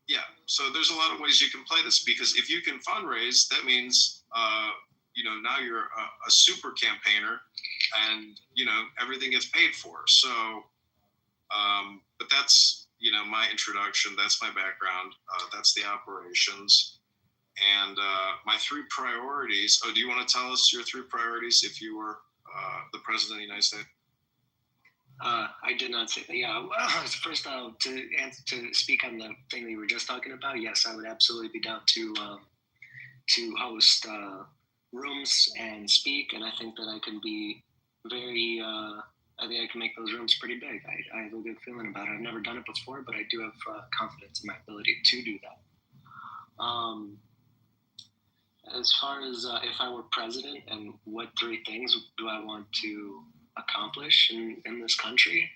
Yeah. So there's a lot of ways you can play this because if you can fundraise, that means, now you're a super campaigner and, everything gets paid for. So, but that's, my introduction. That's my background. That's the operations. And my 3 priorities. Oh, do you want to tell us your 3 priorities if you were the president of the United States? I did not say that. Yeah. First, to speak on the thing that you were just talking about, yes, I would absolutely be down to host rooms and speak, and I think that I can be very. I think I can make those rooms pretty big. I have a good feeling about it. I've never done it before, but I do have confidence in my ability to do that. As far as if I were president and what 3 things do I want to accomplish in this country,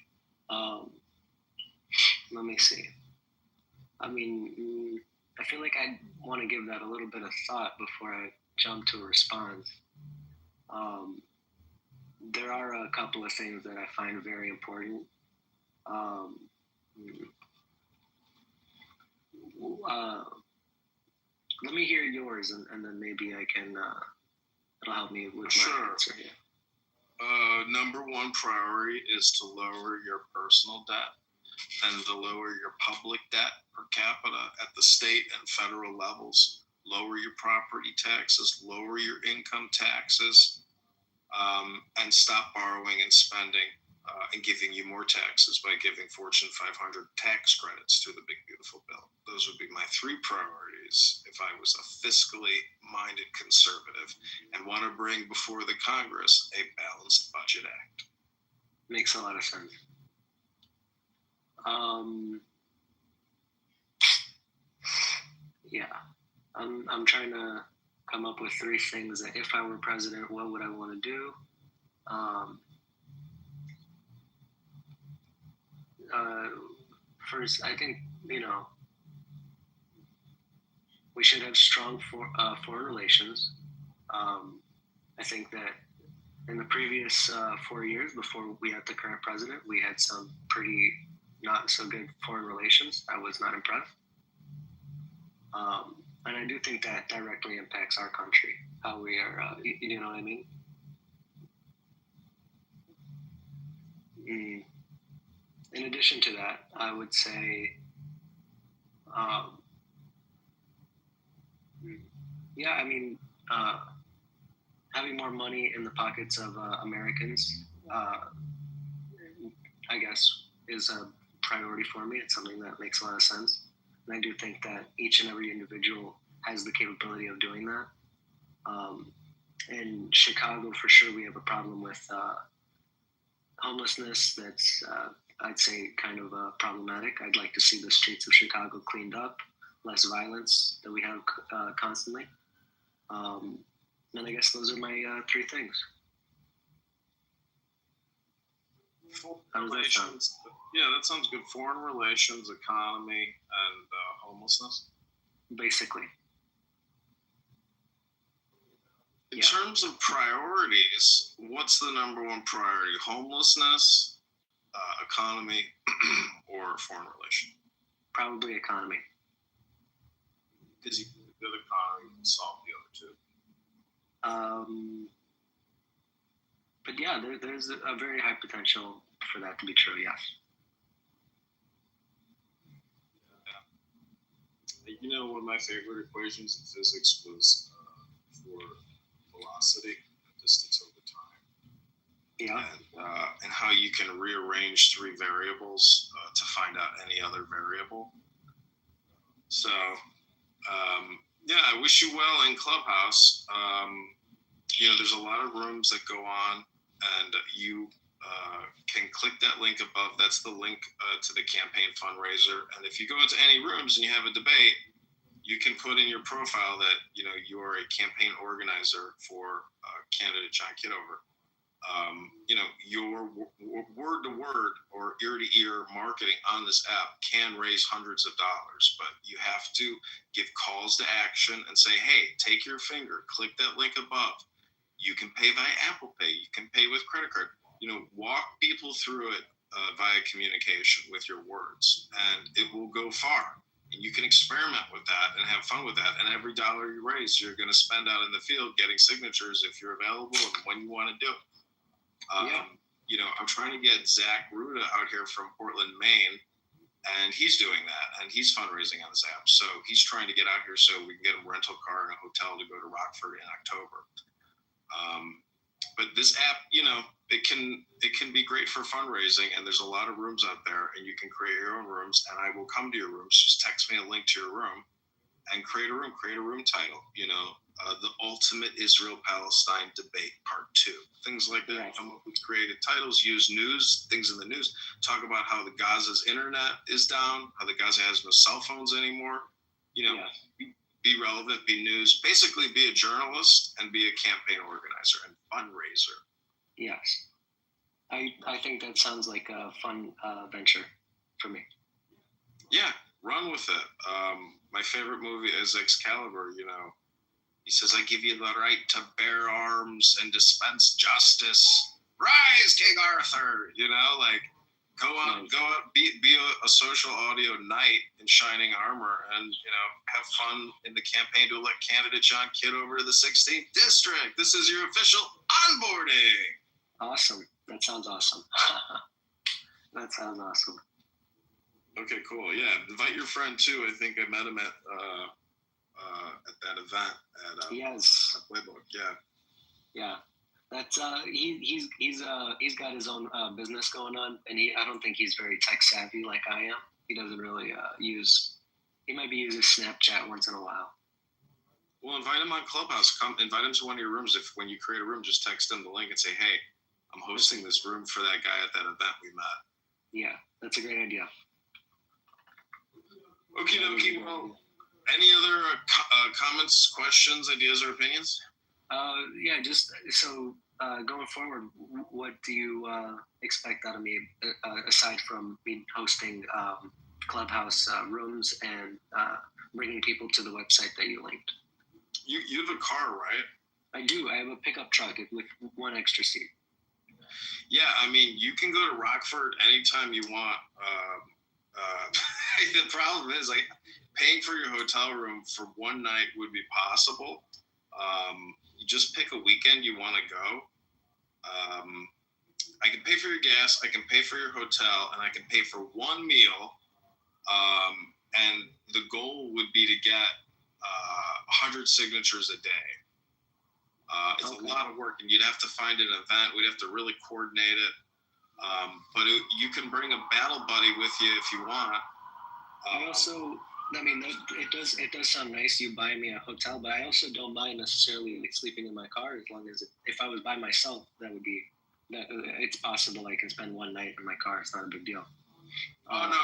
let me see. I mean, I feel like I want to give that a little bit of thought before I jump to a response. There are a couple of things that I find very important. Let me hear yours, and then maybe I can. It'll help me with my answer here. Number 1 priority is to lower your personal debt and to lower your public debt per capita at the state and federal levels. Lower your property taxes, lower your income taxes, and stop borrowing and spending and giving you more taxes by giving Fortune 500 tax credits through the Big Beautiful Bill. Those would be my 3 priorities if I was a fiscally minded conservative and want to bring before the Congress a balanced budget act. Makes a lot of sense. Yeah, I'm trying to come up with 3 things that if I were president, what would I want to do? First, I think, we should have strong foreign relations. I think that In the previous 4 years, before we had the current president, we had some pretty not so good foreign relations. I was not impressed. And I do think that directly impacts our country, how we are, you know what I mean? In addition to that, I would say, yeah, I mean, having more money in the pockets of Americans, I guess, is a priority for me. It's something that makes a lot of sense. And I do think that each and every individual has the capability of doing that. In Chicago, for sure, we have a problem with homelessness that's, I'd say, kind of problematic. I'd like to see the streets of Chicago cleaned up, less violence that we have constantly. And I guess those are my 3 things. Foreign relations. Yeah, that sounds good. Foreign relations, economy, and homelessness. Basically. In terms of priorities, what's the number 1 priority? Homelessness, economy, or foreign relations? Probably economy. Because you can do the economy and solve the other 2. But yeah, there's a very high potential for that to be true, yes. You know, one of my favorite equations in physics was for velocity and distance over time. Yeah. And how you can rearrange 3 variables to find out any other variable. So, yeah, I wish you well in Clubhouse. You know, there's a lot of rooms that go on, and you can click that link above. That's the link to the campaign fundraiser. And if you go into any rooms and you have a debate, you can put in your profile that, you know, you're a campaign organizer for candidate John Kitover. You know, your word-to-word or ear-to-ear marketing on this app can raise hundreds of dollars, but you have to give calls to action and say, hey, take your finger, click that link above. You can pay via Apple Pay. You can pay with credit card. You know, walk people through it via communication with your words, and it will go far. And you can experiment with that and have fun with that. And every dollar you raise, you're going to spend out in the field getting signatures if you're available and when you want to do it. You know, I'm trying to get Zach Ruda out here from Portland, Maine, and he's doing that, and he's fundraising on this app. So he's trying to get out here so we can get a rental car and a hotel to go to Rockford in October. But this app, you know, it can be great for fundraising, and there's a lot of rooms out there, and you can create your own rooms, and I will come to your rooms. Just text me a link to your room and create a room title, you know, the ultimate Israel-Palestine debate part 2, things like that. Come up with creative titles, use news, things in the news, talk about how the Gaza's internet is down, how the Gaza has no cell phones anymore, you know, be relevant, be news, basically be a journalist and be a campaign organizer and fundraiser. Yes. I think that sounds like a fun venture for me. Yeah, run with it. My favorite movie is Excalibur, you know. He says, I give you the right to bear arms and dispense justice. Rise, King Arthur! You know, like, go out, be a social audio knight in shining armor and, you know, have fun in the campaign to elect candidate John Kitover to the 16th district. This is your official onboarding. Awesome. That sounds awesome. That sounds awesome. Okay, cool. Yeah, invite your friend too. I think I met him at that event at yes. Playbook. Yeah. That's he's got his own business going on, and I don't think he's very tech savvy like I am. He doesn't really he might be using Snapchat once in a while. Well, invite him on Clubhouse. Invite him to one of your rooms. If when you create a room, just text him the link and say, hey, I'm hosting this room for that guy at that event we met. Yeah, that's a great idea. Okie dokie. Well, any other comments, questions, ideas, or opinions? Yeah, just so going forward, what do you expect out of me aside from me hosting Clubhouse rooms and bringing people to the website that you linked? You have a car, right? I do. I have a pickup truck with one extra seat. Yeah, I mean, you can go to Rockford anytime you want. The problem is, like, paying for your hotel room for one night would be possible. You just pick a weekend you want to go. I can pay for your gas, I can pay for your hotel, and I can pay for one meal. And the goal would be to get 100 signatures a day. It's a lot of work, and you'd have to find an event. We'd have to really coordinate it. But you can bring a battle buddy with you if you want. I mean, it does sound nice. You buy me a hotel, but I also don't mind necessarily like sleeping in my car as long as if I was by myself, it's possible I can spend one night in my car. It's not a big deal. Oh no,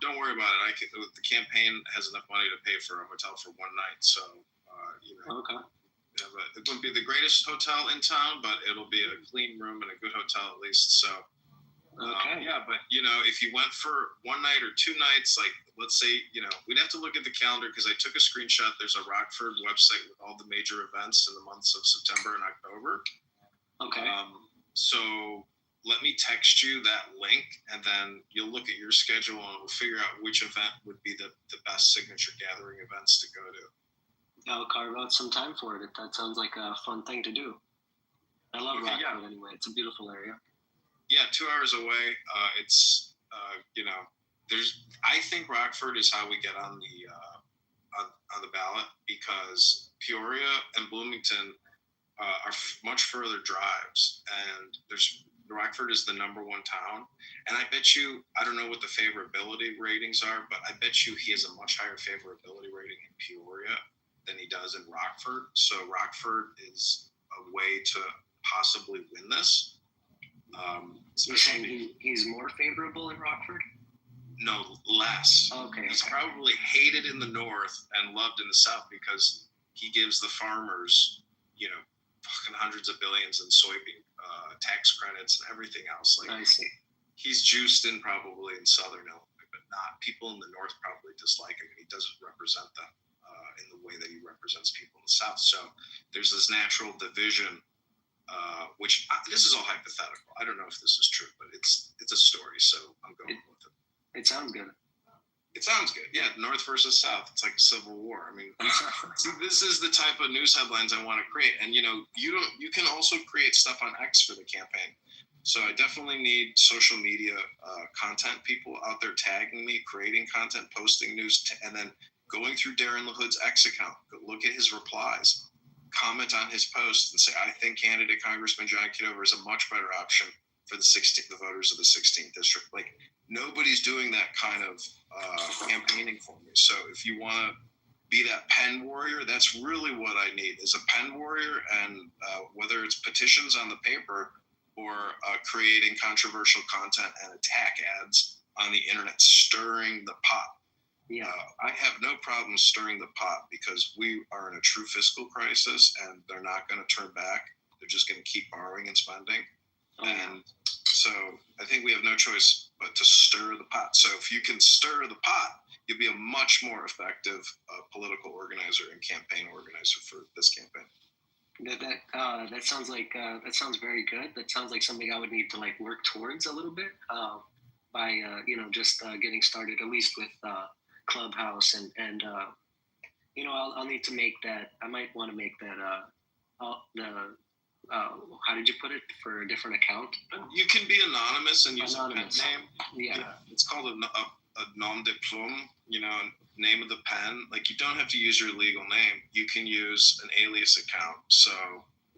don't worry about it. The campaign has enough money to pay for a hotel for one night, so Okay. It wouldn't be the greatest hotel in town, but it'll be a clean room and a good hotel at least. So. Okay. Yeah, but if you went for one night or 2 nights, like let's say, we'd have to look at the calendar because I took a screenshot. There's a Rockford website with all the major events in the months of September and October. Okay. So let me text you that link, and then you'll look at your schedule and we'll figure out which event would be the best signature gathering events to go to. I'll carve out some time for it. That sounds like a fun thing to do. I love Rockford anyway. It's a beautiful area. Yeah, 2 hours away. It's I think Rockford is how we get on the ballot, because Peoria and Bloomington are much further drives, and Rockford is the number 1 town. And I bet you, I don't know what the favorability ratings are, but I bet you he has a much higher favorability rating in Peoria than he does in Rockford. So Rockford is a way to possibly win this. You're saying he's more favorable in Rockford? No, less. Okay. He's probably hated in the north and loved in the south because he gives the farmers, fucking hundreds of billions in soybean tax credits and everything else. Like, I see. He's juiced in probably in southern Illinois, but not. People in the north probably dislike him, and he doesn't represent them in the way that he represents people in the south. So there's this natural division. Which this is all hypothetical. I don't know if this is true, but it's a story, so I'm going with it. It sounds good. It sounds good. Yeah, North versus South. It's like a civil war. I mean, see, this is the type of news headlines I want to create. And you can also create stuff on X for the campaign. So I definitely need social media content people out there tagging me, creating content, posting news, and then going through Darren LaHood's X account. Look at his replies. Comment on his post and say, I think candidate Congressman John Kitover is a much better option for the voters of the 16th district. Like, nobody's doing that kind of campaigning for me. So if you want to be that pen warrior, that's really what I need, is a pen warrior. And whether it's petitions on the paper or creating controversial content and attack ads on the internet, stirring the pot. Yeah, I have no problem stirring the pot because we are in a true fiscal crisis, and they're not going to turn back. They're just going to keep borrowing and spending. And so I think we have no choice but to stir the pot. So if you can stir the pot, you'll be a much more effective political organizer and campaign organizer for this campaign. That sounds like that sounds very good. That sounds like something I would need to work towards a little bit by just getting started, at least with Clubhouse and I'll need to make that. I might want to make that how did you put it, for a different account? You can be anonymous and use Anonymous. a pen name. Yeah. It's called a nom de plume, name of the pen. Like, you don't have to use your legal name. You can use an alias account. So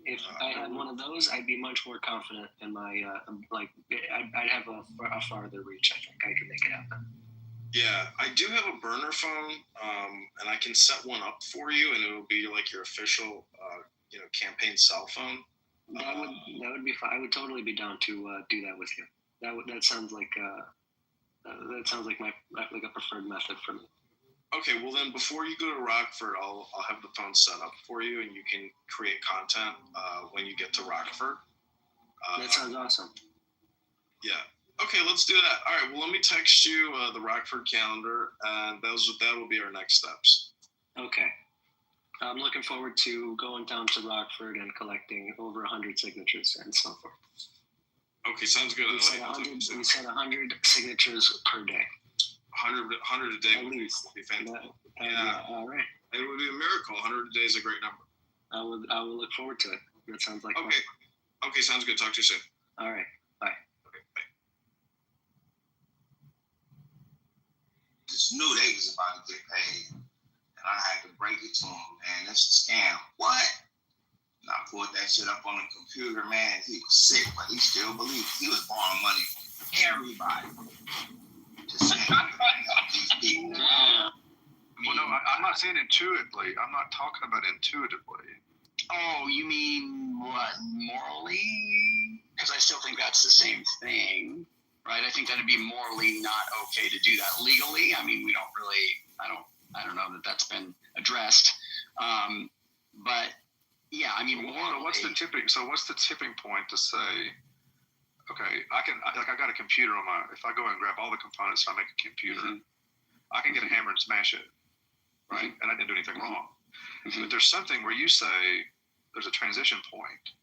if I had one of those, I'd be much more confident in my I'd have a farther reach. I think I could make it happen. Yeah, I do have a burner phone, and I can set one up for you, and it'll be like your official, campaign cell phone. That would be fine. I would totally be down to do that with you. That sounds like my a preferred method for me. Okay, well then, before you go to Rockford, I'll have the phone set up for you, and you can create content when you get to Rockford. That sounds awesome. Yeah. Okay, let's do that. All right. Well, let me text you the Rockford calendar, and that will be our next steps. Okay. I'm looking forward to going down to Rockford and collecting over 100 signatures and so forth. Okay, sounds good. We said 100 signatures per day. 100 a day would be fantastic. Yeah. All right. It would be a miracle. 100 a day is a great number. I will look forward to it. That sounds like okay. Fun. Okay, sounds good. Talk to you soon. All right. Bye. Okay, bye. Just knew they was about to get paid. And I had to break it to him, man. That's a scam. What? And I pulled that shit up on the computer, man. He was sick, but he still believed he was borrowing money from everybody. Just saying, these people. Well, no, I'm not saying intuitively. I'm not talking about intuitively. Oh, you mean what? Morally? Because I still think that's the same thing, right? I think that'd be morally not okay to do that. Legally, I mean, we don't really. I don't know that that's been addressed. But yeah, I mean, morally. What's the tipping point to say? Okay, I got a computer on my. If I go and grab all the components, I make a computer. Mm-hmm. I can get a hammer and smash it, right? And I didn't do anything wrong. Mm-hmm. But there's something where you say there's a transition point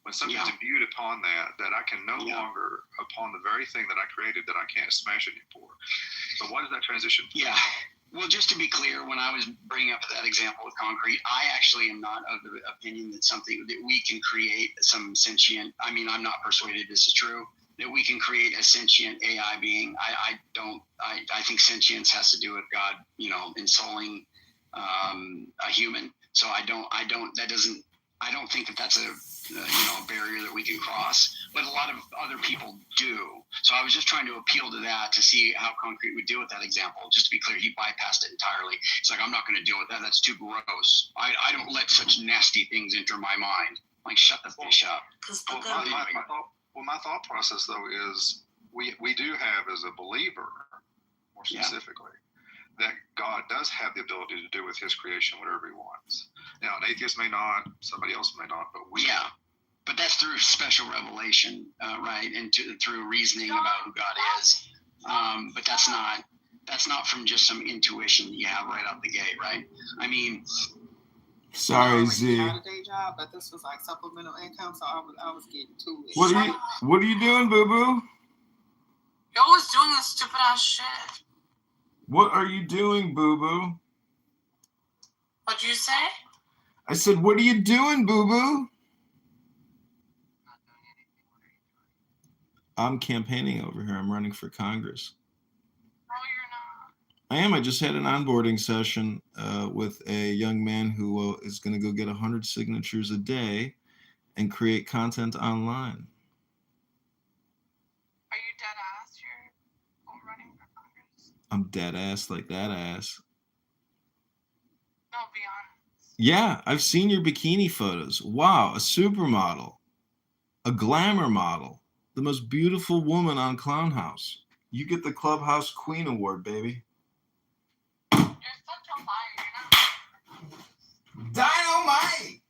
when something's imbued upon that I can no longer, upon the very thing that I created, that I can't smash it anymore. So what is that transition point? Yeah. Well, just to be clear, when I was bringing up that example with concrete, I actually am not of the opinion that we can create some sentient. I mean, I'm not persuaded this is true, that we can create a sentient AI being. I think sentience has to do with God, ensouling a human. So I don't think that that's a barrier that we can cross, but a lot of other people do. So I was just trying to appeal to that to see how concrete would deal with that example. Just to be clear, he bypassed it entirely. It's like, I'm not going to deal with that. That's too gross. I don't let such nasty things enter my mind. Like, shut the fish up. My thought process though is we do have, as a believer, more specifically, that God does have the ability to do with his creation whatever he wants. Now, an atheist may not, somebody else may not, but we... Yeah, but that's through special revelation, right? And through reasoning about who God is. But that's not from just some intuition that you have right out the gate, right? I mean... Sorry, Z. I had a day job, but this was like supplemental income, so I was getting to it. What are you doing, Boo Boo? You're always doing this stupid ass shit. What are you doing, Boo Boo? What'd you say? I said, what are you doing, Boo Boo? I'm campaigning over here. I'm running for Congress. No, you're not. I am. I just had an onboarding session with a young man who is going to go get 100 signatures a day and create content online. Are you dead ass? You're running for Congress? I'm dead ass like that ass. No, be honest. Yeah, I've seen your bikini photos. Wow, a supermodel, a glamour model, the most beautiful woman on Clown House. You get the Clubhouse Queen Award, baby. You're such a liar. You're not. Dynamite!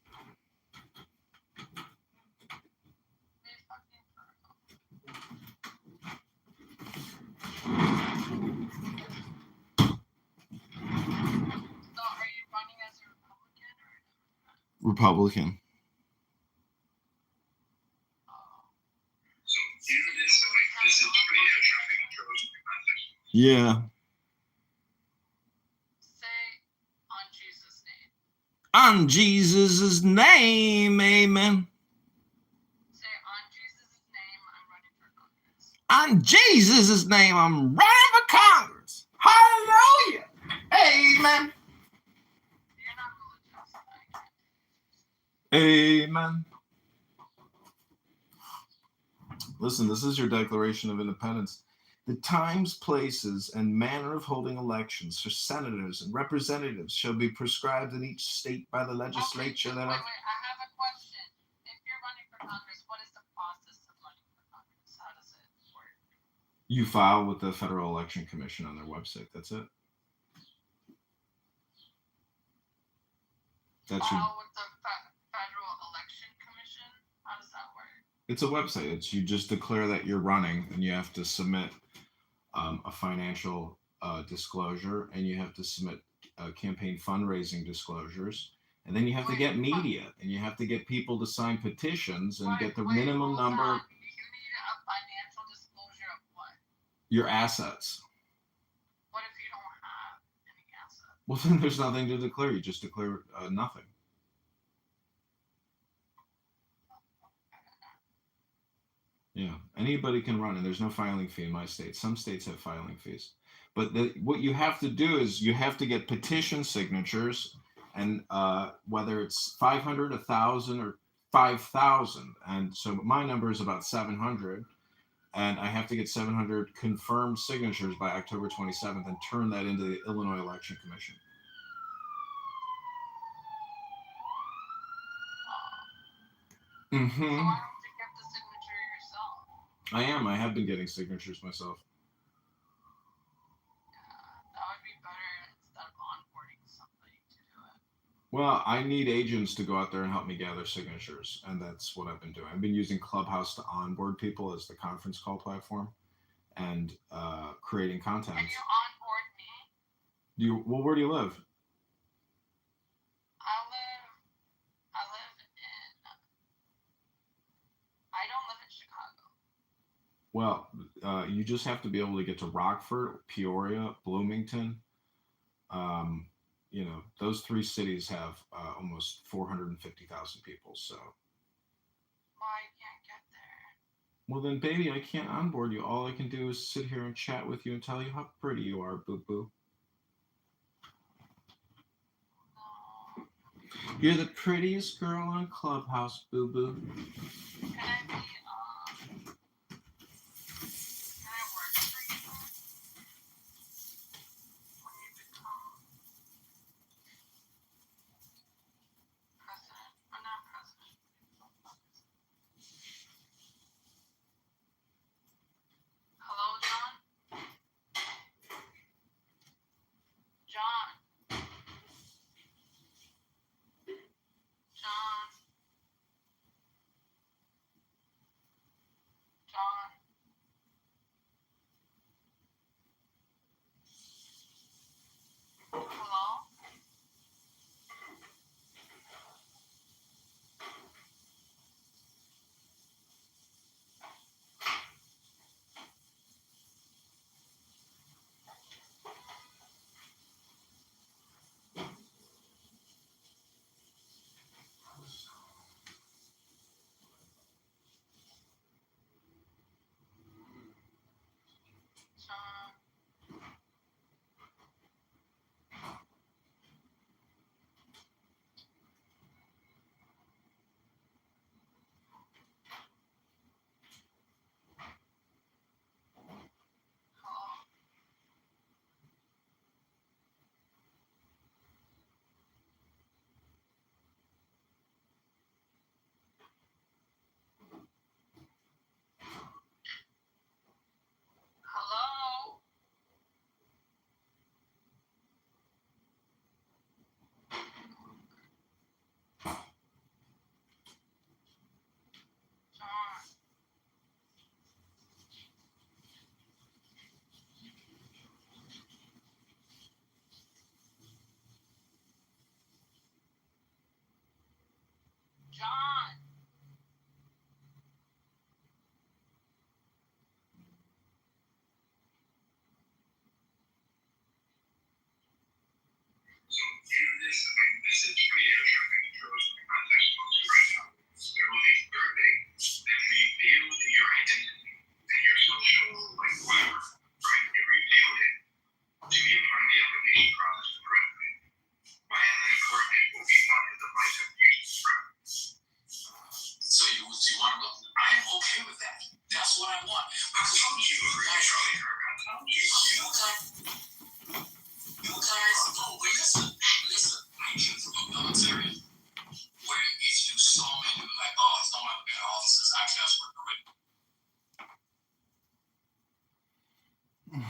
So are you running as a Republican or? Republican. Yeah. Say on Jesus' name. On Jesus' name, amen. Say on Jesus' name, I'm running for Congress. On Jesus' name, I'm running for Congress. Hallelujah. Amen. You're not religious. Amen. Listen, this is your Declaration of Independence. The times, places, and manner of holding elections for senators and representatives shall be prescribed in each state by the legislature. Wait, I have a question. If you're running for Congress, what is the process of running for Congress? How does it work? You file with the Federal Election Commission on their website. That's it. That's your... File with the Federal Election Commission? How does that work? It's a website. You just declare that you're running, and you have to submit a financial disclosure, and you have to submit campaign fundraising disclosures, And then you have to get media, and you have to get people to sign petitions and get the minimum number. You need a financial disclosure of what? Your assets. What if you don't have any assets? Well, then there's nothing to declare. You just declare nothing. Yeah, anybody can run, and there's no filing fee in my state. Some states have filing fees. But what you have to do is you have to get petition signatures, and whether it's 500, 1,000, or 5,000. And so my number is about 700, and I have to get 700 confirmed signatures by October 27th and turn that into the Illinois Election Commission. Mm-hmm. So why don't you get the signature yourself? I am. I have been getting signatures myself. That would be better instead of onboarding somebody to do it. Well, I need agents to go out there and help me gather signatures, and that's what I've been doing. I've been using Clubhouse to onboard people as the conference call platform, and creating content. Can you onboard me? Well, where do you live? I don't live in Chicago. Well, you just have to be able to get to Rockford, Peoria, Bloomington. Those three cities have almost 450,000 people. So. Well, I can't get there. Well, then, baby, I can't onboard you. All I can do is sit here and chat with you and tell you how pretty you are, boo-boo. No. You're the prettiest girl on Clubhouse, boo-boo. Can I be, can I work for you when you become president? Or not president. Hello, John? John? John? John? Hello? John? Hello? Hello? John? John? So in this message for you, there was a survey that revealed your identity and your social whatever, right? It revealed it to you from the application process to president. My encouragement will be one of the rights of youth friends. So you want to go? I'm okay with that. That's what I want. I told you, Charlie Kirk. I told you. You guys, no, listen. I came from a military where if you saw me, you were like, oh, it's not my bad officers. I just work with.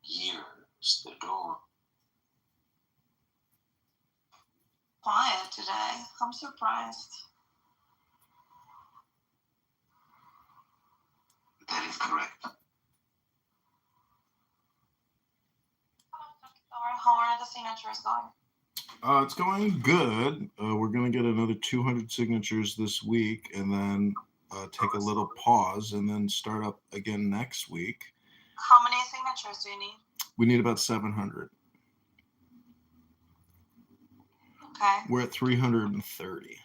Here's the door. Quiet today. I'm surprised. That is correct. How are the signatures going? It's going good. We're going to get another 200 signatures this week and then take a little pause and then start up again next week. How many signatures do you need? We need about 700. Okay. We're at 330.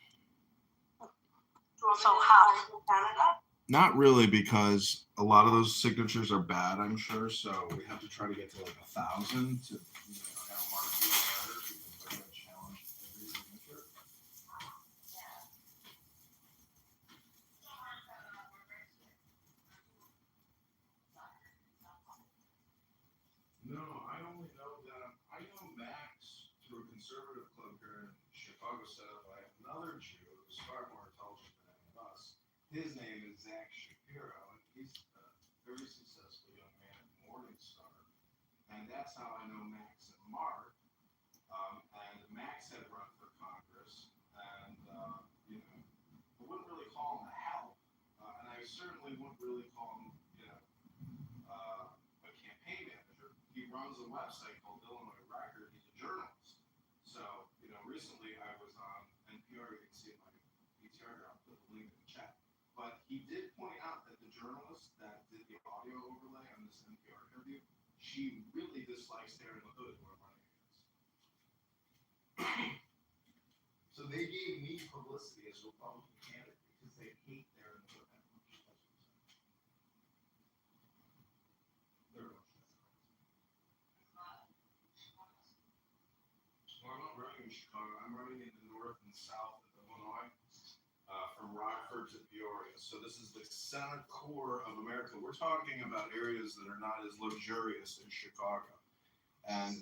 So how? Canada? Not really, because a lot of those signatures are bad, I'm sure. So we have to try to get to like 1,000 to have one feel better because we're going to challenge every signature. No, I only know that I know Max through a conservative club here in Chicago set up by another Jew who's far more intelligent than any of us. His name is Zach Shapiro, and he's a very successful young man at Morningstar. And that's how I know Max and Mark. And Max had run for Congress, and I wouldn't really call him a help, and I certainly wouldn't really call him, a campaign manager. He runs a website called Illinois Record. He's a journalist. So, recently I was on NPR. You can see my PTR here. I'll put the link in the chat. But he did point out that the journalist that did the audio overlay on this NPR interview, she really dislikes Darren LaHood, who I'm running against. So they gave me publicity as a Republican candidate because they hate Darren LaHood that much. Well, I'm not running in Chicago. I'm running in the north and south of Illinois, from Rockford to Peoria. So this is the center core of America. We're talking about areas that are not as luxurious as Chicago. And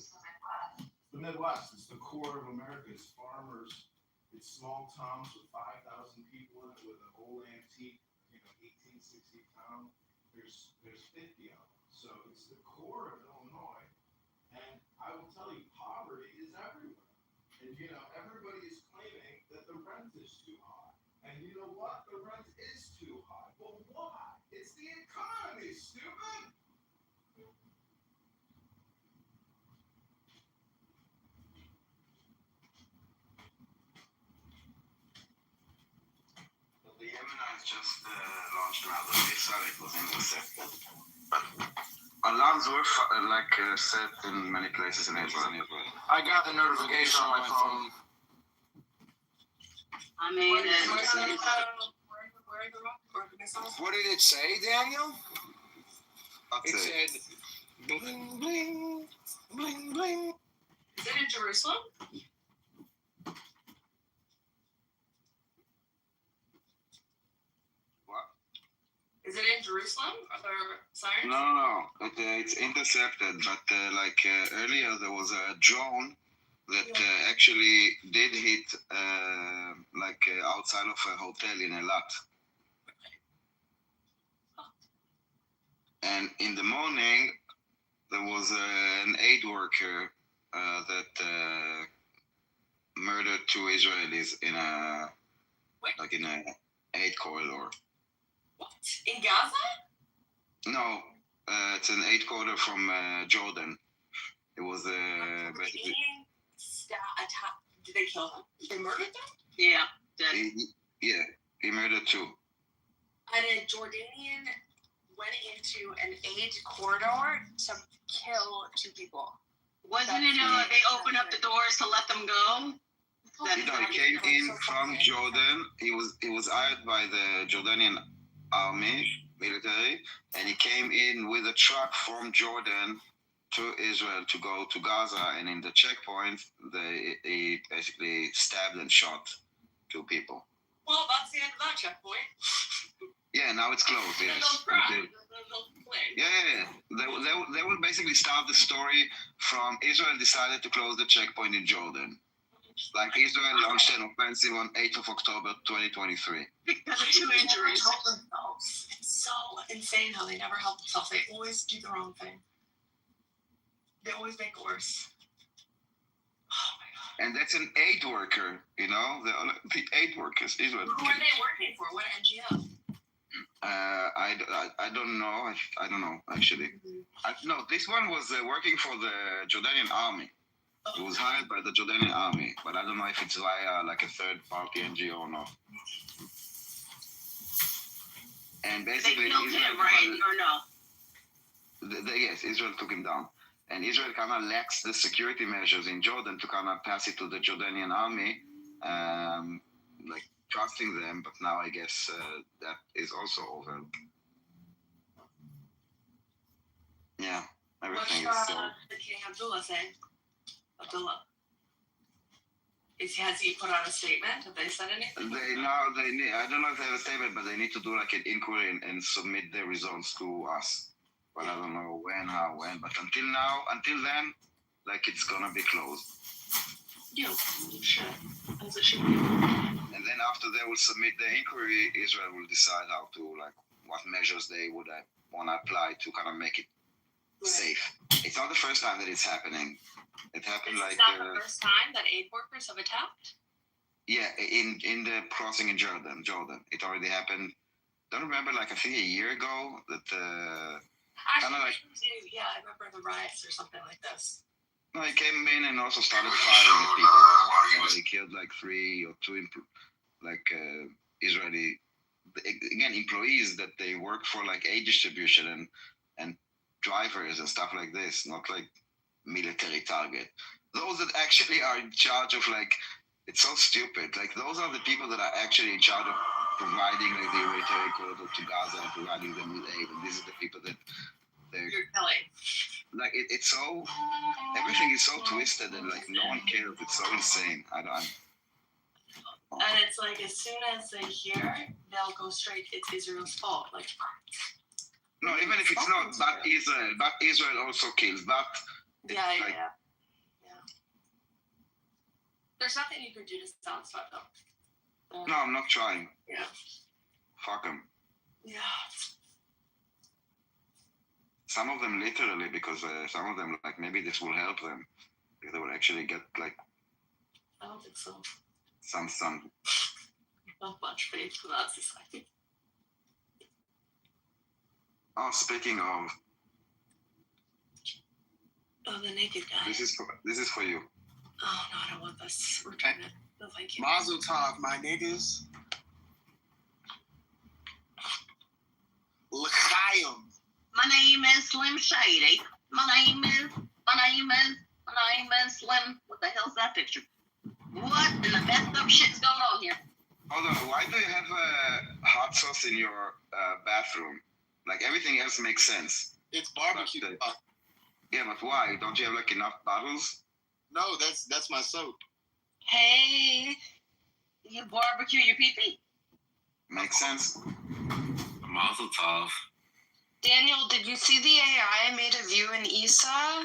the Midwest, it's the core of America. It's farmers. It's small towns with 5,000 people in it with an old antique, 1860 town. There's 50 of them. So it's the core of Illinois. And I will tell you, poverty is everywhere. And, everybody is claiming that the rent is too high. And you know what? The rent is too high. Well, why? It's the economy, stupid. The Yemenites just launched another missile. It was intercepted. But alarms were set in many places in Israel. I got the notification on my phone. I mean, What did it say, Daniel? It said, bling, bling, bling, bling. Is it in Jerusalem? What? Is it in Jerusalem? Are there sirens? No. It's intercepted. But earlier, there was a drone that actually did hit outside of a hotel in Eilat. And in the morning, there was an aid worker that murdered 2 Israelis in a aid corridor. What? In Gaza? No, it's an aid corridor from Jordan. It was basically. Did they kill them? They murdered them? Yeah. He murdered 2. And a Jordanian went into an aid corridor to kill 2 people. Wasn't it they opened up the doors to let them go? He came in from Jordan. He was hired by the Jordanian army, military, and he came in with a truck from Jordan to Israel to go to Gaza, and in the checkpoint, he basically stabbed and shot 2 people. Well, that's the end of that checkpoint. Yeah, now it's closed, yes. Yeah. They will basically start the story from Israel decided to close the checkpoint in Jordan. Like Israel launched an offensive on 8th of October, 2023. Because of 2 injuries. It's so insane how they never help themselves. They always do the wrong thing. They always make it worse. Oh my God. And that's an aid worker, the aid workers. Israel. Who are they working for? What NGO? I don't know. I don't know, actually. No, this one was working for the Jordanian army. It was hired by the Jordanian army, but I don't know if it's via like a third-party NGO or not. And basically, They killed him, right? Or no? Yes, Israel took him down. And Israel kind of lacks the security measures in Jordan to kind of pass it to the Jordanian army, like trusting them. But now I guess that is also over. Yeah, everything is so. The King Abdullah saying? Abdullah. Has he put out a statement? Have they said anything? I don't know if they have a statement, but they need to do like an inquiry and submit their results to us. But I don't know when. But until then, like it's gonna be closed. Yeah, sure. As it should be. And then after they will submit the inquiry, Israel will decide how to what measures they would want to apply to kind of make it safe. It's not the first time that it's happening. It happened Is that the first time that aid workers have attacked? Yeah, in the crossing in Jordan. It already happened. Don't remember, I think a year ago that kind of yeah, I remember the riots or something like this. No, he came in and also started firing at people. He killed 3 or 2 Israeli employees that they worked for aid distribution and drivers and stuff like this, not military target. Those that actually are in charge of it's so stupid. Those are the people that are actually in charge of providing the humanitarian corridor to Gaza and providing them with aid. And these are the people that you're telling. It's so, everything is so twisted and no one cares. It's so insane. And it's as soon as they hear, they'll go straight. It's Israel's fault. No, even if it's not, but Israel also kills. But yeah. There's nothing you can do to satisfy them. No, I'm not trying. Yeah. Fuck them. Yeah. Some of them literally, because some of them maybe this will help them if they will actually get I don't think so. Some. Not much faith for that society. Oh, speaking of. Oh, the naked guy. This is for you. Oh no, I don't want this. Return it. No, thank you. Mazel tov, my niggas. L'chaim. My name is Slim Shady. My name is Slim. What the hell's that picture? What in the messed up shit's going on here? Hold on, why do you have hot sauce in your bathroom? Everything else makes sense. It's barbecue. Yeah, but why? Don't you have enough bottles? No, that's my soap. Hey, you barbecue your pee-pee? Makes sense. Mazel tov. Daniel, did you see the AI made of you and Issa?